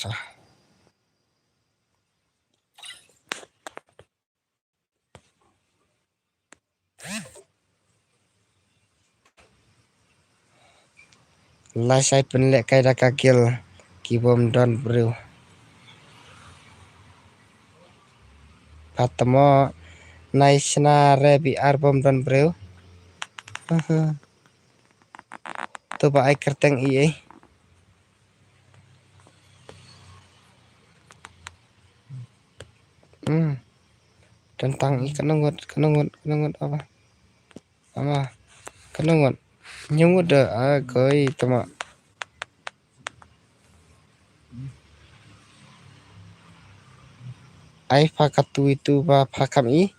Lai sai penlek kai dah kakil kibom don bro. Patemo naisna rebi arbom don bro. Tu ba ai kerteng i. Tentang ikan nungut apa? Ama kanungut. Nyungut dah koi tama. Ai pakatu itu ba pakami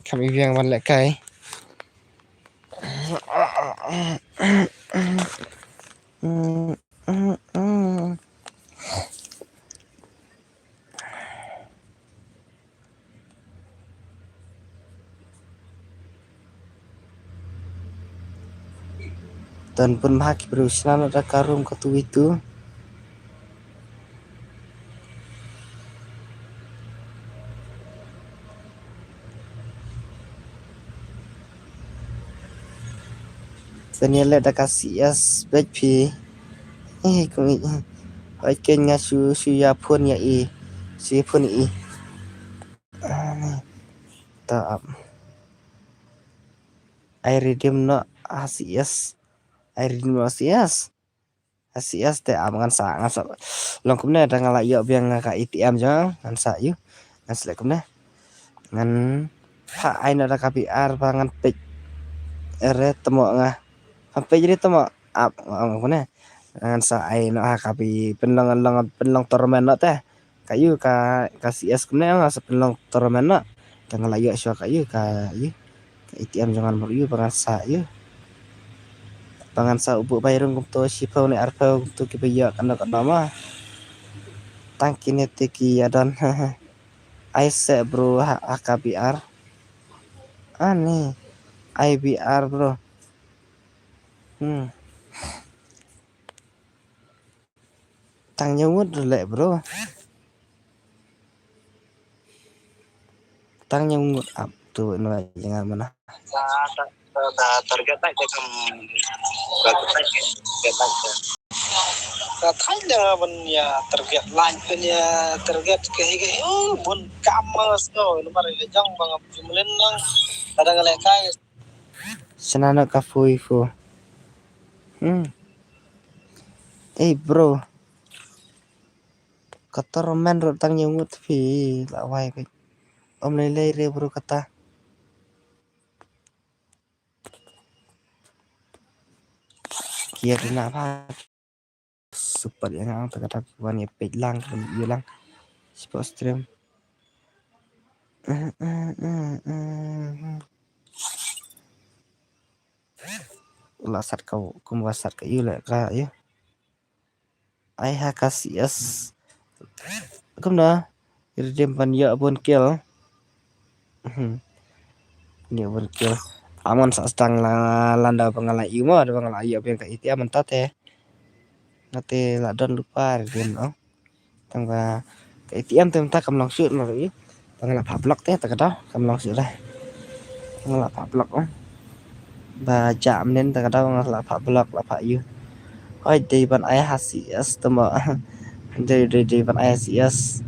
kami yang wan lek kai dan pun haki berusaha ada karung katu itu Senile dah kasih yes baik kung ai kenya su ya pun ya si pun ta ai redeem no asias te ngan sa long kumne da ngala yo biang ka ATM jang ngan sa yu ngan selek kumne ngan ha ai na da KPR bangan pej ere temo nga sampai jadi temo ap kumne ngan sa ai no kapi penlong tormen no teh kayu ka CS kumne nga sa penlong tormen no da ngala yo syo kayu ka ATM jangan yu bangan sa yu pangan sa ubu bayrung kum to sipau ni arpau tu ki bayo kana mah tangkine tiki adon ai se bro KPR Nih IBR bro. Tang nyungut lek bro. Tang nyungut up tuh no jangan mana. target aja kan bagus aja target aja katanya ben ya target lain ya target kayak oh bun kamas no nomor lejang bang jumlen nang kadang lekai Senana kafuifu. Bro. Kata roman ro tang nyungut fi lawai pe. Om lele re bro kata. Kia kena apa? Super yang ang kata kuan ya page lang yulang. Sport stream. Ulasat kau kumwasat ke yule ka ya. Ai hakasias. Kumna redeem pan ya pun kill. Dia pun kill. Aman sastang landa pengalai imo ada pengalai apa yang kayak itu aman tate. Nanti lah don lupa redeem no. Tangga kayak itu tem tak kam langsung no ri. Tangga lah pablok teh tak ada kam langsung dah. Tangga lah pablok oh. Ba jam nên tak ada lah pablok lah pak yu. Oi di ban ai hasias temo. Di ban ai hasias.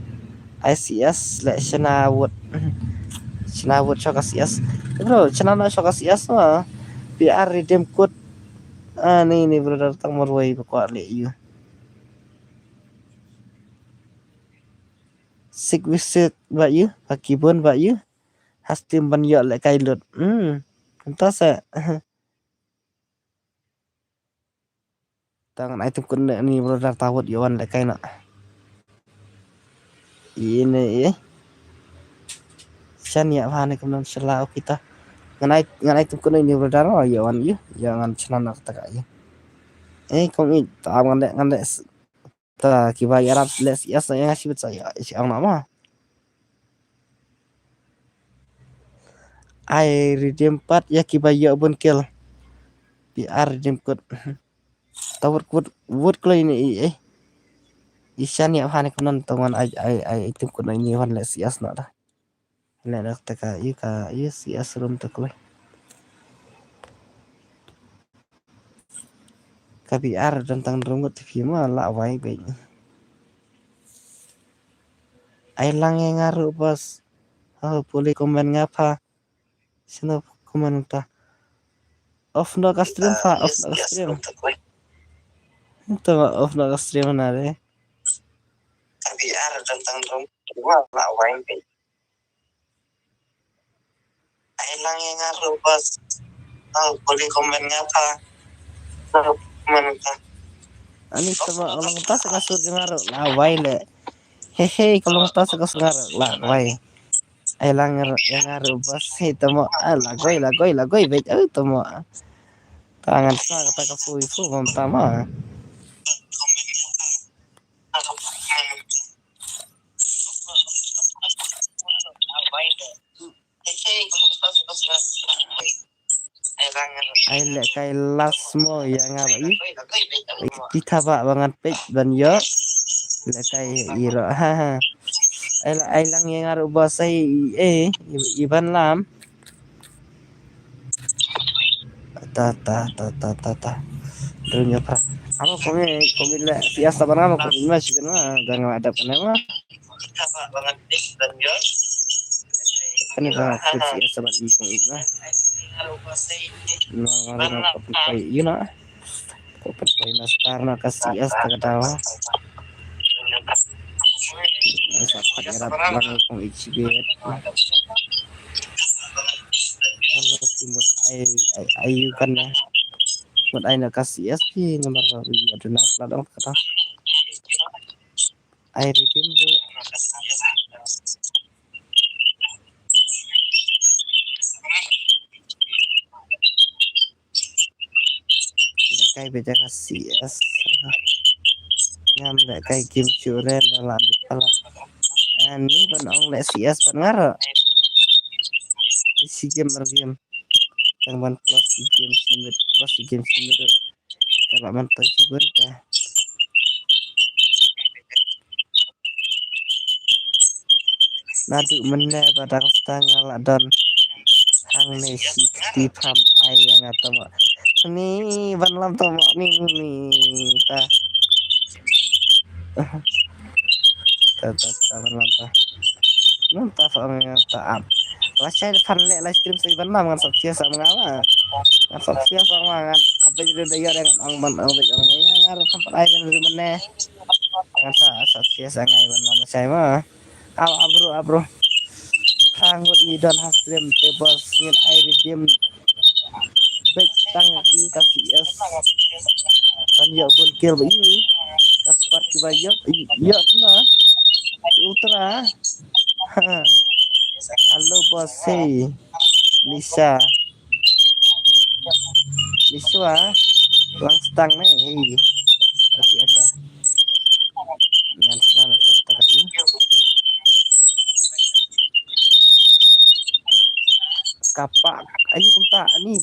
ICS lek Senawut Shokasias bro Senana Shokasias mah biar redeem code nih bro datang marwai bakwa le you sik visit ba you pakibun ba you hastim ban yo lek kailut entas tangan item kun nih bro datang tawut yawan lek kaina ini Chan ya phane kemang selau kita nganai tu kuno ini berdaro ya wan ya jangan celana kata ya kong i ta ngande ta kiba ya rap les ya saya ngasih bet saya si ang nama ai redeem 4 ya kiba ya bun kill biar redeem code tawur code word klo ini Isyan ya phane kemang tongan ai itu kuno ini wan les ya na da Lek taka ka si asrum takleh. KBR tentang rungut TV mah lah wai be. Ai lang yang ngaruh bos. Boleh komen ngapa? Sino komen ta. Off no ka stream fa off no ka stream. Itu off no ka stream na re. KBR tentang rungut lah wai be lang yang ngaruh bos boleh komen ngapa komen ta Ani sama orang tas kasur ngaruh lah wai le. Hehe kalau tas kasur ngaruh lah wai. Ai lang yang ngaruh bos itu mo lah goi be itu mo. Tangan sa kata ka fu mom tama. Ai lek kai las mo yang apa i kita ba banget page ban yo lek kai iro ha ai lang yang ngaruh bos ai iban lam ta dunia pra apa komen lek biasa banget apa komen masih kan jangan ada panema banget page ban yo kan ka biasa banget ini Nah, kopi you know, kopi mas karena kasih es terketawa. Saat harap lang kong ichibet. Kalau timut ayu kan ya, buat ayu kasih es sih nomor ada nafla dong kata. Air timbu. Kai beda kasih es ngam lek kai kim curen malam pala ani ban ong lek sias ban ngaro si game game yang ban plus si game simit plus si game simit kalau mantai subur dah nadu meneh pada setengah ladon hang ne si pam ayang atau mak ni ban lam to mak ni ta ta ban lam ta nonton soalnya taat lah saya depan live stream saya ban lam kan soksia sama ngala kan soksia sama kan apa jadi dia dengan ang ban ang baik ang ya ngar tempat air dari meneh kan soksia sangai ban lam saya mah abro sanggut idon hasrim tebas ngin air dim baik tang ing kasih es kan ya bun kil ini kaspat kibayap iya na ultra halo bos hey Lisa lang stang nih hey biasa nanti mana kita ini kapak ayo kumta ni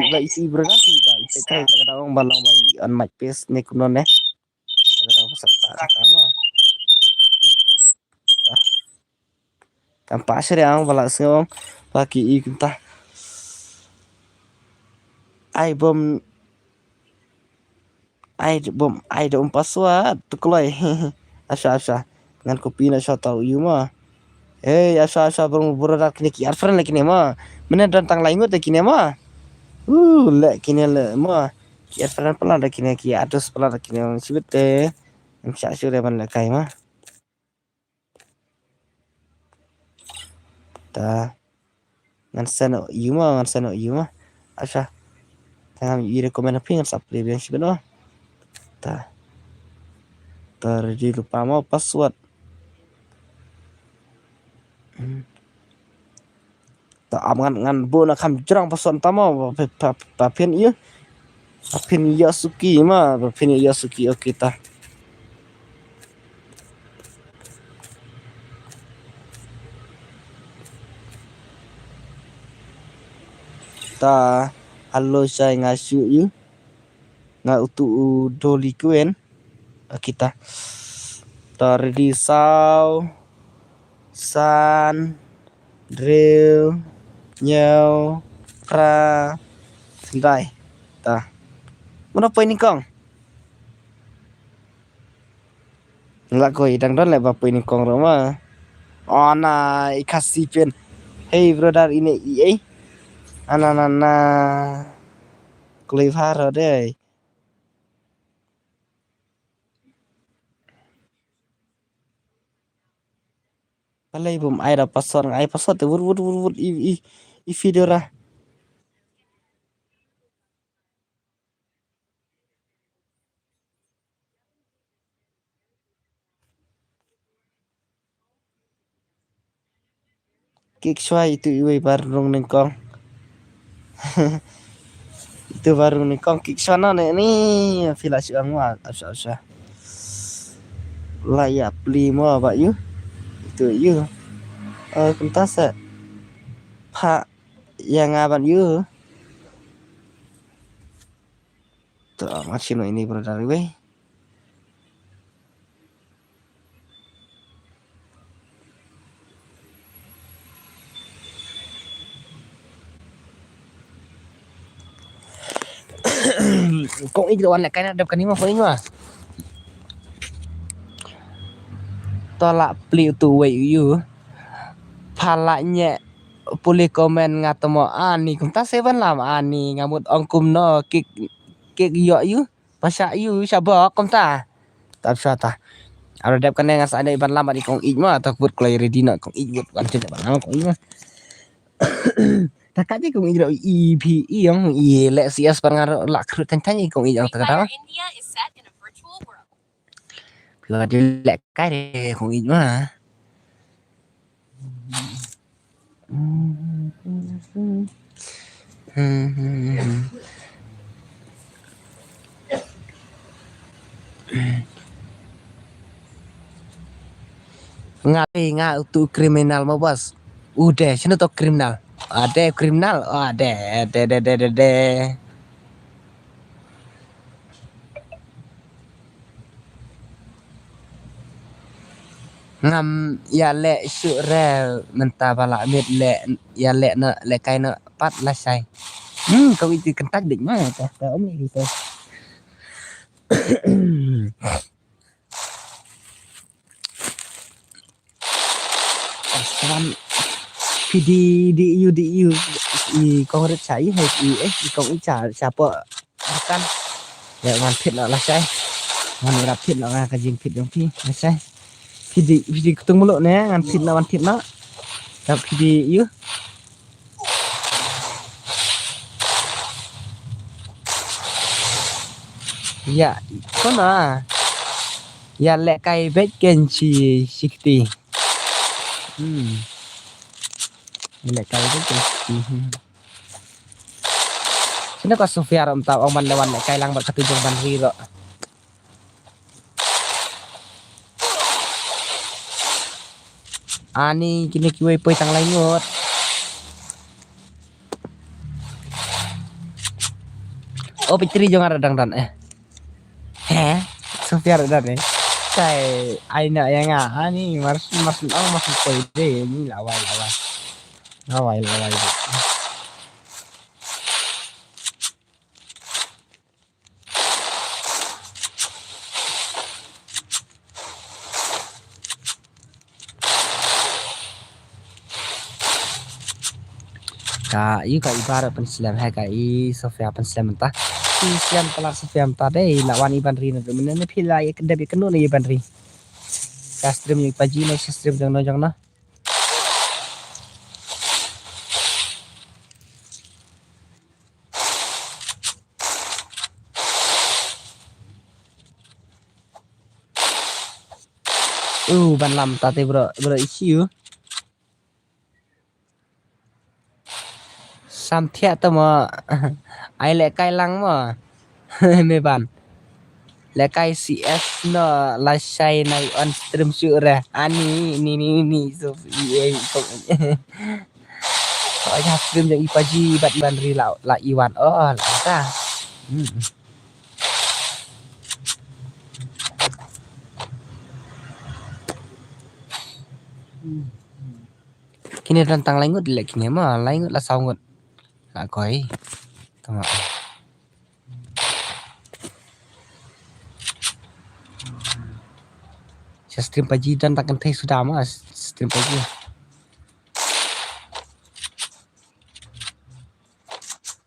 bai si berarti bai petai kata orang balang bai on mic pace ni kuno ne kata peserta sama kampak sih yang balak seong bagi i kumta ai bom ai dom password tu keloi asa dengan kopi na shot tahu you mah asa berat kini ki arfran lagi ni mah mana tentang lain tu kini mah lek kini le mah ki arfran pelan lagi kini ki atus pelan lagi kini sibet teh bisa sudah ban lekai mah ta ngan seno you mah asa tengah i rekomend apa yang supply yang sibet mah ta terjadi lupa mau password tak aman ngan bo nak kam jerang pason tama papin iya papin Yasuki mah papin Yasuki oke ta halo saya ngasu you nga utu doli kuen kita ready sao san drill nhau pra sendai ta mana apa ini kong nggak koi dang don apa ini kong roma ona ikasih pen hey brother ini anak Cliffhanger deh Palay bum ay ra password ay password wur i video ra kik swai itu iwe barung nengkong itu barung nengkong kik sana nih villa siang wa asa layak beli mau pak yu itu yu kentas pak yang ngaban yu tuh macam ini brother we kong itu warna kain ada kan ini mah mah tolak beli itu you palanya boleh komen ngatemo ani kum ta seven lam ani ngamut ongkum no kik yo you pasak you sabok kum ta sata ada dep kan yang ada iban lama di kong ijma atau buat klay ready nak kong ijma kan tidak lama kong ijma tak aja kong ijma EP yang lek sias pengaruh lak tanya kong ijma tak tahu India is set in a virtual world. bila dia lek kai deh kong ijma Nggak untuk kriminal mau bos udah sini tuh kriminal Ada kriminal. Oh, ada. Ngam ya le syure mentah balak mit le ya le na le kai na pat la sai. Kau itu kentak dik mah tah om ni gitu. Sekarang di you i kongret sai hay i kong i cha siapa kan ya man phit la sai. Man rap phit la ka jing phit dong pi la sai. Pidi ketung mulu nè ngan phit lawan phit na. Tap pidi you. Ya, kona. Ya lek kai bet ken chi sikti. Lek kai bet ken sikti. Sini ko Sofia rom tau ong man lewan lek kai lang bat katujung ban ri ro. Ani kini kiwe poi tang laingot. Oh pitri jong ada dang dan Heh, Sofia ada dan Sai aina yang ani mars ang mas poi de ni lawai. Ka ibarat penslam hai i Sofia penslam entah siam pelak Sofia entah deh lawan iban ri na menene pila ya kedap kenu ni iban ri kastrim yang paji na sistem jang na ban lam tate bro issue sam thiat ta mà ai lệ cai lăng mà mê bạn lệ cai CS nó là sai này on stream sure ra ani ni so kok có ya stream yang ipaji ban ri la iwan oh la ta kini tentang laingut lek kini mah laingut la saungut la koi tama stream pagi dan takkan teh sudah mas stream pagi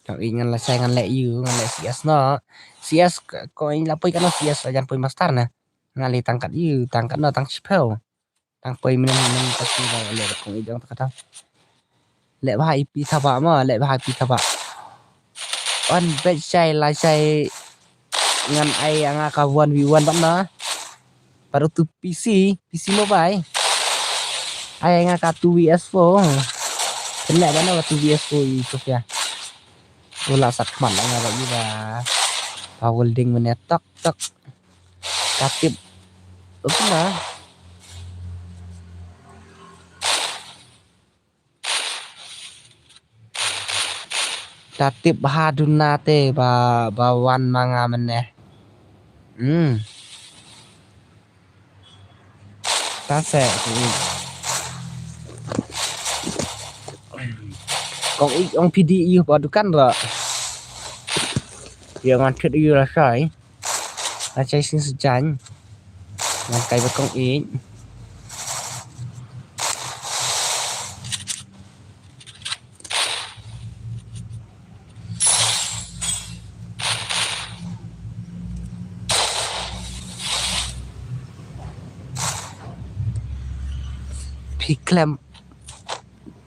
kau ingat lah saya ngan lek you ngan lek CS no CS kau ini lapoi kan CS ajan poi master na ngali tangkat you tangkat no tang chipel tang poi men pasti lek kau ijang kata lek bahai pi thaba ma lek bahai pi thaba on bet sai la sai ngan ai anga ka 1v1 bang na baru tu PC mobile ai nga ka 2vs4 kena bana 2vs4 itu ya ulah sakman nga ba ida holding menetok tok katip oke na tatip bahadun nate bawan manga meneh tase kong ong PD you padukan ra yang ngan you ra sai sin sejan ngan kai ba kong Klem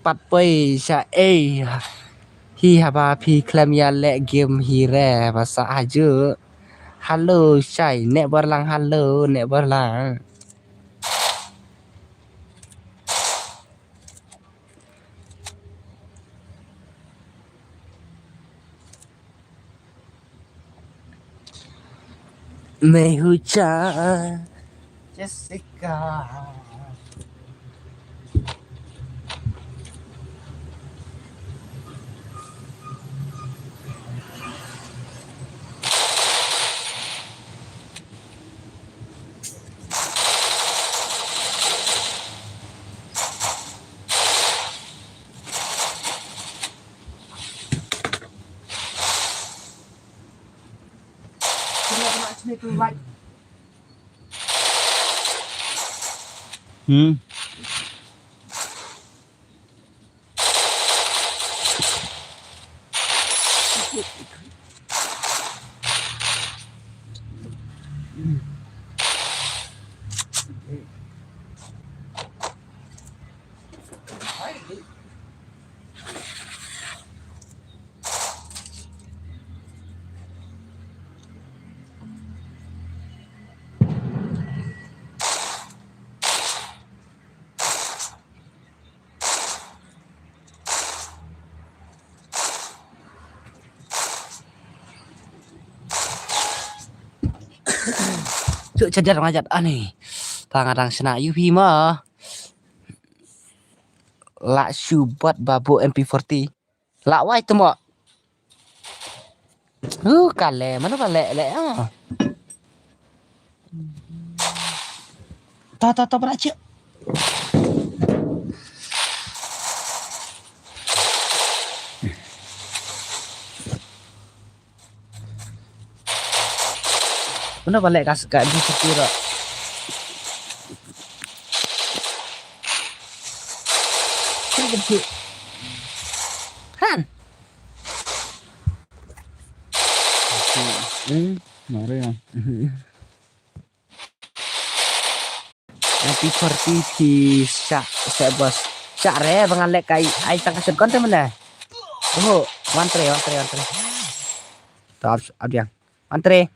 pat poi sha hi haba pi klem ya le game hi re bahasa aja halo sai nek berlang halo nek berlang Mehujan Jessica Cuk cadar ngajat aneh. Tangadang sena UP mah. Lak syubat babu MP40. Lak wai tu mak. Kale mana balik lek ah. Ta berak cik. Mana balik kat di sekira. Han. Mari ya. MP40 thì sẽ bos. Chả rẻ bằng lek ai tăng kasut kon mana. Oh, antre. Top abang. Antre.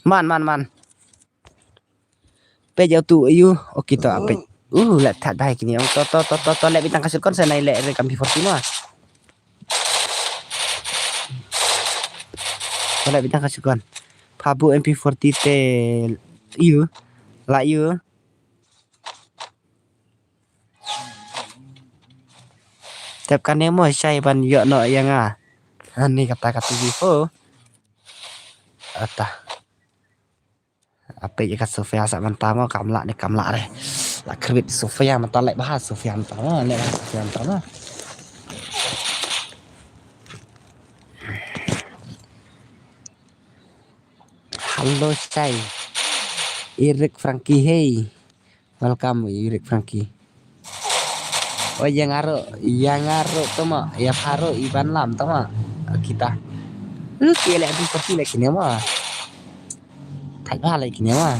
Man. Pe jauh tu you. Okey tu apa? Lek tak dah kini. To lek bintang kasut kon saya naik lek rekam MP40 mah. Lek bintang kasut kon. Pabu MP40 te you. Like you. Tapkan nemo saya ban yo no yang Ani kata-kata Vivo. Atah. Apa je kat Sofia sak mentama kamlak ni kamlak deh. Lak kerbit Sofia mentalek bahas Sofia mentama lek bahas Sofia mentama. Halo say. Irik Frankie hey. Welcome Irik Frankie. Oh yang ngaruh tu mah ya haru Iban Lam tu mah kita. Kira lagi seperti lagi ni mah. Tak apa lagi ni mah.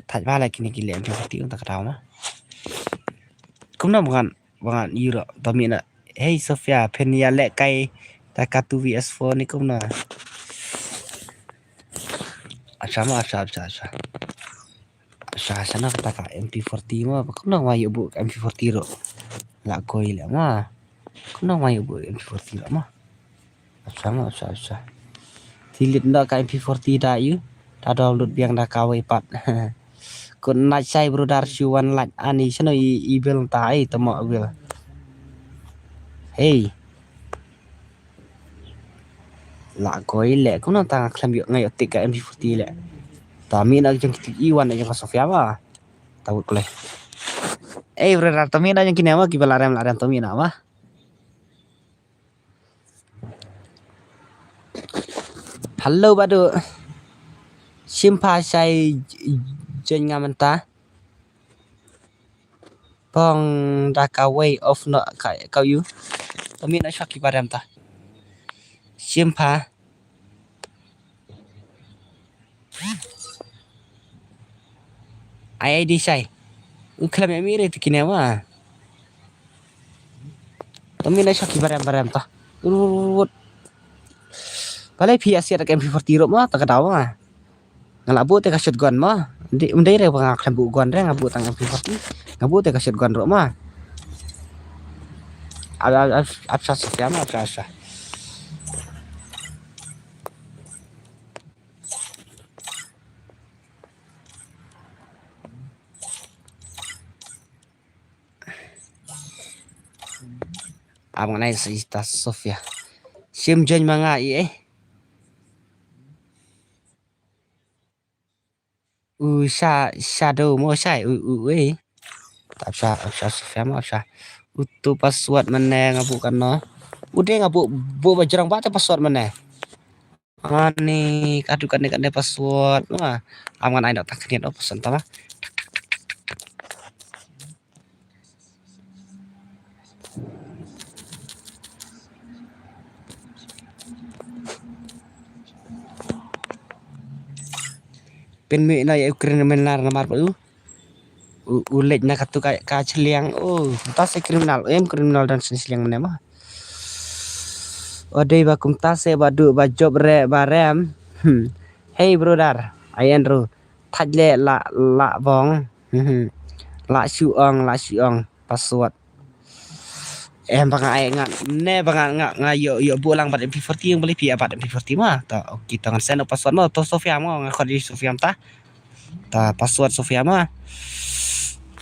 Tak apa lagi ni gila MP40 untuk tahu mah. Kumna bukan Euro tapi nak. Hey Sofia, penia lek kai Takatu VS4 ni kumna. Asha. Sana kata ka MP40 mah. Kumna mayu bu MP40 ro. Lak koi lek mah. Kumna mayu bu MP40 lek mah. Asha. Tilit ndak ka MP40 dah you. Dah download biang dah kawai pat. Kun nak saya brother Syuan lak ani sino ibel tai temo bil. Hey. Lak koi lek kun nak tang klam yuk ngai otik ka MP40 lek. Tami nak jeng iwan jeng Sofia mah. Tahu kule. Brother tami nak jeng kini mah kibalarem tami nak mah. Halo badu. Simpa saya jenga mentah. Bong dah way of no kau you. Tami nak syaki padam ta. Simpa. Ai di sai. Uklam ya mire tu kini mah. Tami nak syaki padam ta. Balai pihak siat ke MP40 ro mah tak tahu mah. Ngalabu te ka shotgun mah. Undai re bang aklan bu gun re ngabu tang MP40. Ngabu te ka shotgun ro mah. Absa Sofia mah absa. Abang nai sa Sofia. Sim jen manga i shadow mo sai tak Sofia mo utu password mana ngabu kan no. Udah ngabu bu bajrang bata password mana. Ani kadu kan password wah. Abang nai tak kenian pesan tama. Pen mi na ya Ukraine menar namar pa ulet na katu ka celiang tas kriminal dan seliang mana mah odei bakum tas badu bajob re barem hey brother ayen ru thajle la bong la siong password bang ai ngat ne bang nga yo bulang bad MP40 yang beli pia bad MP40 mah ta kita ngan send password mah to Sofia mah ngakodi Sofia ta password Sofia mah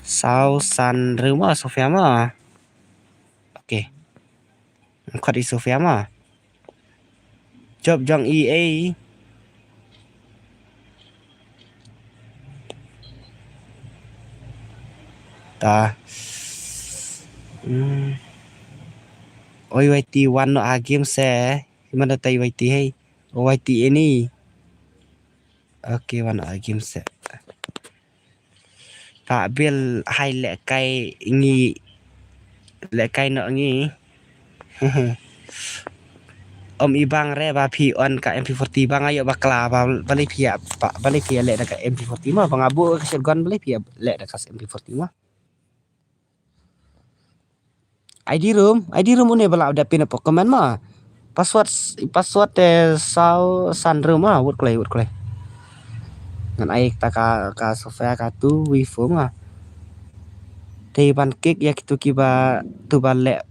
sau san rumah Sofia mah oke ngakodi Sofia mah job jong EA ta oi YT1 no agim se mana tai YT hey YT ini oke wan agim se ta bil hai le kai no ngi om ibang re ba pi on ka MP40 bang ayo bakla balik pia le ka MP40 mah bang abu ke shotgun balik pia le ka MP40 mah ID room une bala udah pin Pokemon mah password sau san room mah wut klay ngan ai ta ka Sofia ka tu wifi mah tei ban kek ya kitu kiba tu bale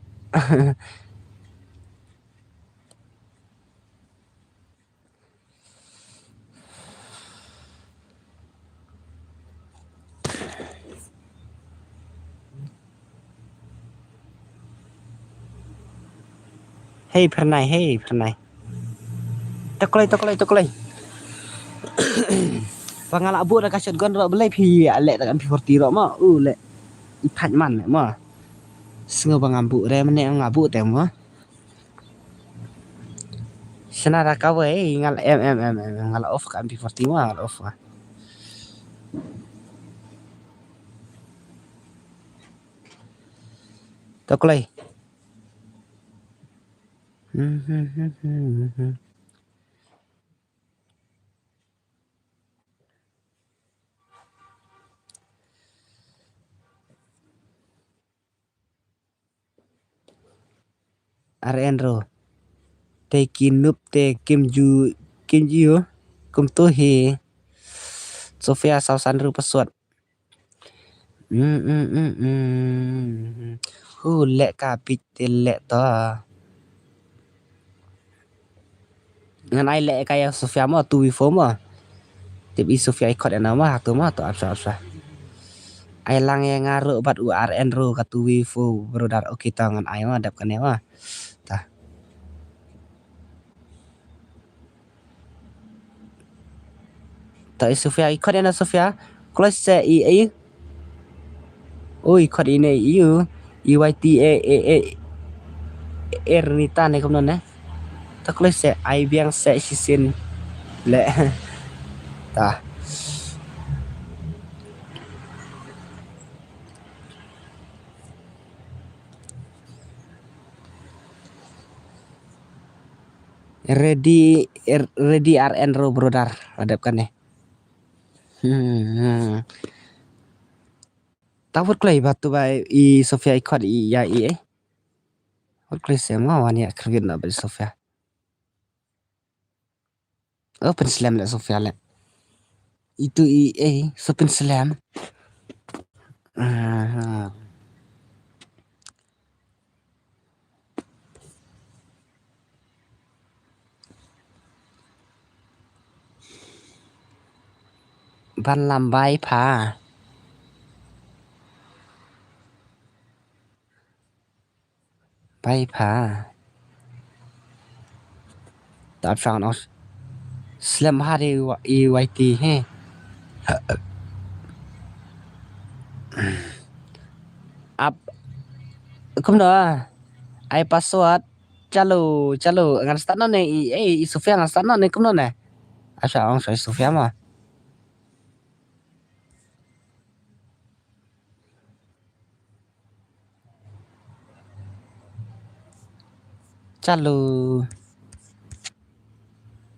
hey pernai toklay pangala abu dah ka shotgun ro belai pi le tak MP40 ro mah le ipat man mah sengo bang ambu re mene ngabu te mah senara ka we ngal ngal off ka MP40 mah ngal off toklay Arenro te kinup te kimju kum tu hi Sofia sausan ru password le ka pit le to ngan ai le kaya Sofia mo tu wifi mo tip i Sofia ikut ana mah tu mah to apsa ai lang yang ngaru bat URN ru ka tu wifi brother kita ngan ai mah dap kene mah ta ta Sofia ikut ana Sofia close se i ikut ini iu EYT Ernita ne kom ne ta close se ai biang se sisin le ta ready RN ro brother adap kan ne tawut klay batu bai i Sofia ikut i ya i what klay sema wan ya kerjaan na bari Sofia open slam le Sofia le itu i open slam ban lambai pa Pai pa. Ta chang os. Slam hari YT he. Up. Không đó. Ai password. Chalo ngan start nó này Sofia ngan start nó này cũng nó này. À sao ông sai Sofia mà. Chalo.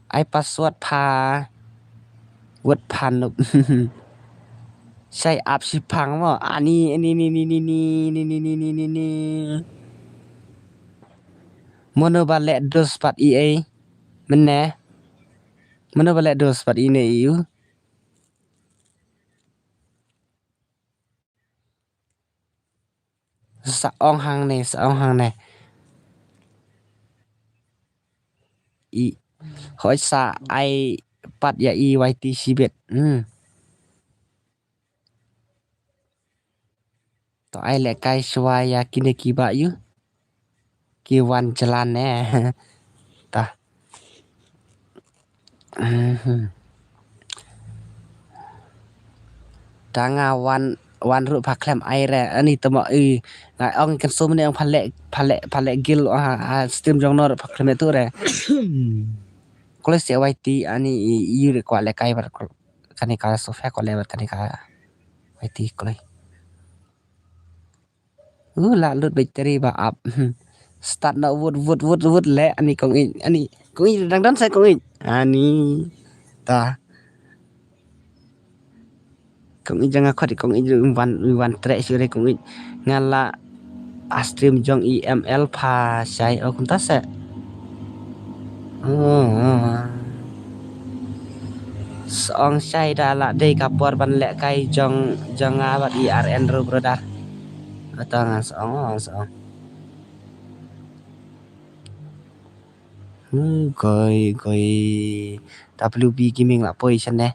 Ai password pa. Word pan lục. ใช่อัพชิพังว่าอันนี้มโนบาเลดสปัดอีเอมันแน่มโนบาเลดสปัดอีเนี่ยอยู่สะอองหางเนี่ยอีหอยสะไอปัดยาอีไวตีชีเบ็ดต่อไอแหละไกชวายากินกีบะอยู่กีวันจลันแน่ตาตางาวันรุพักแคลมไอแร่อันนี้ตะมะงาอองกันซุมเนี่ยพันเละกิลสตรีมจงนอพักแคลมตัวแร่ Kalau si YT ani iu ko le kai bar kanika Sofia ko le bar kanika YT ko le la lut battery ba up start na wood le ani kong dang dan sai kong ani ta kong jangan khot kong wan tre su re kong ngala stream jong EML pa sai o kun ta se Seong sai dala dei kapor ban lek kai jong abat IRN ro brother. Atau ngan seong. Goi WB gaming lah poi chan ne.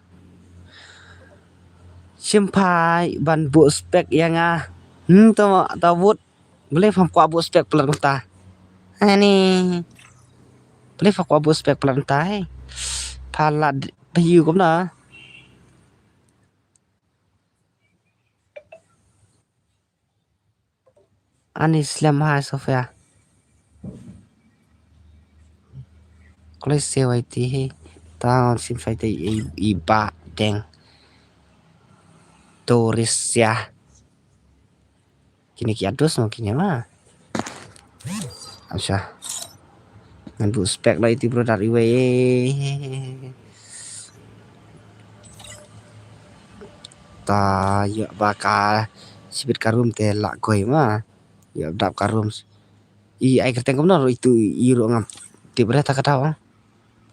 Simpai ban bu spek yang to wut boleh fam kwa bu spek pelan ta. Ani boleh fam kwa bu spek pelan ta. Pala Bayu cũng đó. Anh Islam hai Sofia. Có lấy siêu ấy tí tao xin phải tới ba đen Torisia. Kini adus mau kini mah. Asya. Ngan bu spek lah itu bro dari we. Ta ya baka sibit karum te la goi ma ya dap karum ai kerteng kom no itu iro ngam ti bre ta kata wa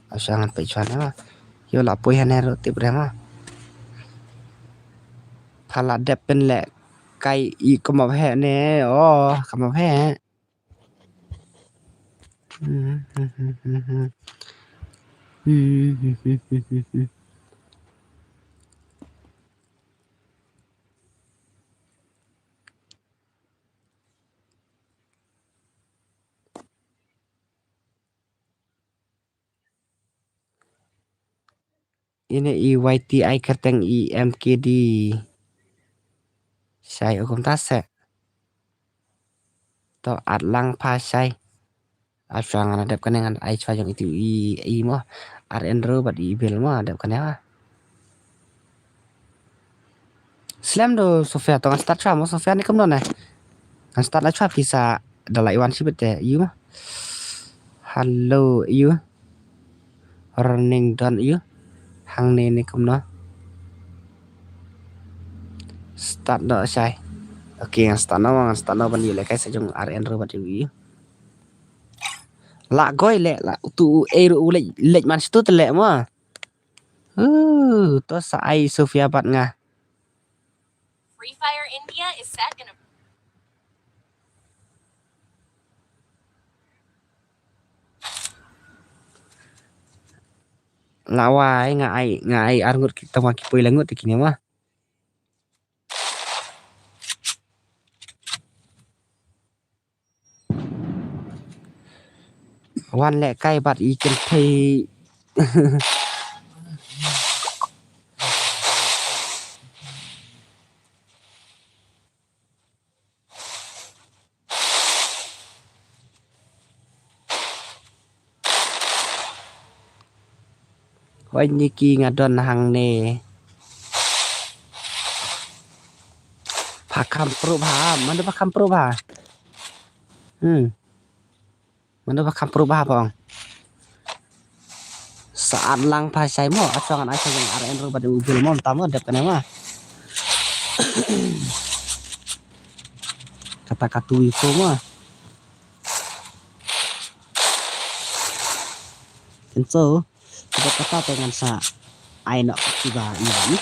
asangan pe chana ma yo la poi hanero ti bre ma phala dep pen le kai i kom ma he ne kom ma he ini EYTI kerteng IMKD sai kom ta se to at lang pa sai asang ana dep kanengan ai chwa jong itu i mo RN ro bat i bel mo dep kanenga slam do Sofia to start chwa mo Sofia ni kom no ne kan start la chwa bisa dalai wan sibet you hello you running down you hang ne kom no start do sai okay start no ban you le kai sa jong RN ro bat you la goi le la tu ru le man stu te le mo to sa ai Sofia bat nga Free Fire India is set in a lawai ngai arngut kita maki poi langut kini mah วันแหละใกล้บัดอีกันไทย Wai niki ngadon hang ne pakam pro bha mana pakam pro bha mana pakam pro bha bang saat lang pa sai mo asangan ai yang RN ro badu bil mon tamo dep kana mah kata katu itu mah kenso kita kata dengan sa ai nak tiba ini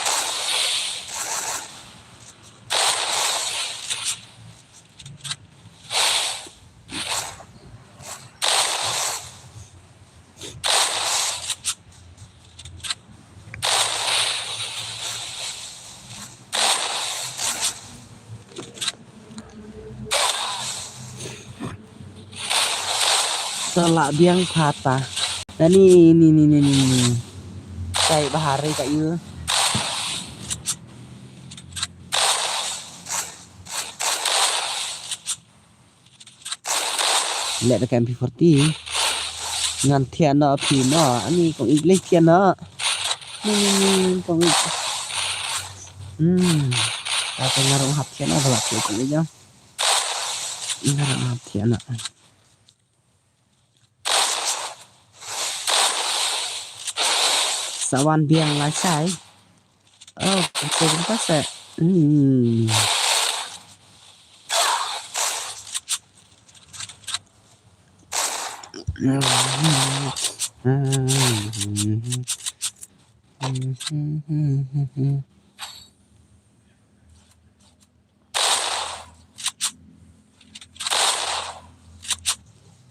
selak biang kata dan ini saya bahari kak yu lihat dekat MP40 ngan tiana pino ani kong iglis tiana ni kong kata ngarung hap tiana balak kong aja ngarung hap tiana sawan biang lah sai oh kita pasa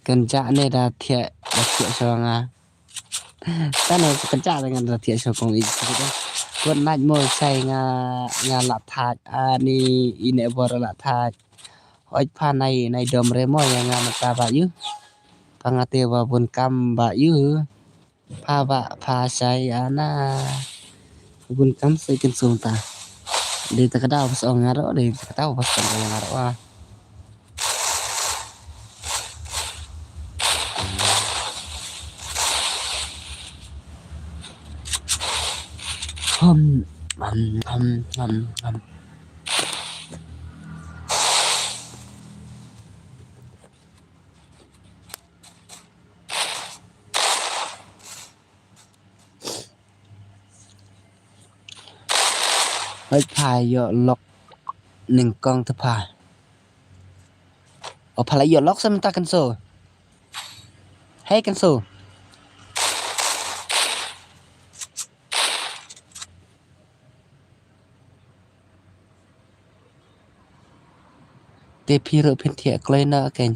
kerja ni dah tiap seorang Kana kerja dengan ratia sokong itu buat naik mo sai nga lathaj ani ine bor lathaj oj pha nai dom re mo yang nga mata ba yu pangate wa bun kam ba yu pha sai ana bun kam sai ken sum ta de ta kada pas ong ngaro de ta tahu pas kan ngaro wa Hãy phải dọ lọc nâng con tập hà ở phải dọ lọc xem ta cần số hay cần số tê phi rợ phiên thiệt lên nợ kênh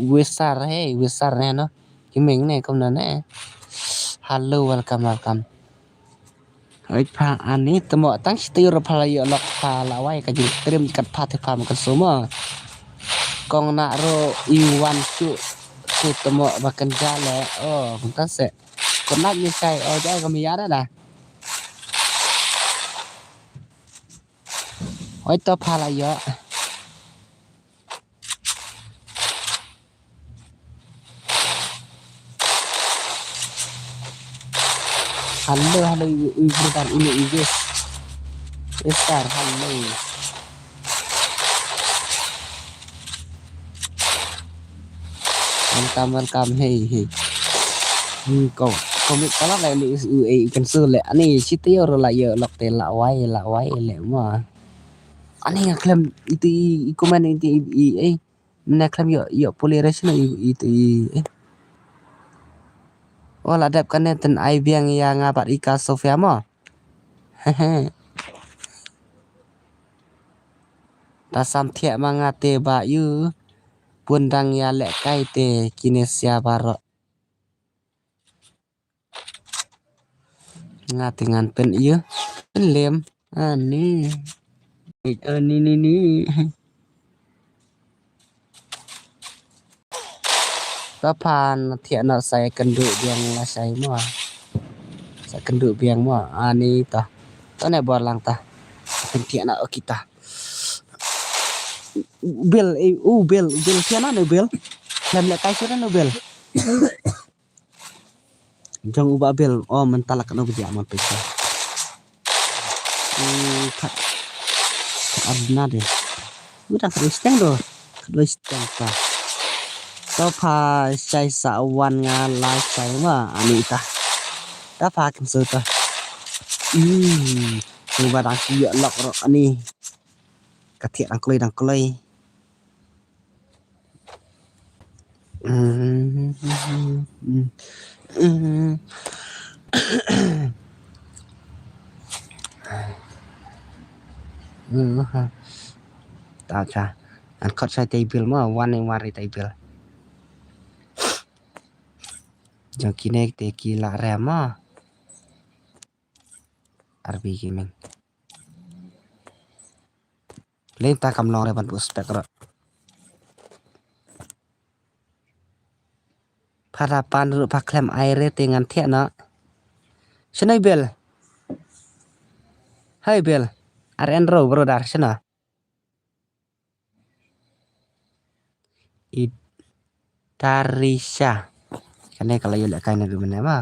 Wesar hey wesar nè nó cái mình này công nhận nè hello welcome oi pha ani temo tang stir phala yo lok pha la wai ka jing trim kat pha te pha ma kan somo kong na ro iwan chu tu temo bakan jale oh kunta se kon nak ni sai oh ja ka mi ya da oi to pha la yo Halo bentar ini guys besar halo welcome hey kau komik kalau kayak ini ikan sule ani situ ya lah ya lok te la wai le mah ani ngaklam itu komen itu menaklam yo polarization itu wala dap kan ten ai biang yang ngabat ika Sofia mo ta sam thia mangate ba yu pundang ya le kai te kinesia baro ngatingan pen iya pen lem ani ni kapan thiện nó saya kendu biang la saya mua saya kendu biang mua ani ta to ne bor lang ta pen thiện na kita bel bel thiện na bel làm lại cái số nó bel jong uba bel mentalak no dia man pesa adna deh udah Kristen do Kristen ta to pha sai sa wan nga lai sai ma ani ta pha kim su ta uba dang ki lok ro ani ka thiện dang klei ta cha an khot sai table ma wan en wari table jang kine te ki la rema arbi gaming lên ta cầm lon re ban spek ro harapan ru pa klem aire dengan thiện na shnai bel hai bel aren ro brother shna Itarisha kane kalau yule kaina du mena ma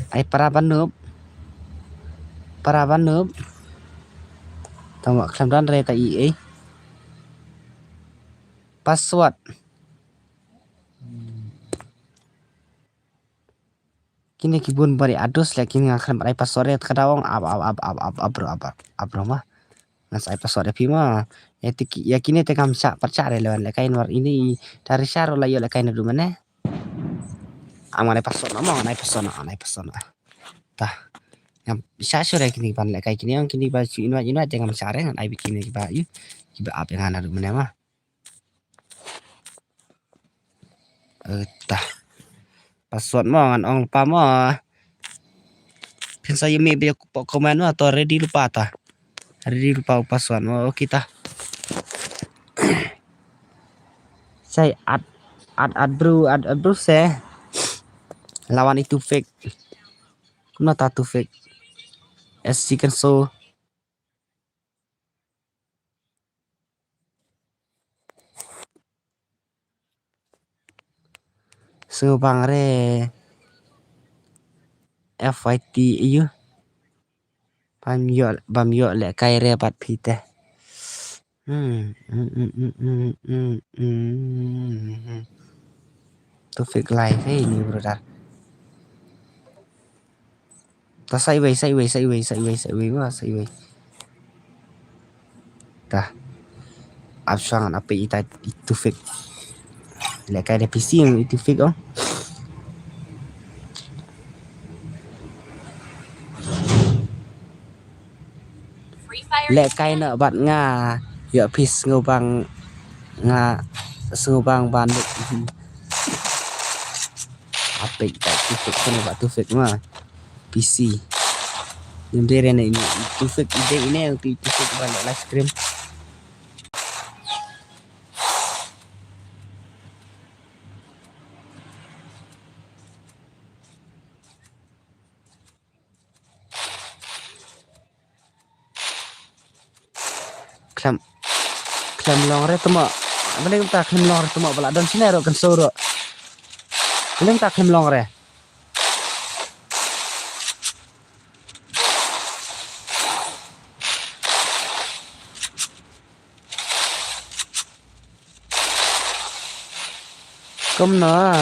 ai para banup tama klem dan re ta i password kini kibun bari adus lakin ngakan ai password kadawang abro mah ngas ai password pi mah ya kini te kam sa percaya lewan le kain war ini dari syaro la yo le kain du mane amane password mah ai password tah yang bisa sore kini ban le kai kini yang kini ba inu jangan sare ngan ai bikin ba yu kiba apa yang ana du mane mah tah password mo ngan ong lupa mo pin saya me be komen mo atau ready lupa password mo kita saya ad bro se lawan itu fake kuna tatu fake as you can show so bang re FYT iyo bam yo le kai re bat pite tu fake live ini brother ta sai way wah sai way ta absang apa itu fake le kai de PC yang itu fake Free Fire le India kai na bat nga yo pis ngobang nga sungobang bandit apik tak tu fake kan bat tu fake mah PC yang dia ini tu fake ini yang tu fake balik live stream klem long re temo bening ta klem long re temo bala don sine ro kan soro bening ta klem long re kom na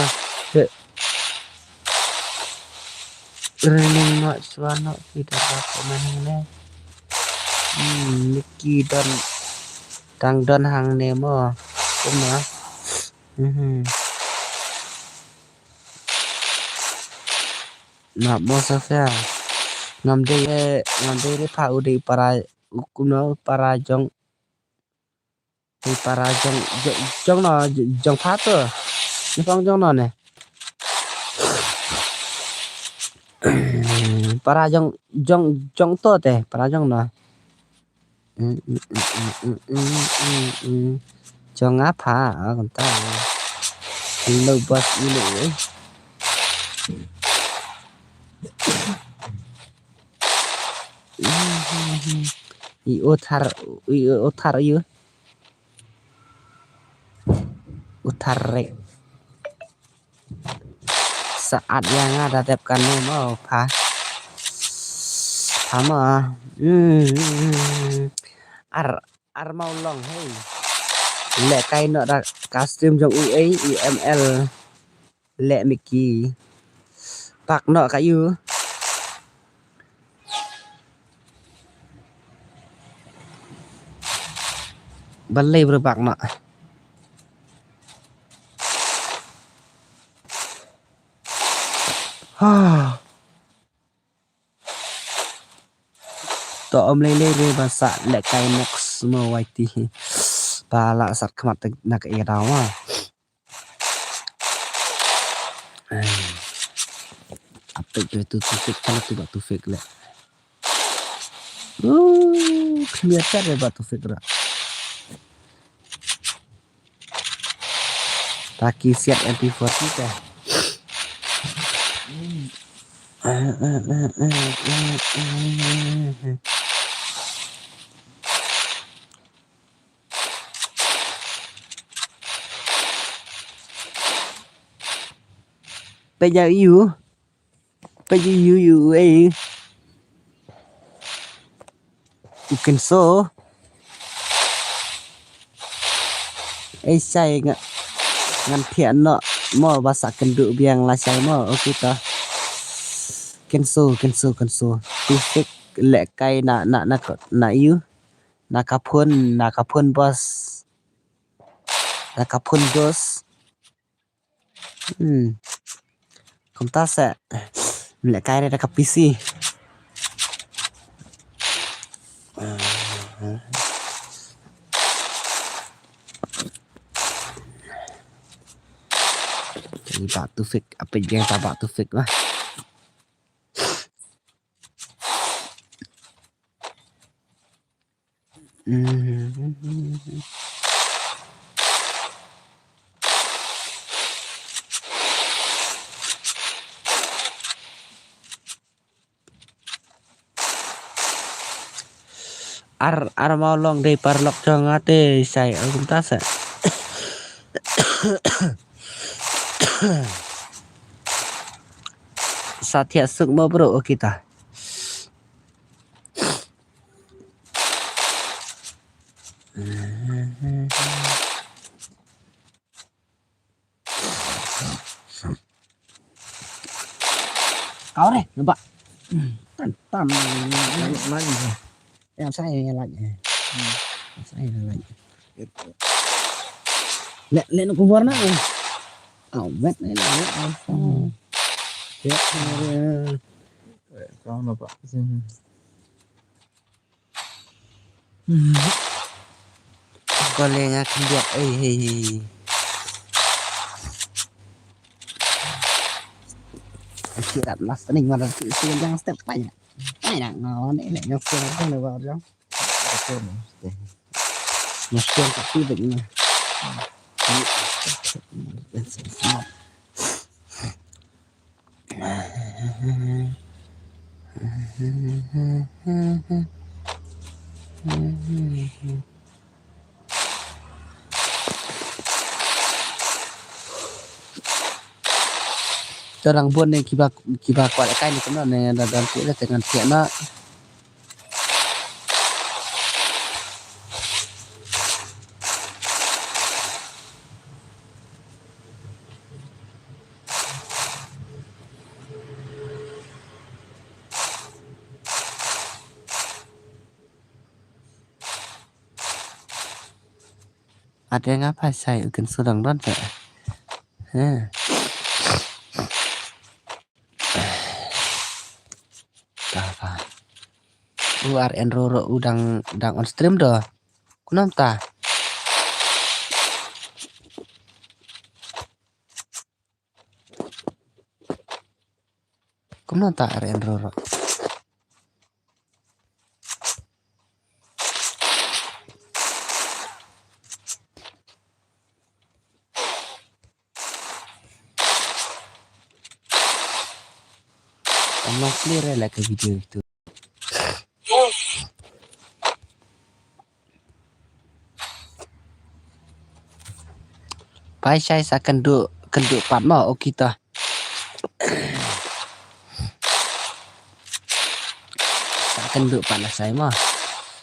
rening mak suano kita komen ne Niki don tang don hang nemo kom na na mo sa fa ngamde le pa udi para ukuno para jong Hei para jong no jong pha to. Ni phong jong no ne. Para jong to te para jong no. Jong á pha còn ta. Lâu bớt như lưỡi. I otar yu. Utare. Saat yang ada tepkan mau pha. Sama. Ar mau long hey. Lẹ cây nọ đã custom trong UA UML lẹ Mickey bạc nọ cả yu bắn lê vừa bạc nọ to om lê bahasa lẹ cây next mau whitey ba lạ sạt kemat nak e daw ah apa itu fake kalau tu batu fake le kelihatan deh batu fake dah taki siap MP40 dah bây giờ you can so ai sai ngan thiện nọ mò bahasa kenduk biang lah sai mò ok ta can so tu fake lẹ cây na you na kapun boss na kapun dos không ta sẽ lẹ cây đây là cặp PC jadi batu fake apa yang tak batu fake lah ar mau long dei parlok chong ate sai ở chúng ta sẽ Satya Sukma bro kita kau deh nampak tantam lagi yang saya lagi saya lagi lẹ nó cũng vốn á vết này là Kau nampak con lên nha không được chị đặt last mình mà tự xuyên ra step này nặng nó để lại nó xuyên không được vào đâu nó xuyên cả quy định này Orang buat nih kibak kuat kain itu nih dalam kita dengan siapa ada yang apa saya kan sedang don ya apa luar enroro udang on stream doh kunam ta Como tak ren roro. Emang clear lah ke video itu. Pai saya akan kenduk pat mo o kita. Kenduk pat lah saya mo.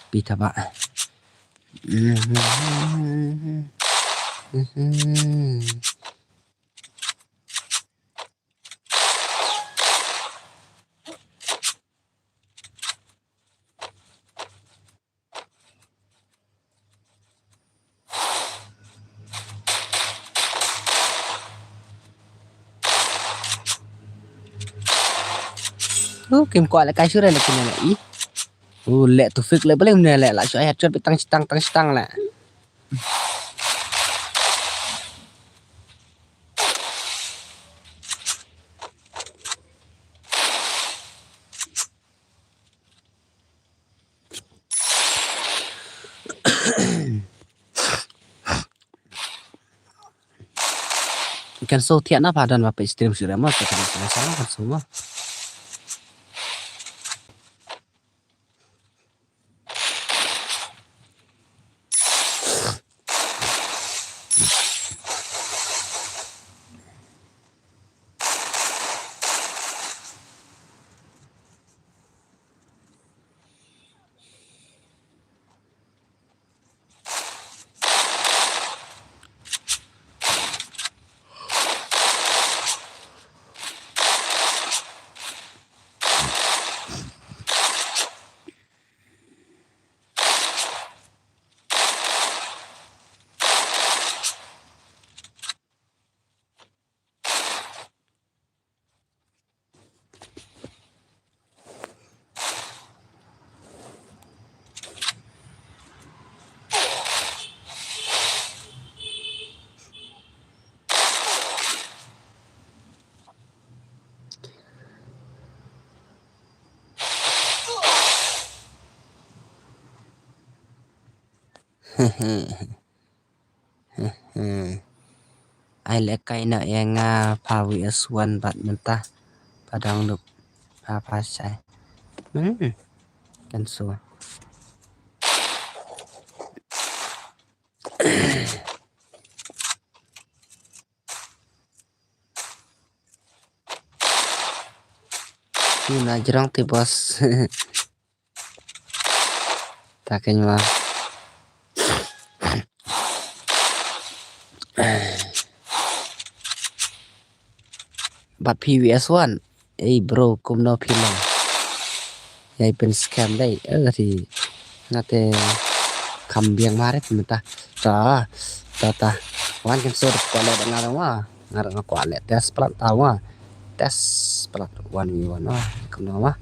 Pita pak. Kim kuat lah kasur lah kena lah i. Lek tu fik lek boleh mana lek lah so ayat cut tang stang lah. Kan so tiap na padan bapak stream sudah mah kita salah kan semua. Ai lek kai na yang pawi aswan bat mentah padang lup apa sai. Kan so. Ini jerang ti bos. Takin mah. Bat PVS1 bro kum no film yai pen scam dai thì ngate kambiang maret mentah ta wan kan sur kwale ngarang kwale tes plat tawa tes plat 1v1 kum no mah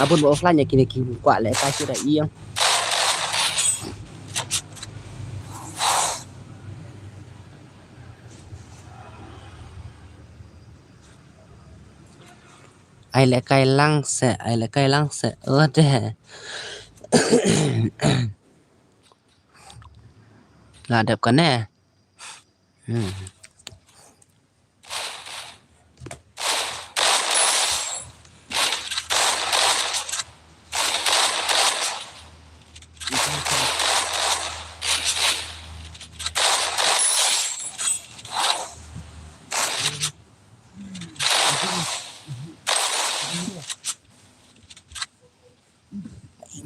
abun offline ya kini kwale ta sudah iyang. Ai lại cay lăng sẽ thế là đẹp cả nè.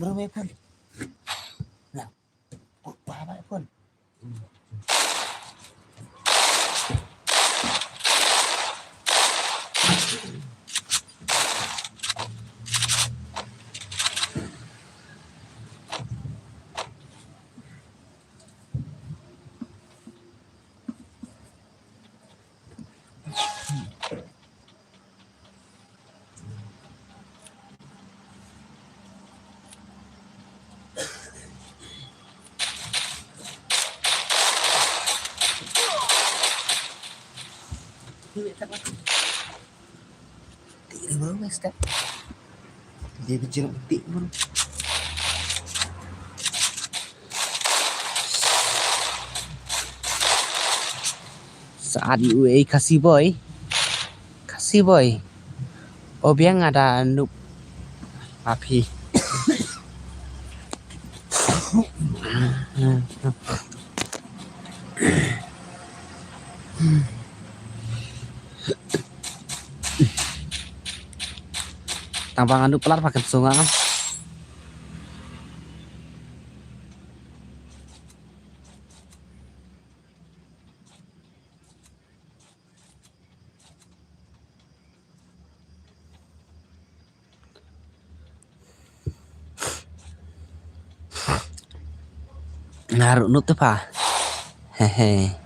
Berapa pun nah apa pun Tiri bro, step. Dia bicara tik bro. Saat UA kasih boy. Oh biang ada noob api. Tampangan noob pelar pakai sungai. Naruh noob tuh pak. Hehe.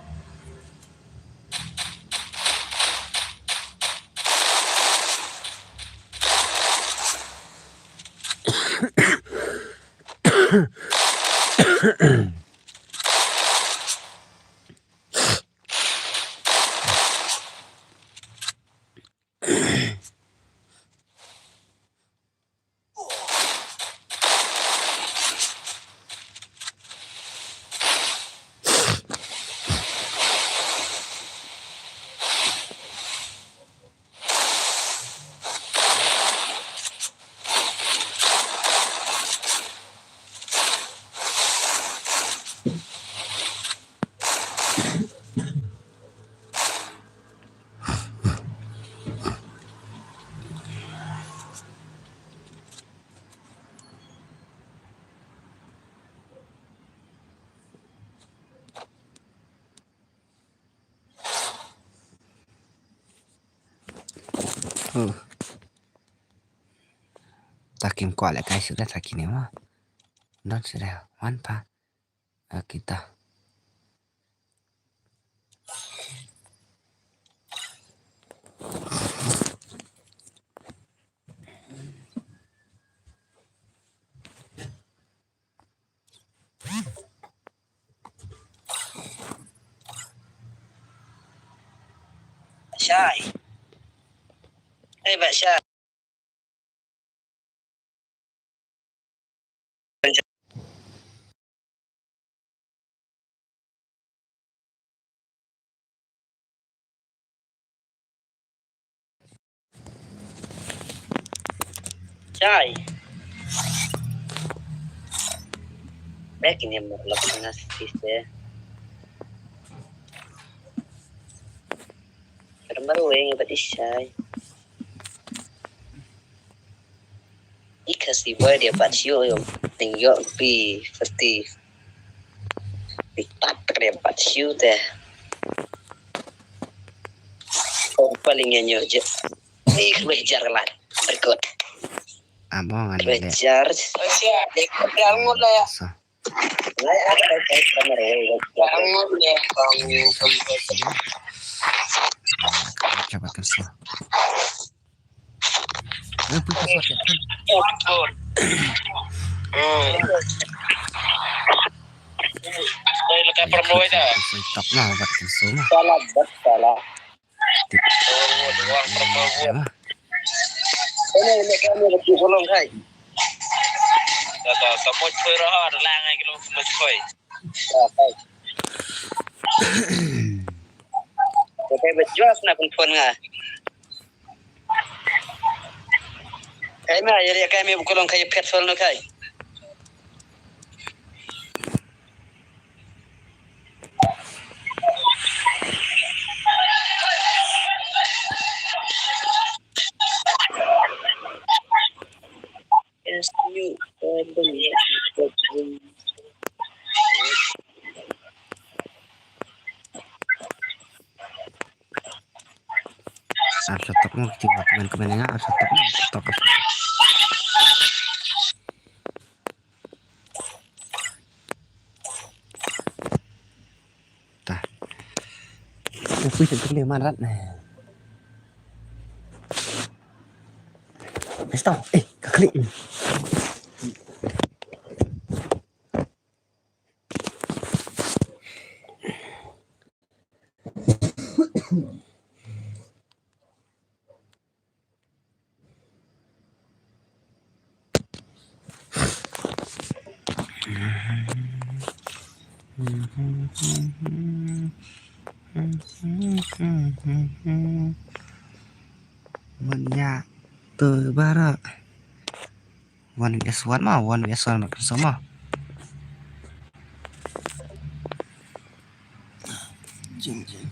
Takim kuat lah guys, sudah takim ni mah. Dan sudah mantap kita. Syai. Pak Syai. Syai. Baik ini mau lakukan asisten. Baru yang berarti Syai. Ikas di bawah dia patio yang tinggal pi seperti pitat dia patio teh. Oh paling nyanyi aja. Kejar lah berikut. Abang ada deh. Kejar. Kejar mulai ya. Mulai ada kamera ya. Mulai Coba kesel. Apa password ya? Saya lekas promo itu. Stop lah buat kesel. Salah. Uang promo gua. Ini kami lebih tolong kai. Semua cuy ada langai gitu semua cuy. Oke, berjuang nak pun ngah. Kami jadi kami bukan kayak petrol nak kai. Yes, you. Stop mau coba komen-komen enggak stop. Tah. Aku itu lima rat nah. Stop. Keklik. Banyak tebara. One vs one mah, one vs one makan sama. Jing jing.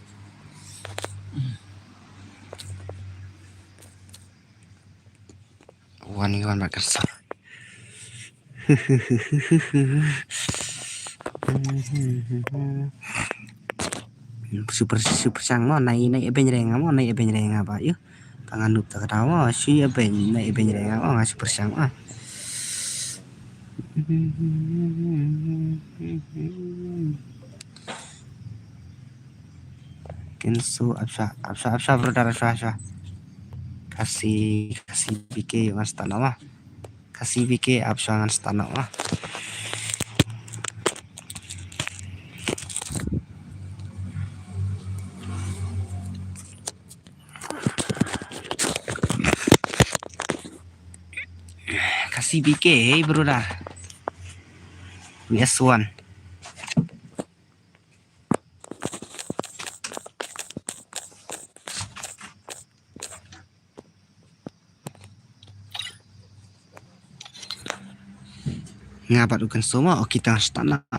One v one makan sama. Super super sang mo nai nai eben reng mo nai eben reng apa yuk tangan nup tak tahu si eben nai eben reng mo nggak super sang mo Kensu absa brother absa kasih kasih BK mas tanah mah kasih BK absa ngan tanah mah kasih BK brother VS1 ngapat ukan semua oh kita harus tanah Free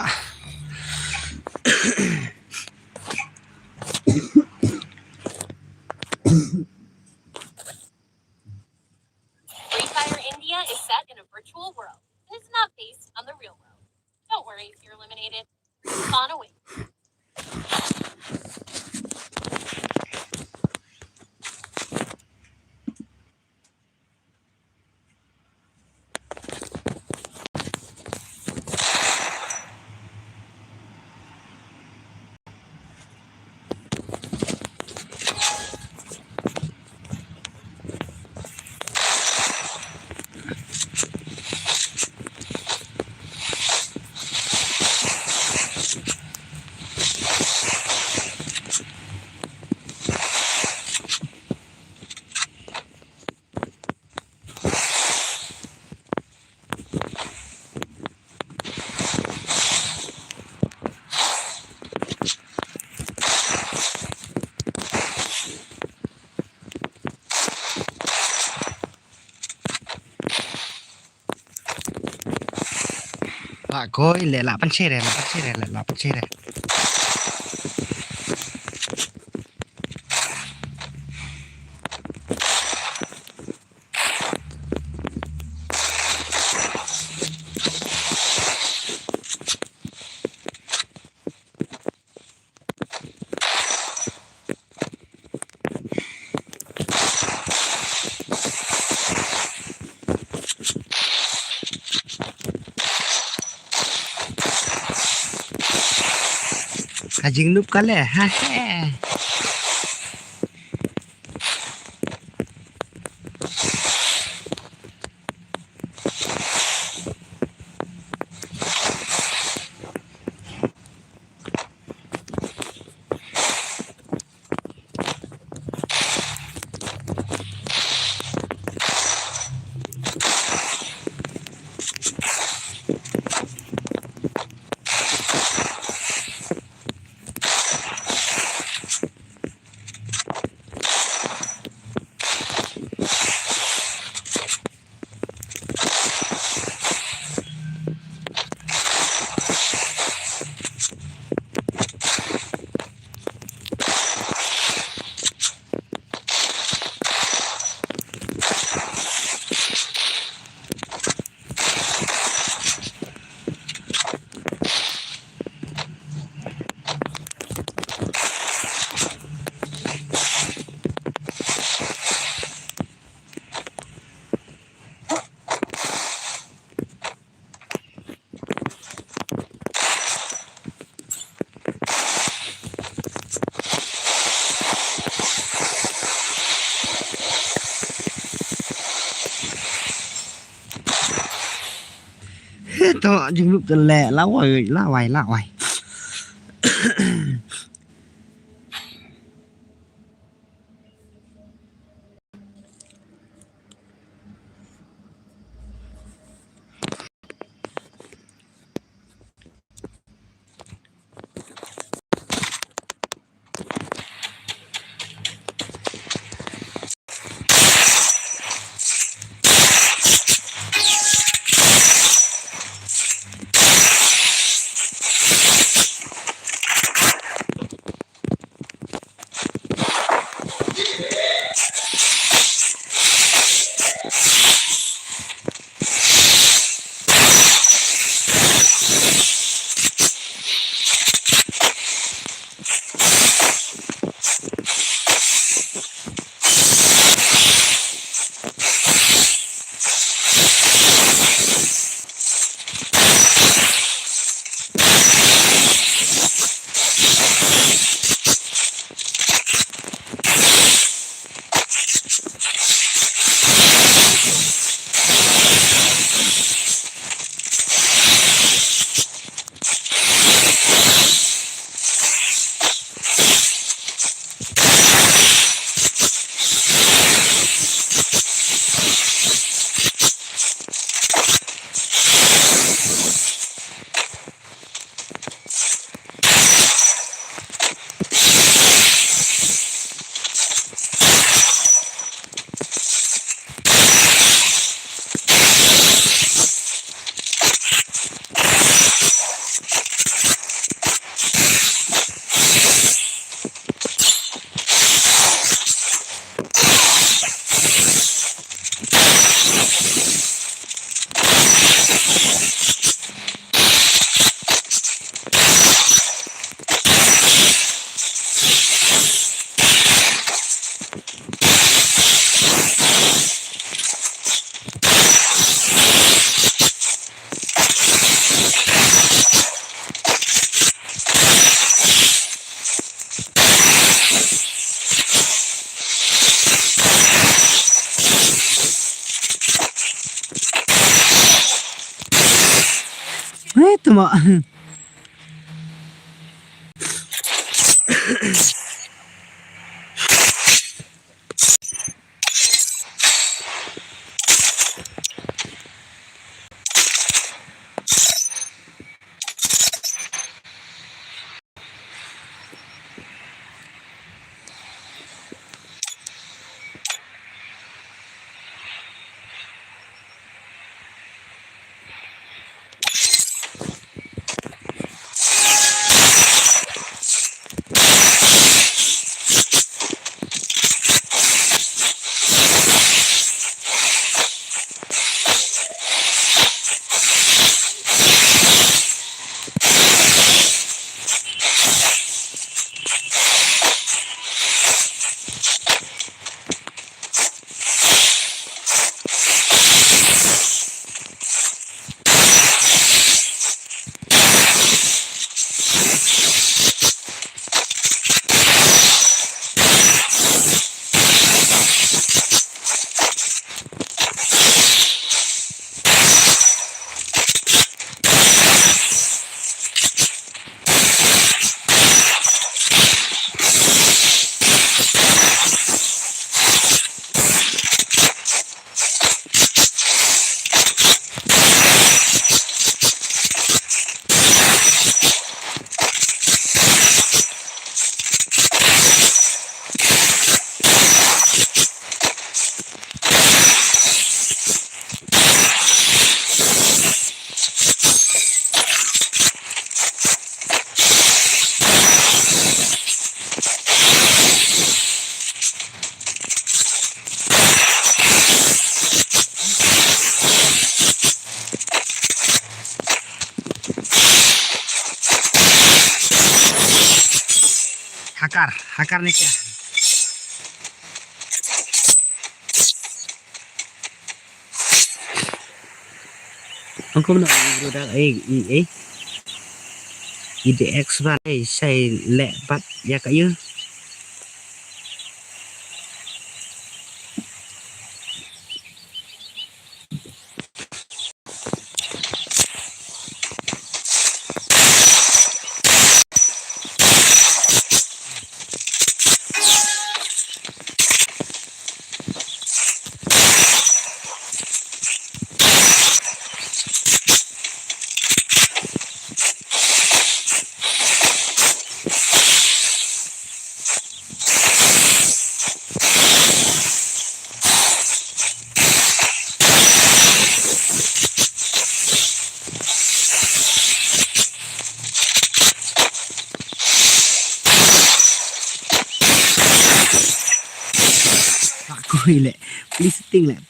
Fire India is set in a virtual world. It is not based on the real world. Don't worry if you're eliminated. Spawn away. Pak Goy le la pancere la pancere kajing nup kale ha he to jing nup le la wai itu mah. Hakar nih ya. Aku nak budak IDX balai saya lepat ya kayu.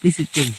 Please sitting.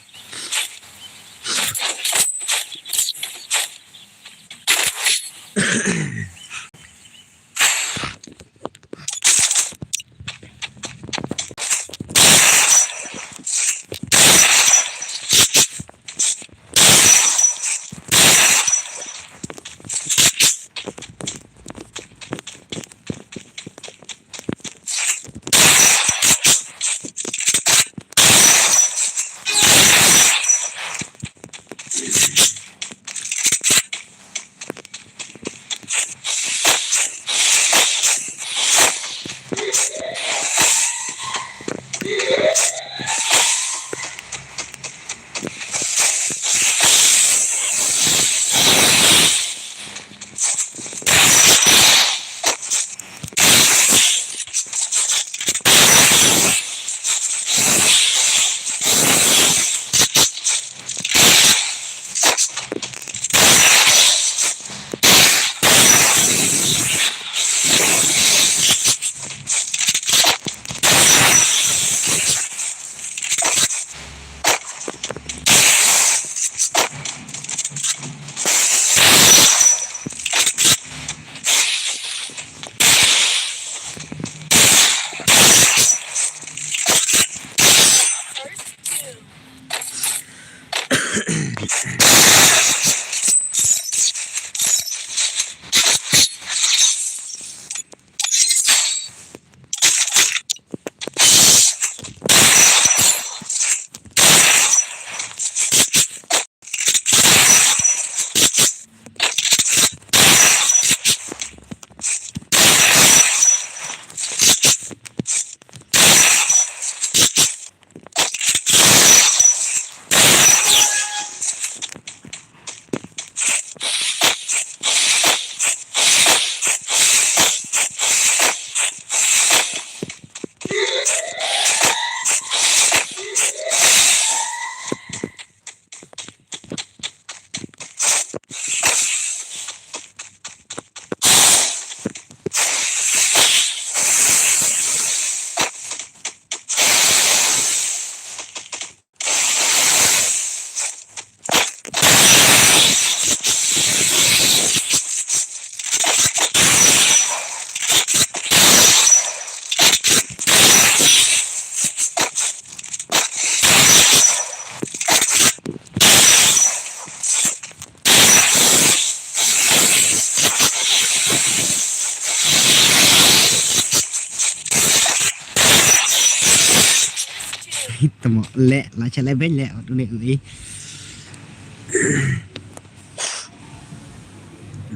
temo le la chale ben le tu ne ui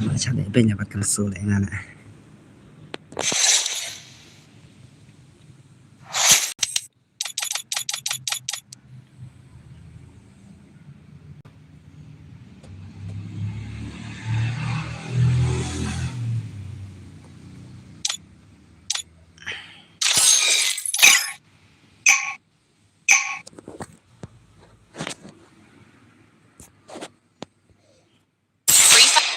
la chale ben ya bat kan so le ngana Free Fire.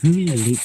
li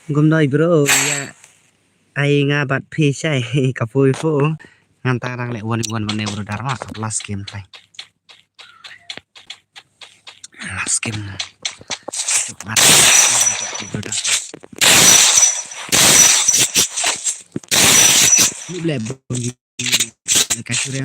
Gumdoi bro ya ai nga bat phi chai kapui fu ngan ta rang le won bane bro dharma last game play last game mat ni ble bro le kasure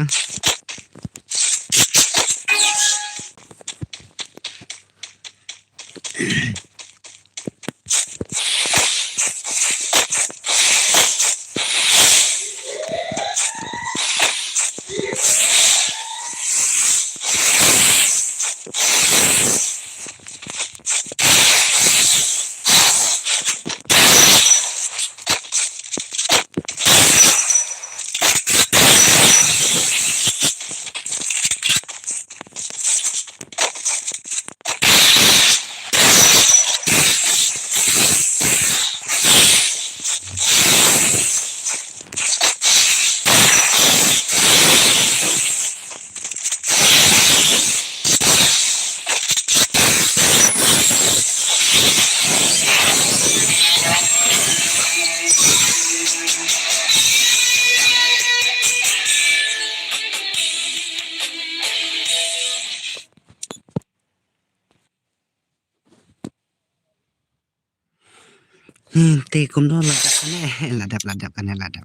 te kum do ladap kan ladap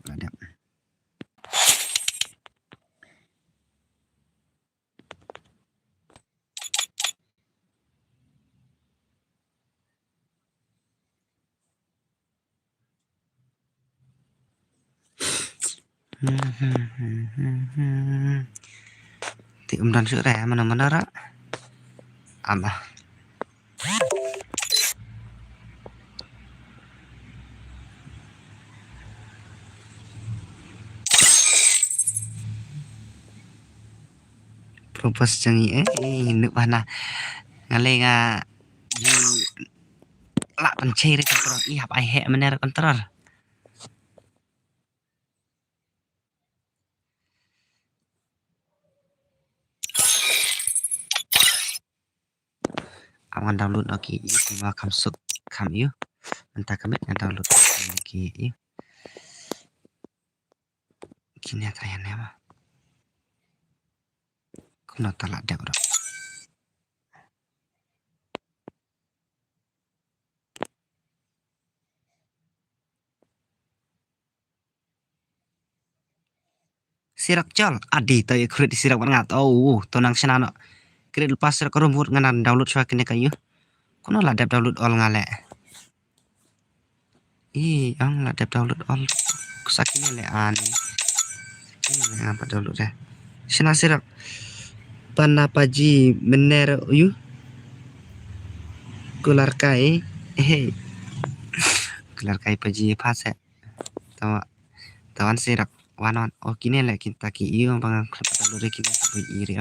te dan sữa rẻ mana mana ra ama propose changi nuk bana ngale nga yu la pan chere kontrol I hap ai he mener kontrol awan download lagi ma kam suk kam yu entah kamet nga download lagi yu kini atrayan ya ma kuno talak dak bro sirak jol adi to kredit sirak ngat oh to nang senano kredit lepas sirak rumput nganan download swa kene kayu kuno ladap download all ngale ang ladap download all kusakine le ani ini apa download deh sina sirak panapaji mener yu kular kai kular kai paji pase tawa tawan sirak wanon kini le kita ki iyo bang download kini sabu iri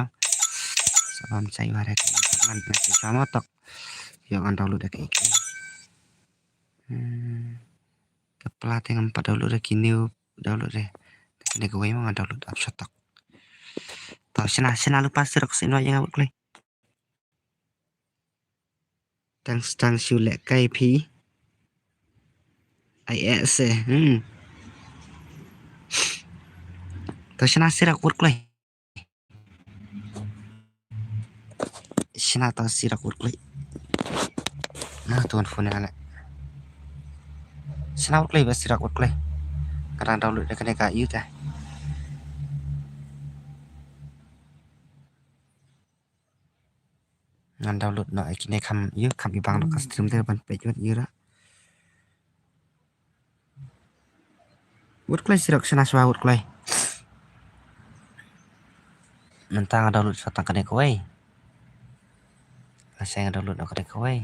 salam cai wara kan pake sama tok yo kan download kayak iki kepala dengan 4 download kini download deh ini gue mau download up shotok Tao sena lupa sirak sino yang awak klay. Tang siulek kai pi. IS Tao sena sirak wak klay. Sena tao sirak wak klay. Nah tuan phone ala. Sena wak klay ba sirak wak klay. Karang download dekat dekat you ta. Ngan download no kini kam you kam ibang no stream ter ban page you ra. Wak klay sirak sena swa wak klay. Mentang download sa tang kene kawai. Saya download no kene kawai.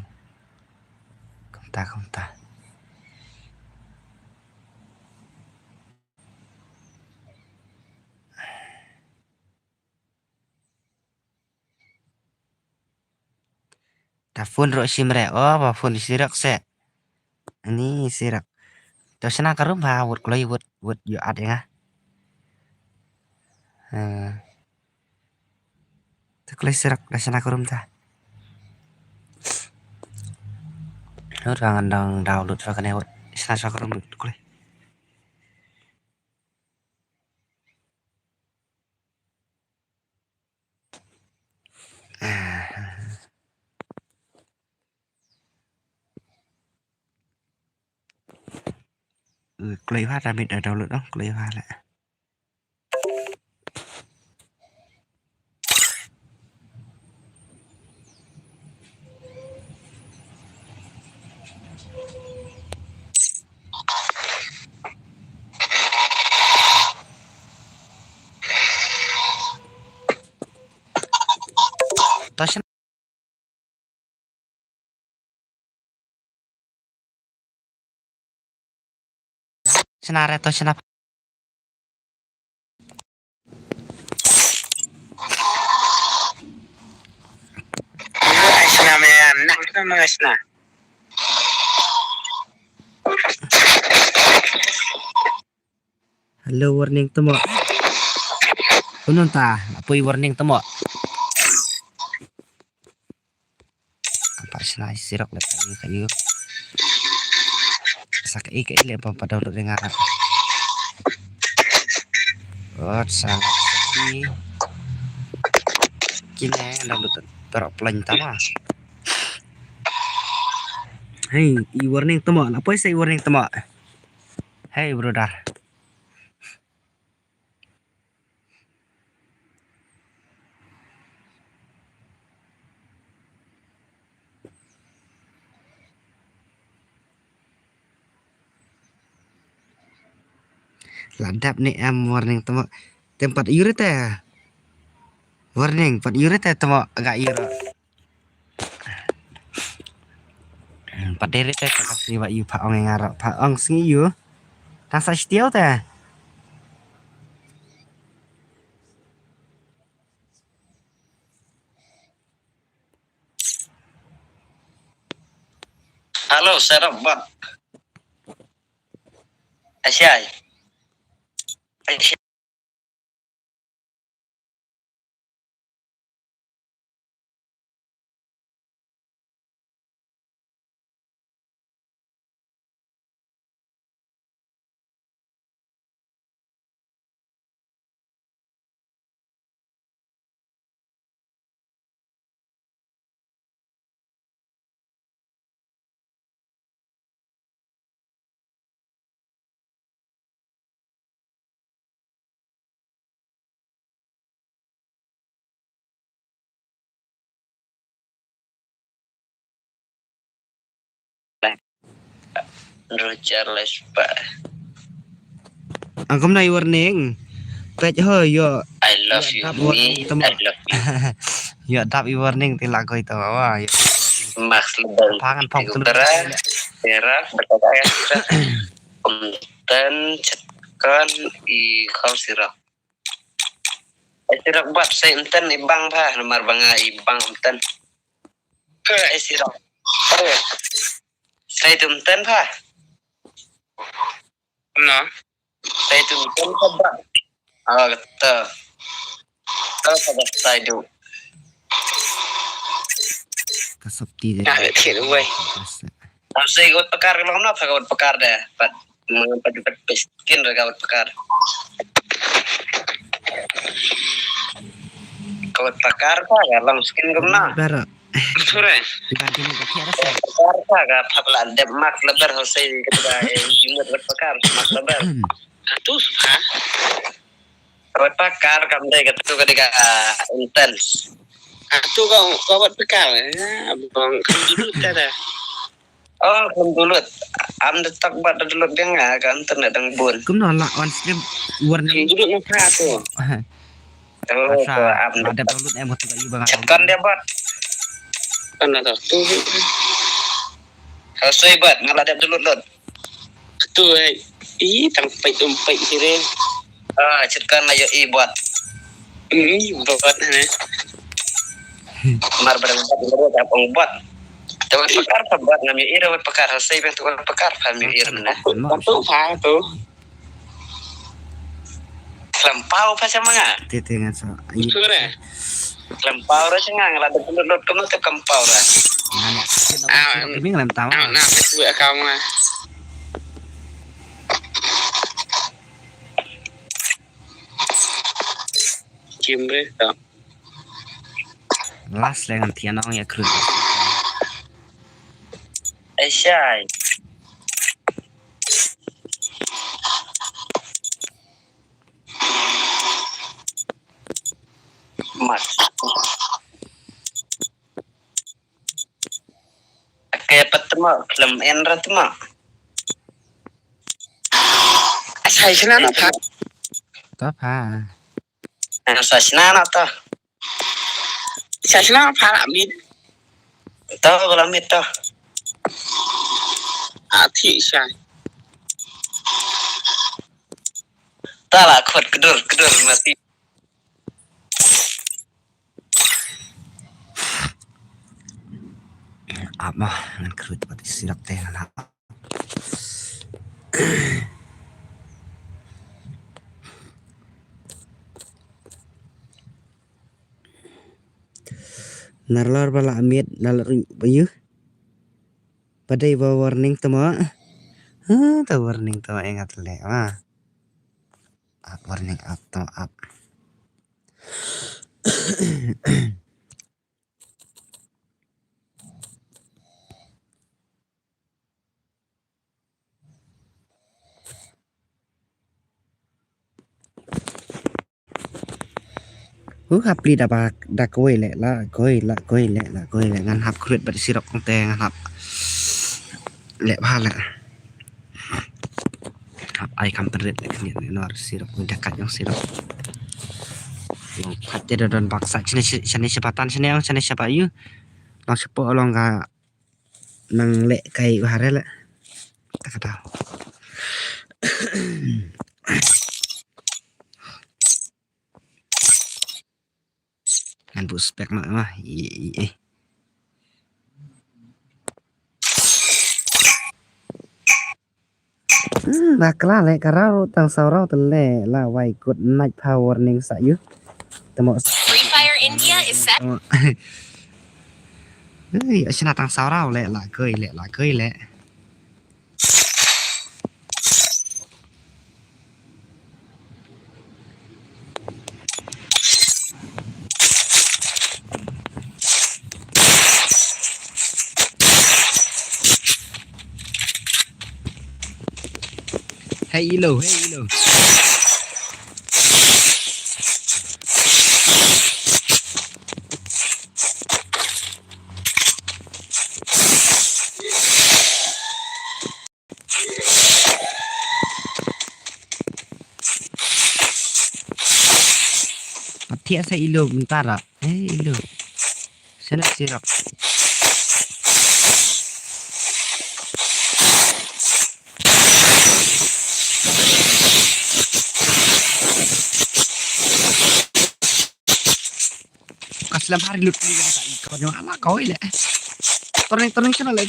Kamta. Ta phone ro simre ba phone sirak se. Ini sirak. Tao sena karum ba wak klay wak you ad ya. Tao klay sirak da sena karum ta. Nó rằng đang download ra cái này sao sao không được klay. Klay phát ra mình đã download đó klay phát lại. Tao sẽ senare to senap Asna man, nak sama asna. hello warning temo. Kunun ta, apoi warning temo. Apa senai sirak le kayu. Sak ik le pa download dengan. Salah sepi. Kini download terplan tama. Hey, warning temo. Apa sih warning temo? Hey brother. Ladap nih warning temo. Tempat irit ya. Warning, 4 euro teh temo agak euro. 4 dere teh kasih wa yu pa ong ngarap pa ong singi yu. Rasa still teh. Halo, serap bot. Asyai. Charles pa. Ang kam nai warning. Page ho yo. I love you. Me, I love you. Yo tap i warning tilak ko ito wa. Max lebel. Pangan pok tulu. Era berkata ya sira. Konten cetkan I kau sira. Sira buat saya enten ibang pa nomor banga ibang enten. Ke sira. Saya tu enten pa. No. Saya tu enten pa. Ah kata. Sabar saya dulu. Kasapti deh. Nah, lihat gue. Saya ikut pekar kalau kenapa kau pekar dah. Pada peskin kau pekar. Kau pekar apa? Lam skin kemana? Bara. Sure. Dibanding ke kira saya. Pekar apa? Habla de mak lebar saya ketika jumlah pekar mak lebar. Tuh, ha? Kau pekar kamu deh ketika intens. Tuh kau buat pekar ya, bang. Dulu ada. Oh, dulu. Am detak buat dulu dia nggak kan ternyata bun. Kum nolak on stream warna Dulu muka tuh. Oh, Asa am ada download emot juga ibu banget. kan dia buat. Kan ada tuh. Harus buat ngalah dia dulu lot. Tuh, sampai tumpai sini. Cerkan ayo buat. Buat nih. Mar barang buat apa buat. Tawat pekar buat nami ira buat pekar saya bentuk pekar kami ira nah. Bentuk apa tuh? Lempau apa sama enggak? Titingan so. Sure. Lempau ra sing ngalad dulu kamu tuh kempau ra. Ini ngelam tahu. Nah, itu kamu. Cimbre tak. Las dengan tianong ya kru. Syai. Mat. Kayak petema film enra tema. Saya senang apa? Apa? Saya senang apa? Saya senang apa amin? Tahu kalau amin tahu. Thị sai. Ta là khuất kedur mati. Apa ngan kru tempat sirap teh lah. Narlar bala amit nalar bayu. Padai bawa warning tama. Ta warning tama ingat le. Warning up to up. Hap li da koi le la koi le ngan hap kruit bat sirap kong teh ngan hap le ba le hap ai kam terit le ni nor sirap kong dekat yang sirap pat dia don paksa sini sepatan sini yang sini siapa yu lang sepo long ga nang le kai bahare le tak tahu ngan bu spek mah bakla le karau tang saurau tele la wai good night power ning sa yu temo Free Fire India is set. Sina tang saurau le la koi le Hey ilo. Patia sa ilo bentar. Hey ilo. Sana sirap. Kaslam hari lut ni kan tak ikut yang ala kau ile. Turning sana le.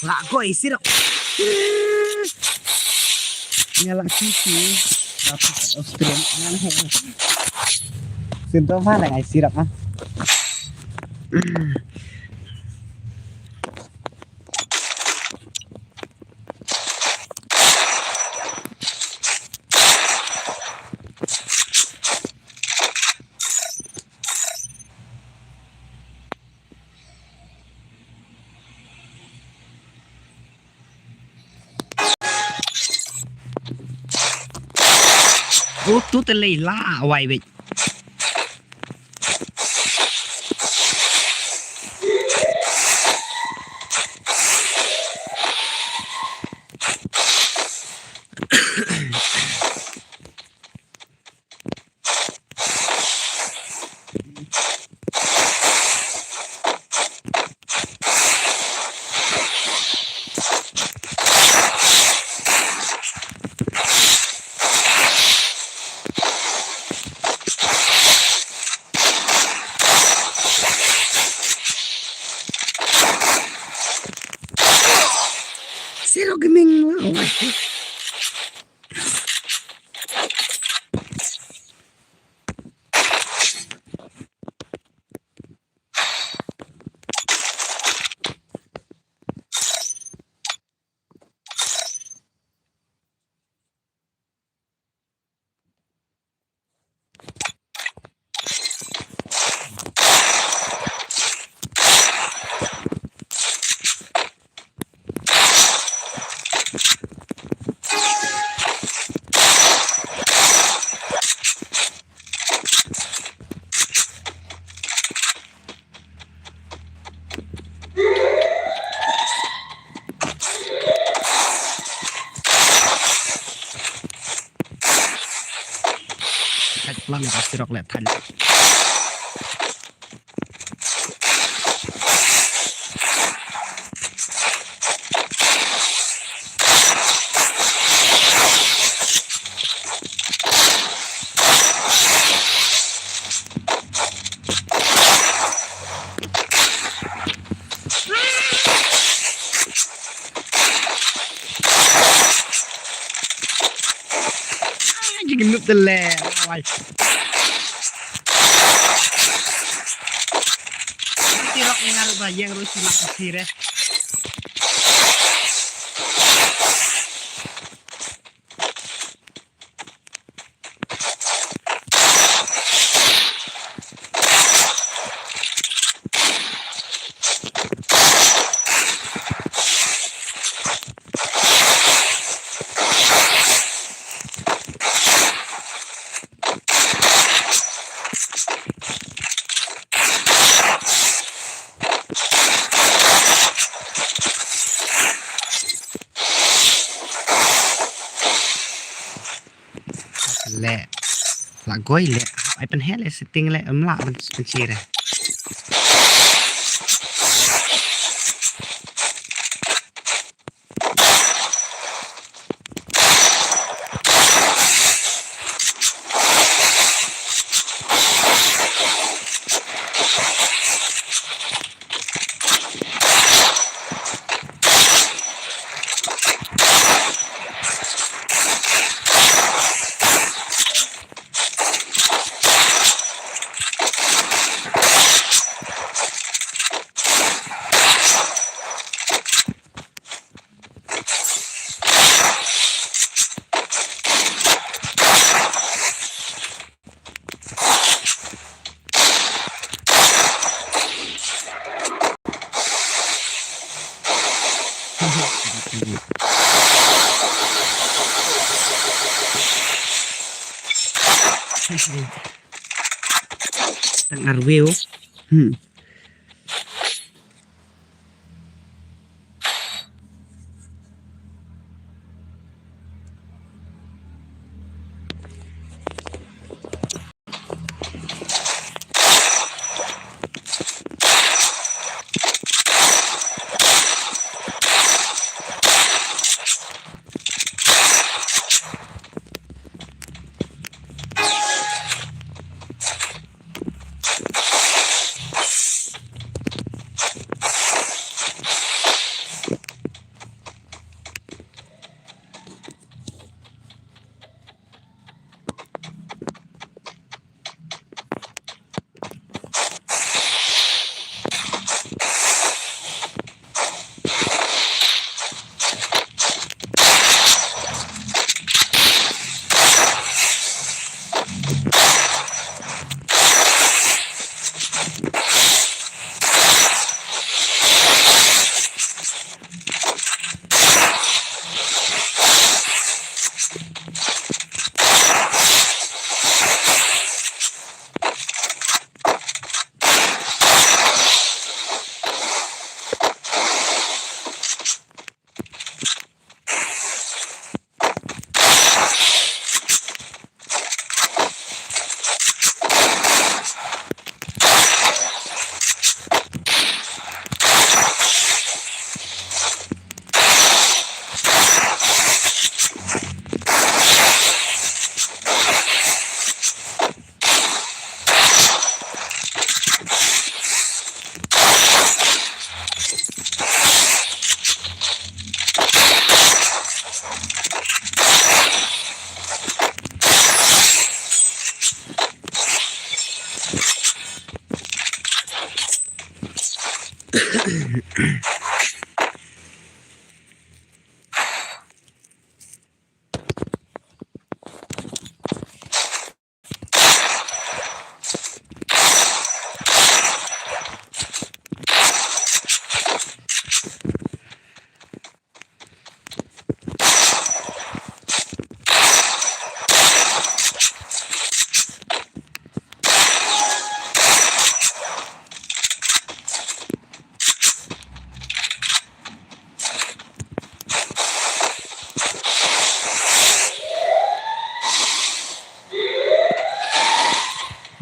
Lak koi sirok. Nyala sisi. Tapi Australia nyala. Sinto mana ngai sirok ah. Tu tele la awai be. Sirok geming awai. Lang ka sirok let than. Jigen nup tele awai. Sirok ngar bayang ru silak sire. Le la goi le ai pen hele setting le laมันชีre Tengah review.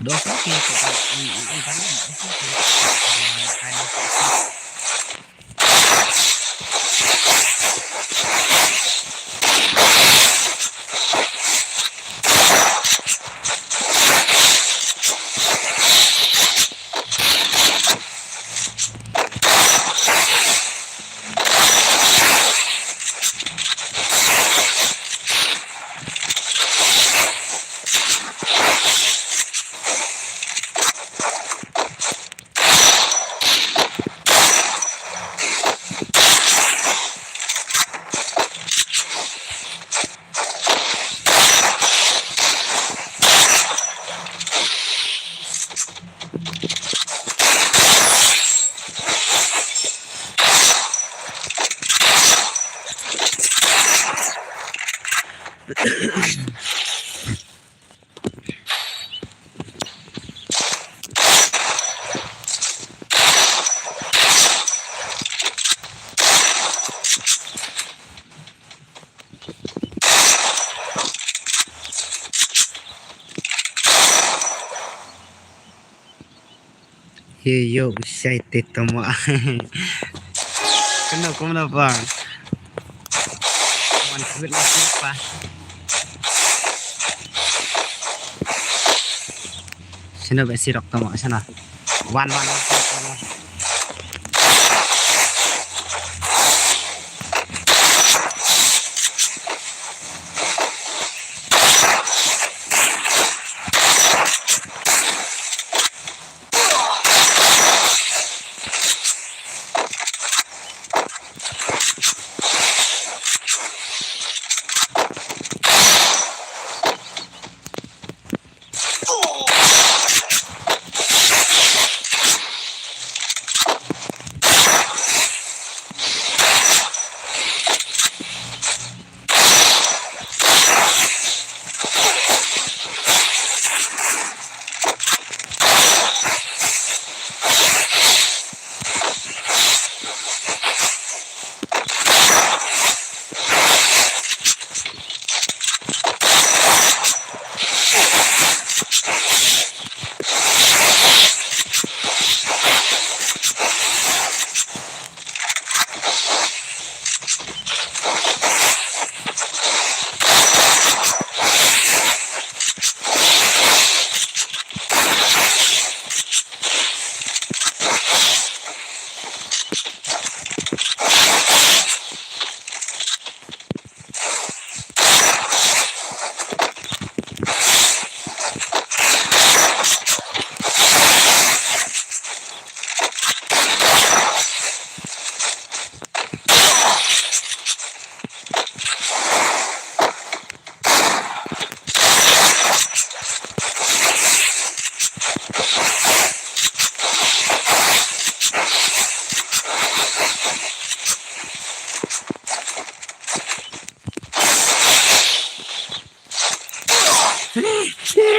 Dosa sih yo saya tetama. Kenapa bang? Mantap apa? Sino ba sirok tama sana? One.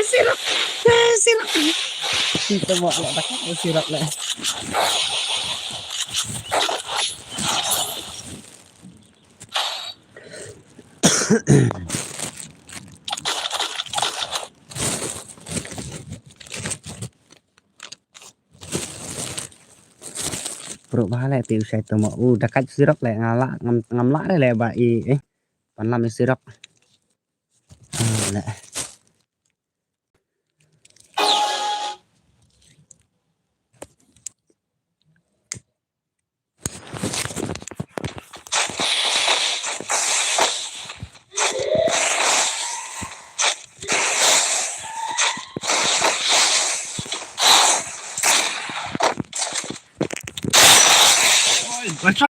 Sirap. Kita mau tak sirap lah. Bro bahala tiu saya temo dekat sirap le ngamla le ba panlam sirap. Lah. Pasam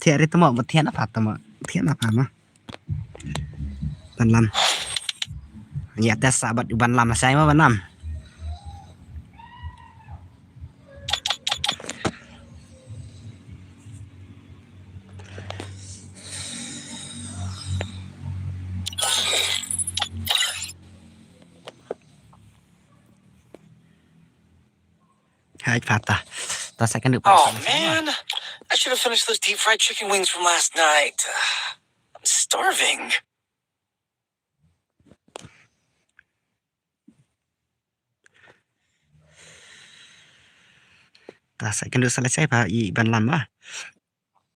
thiệt đấy tao một thiệt nó phạt tao mà thiệt nó phạt mà ban lam ya ta sahabat ban lam saya mah ban lam hai phạt ta sẽ cần được Oh man, I should have finished those deep fried chicken wings from last night. I'm starving. ta sẽ cần được selesai pak i ban lam ah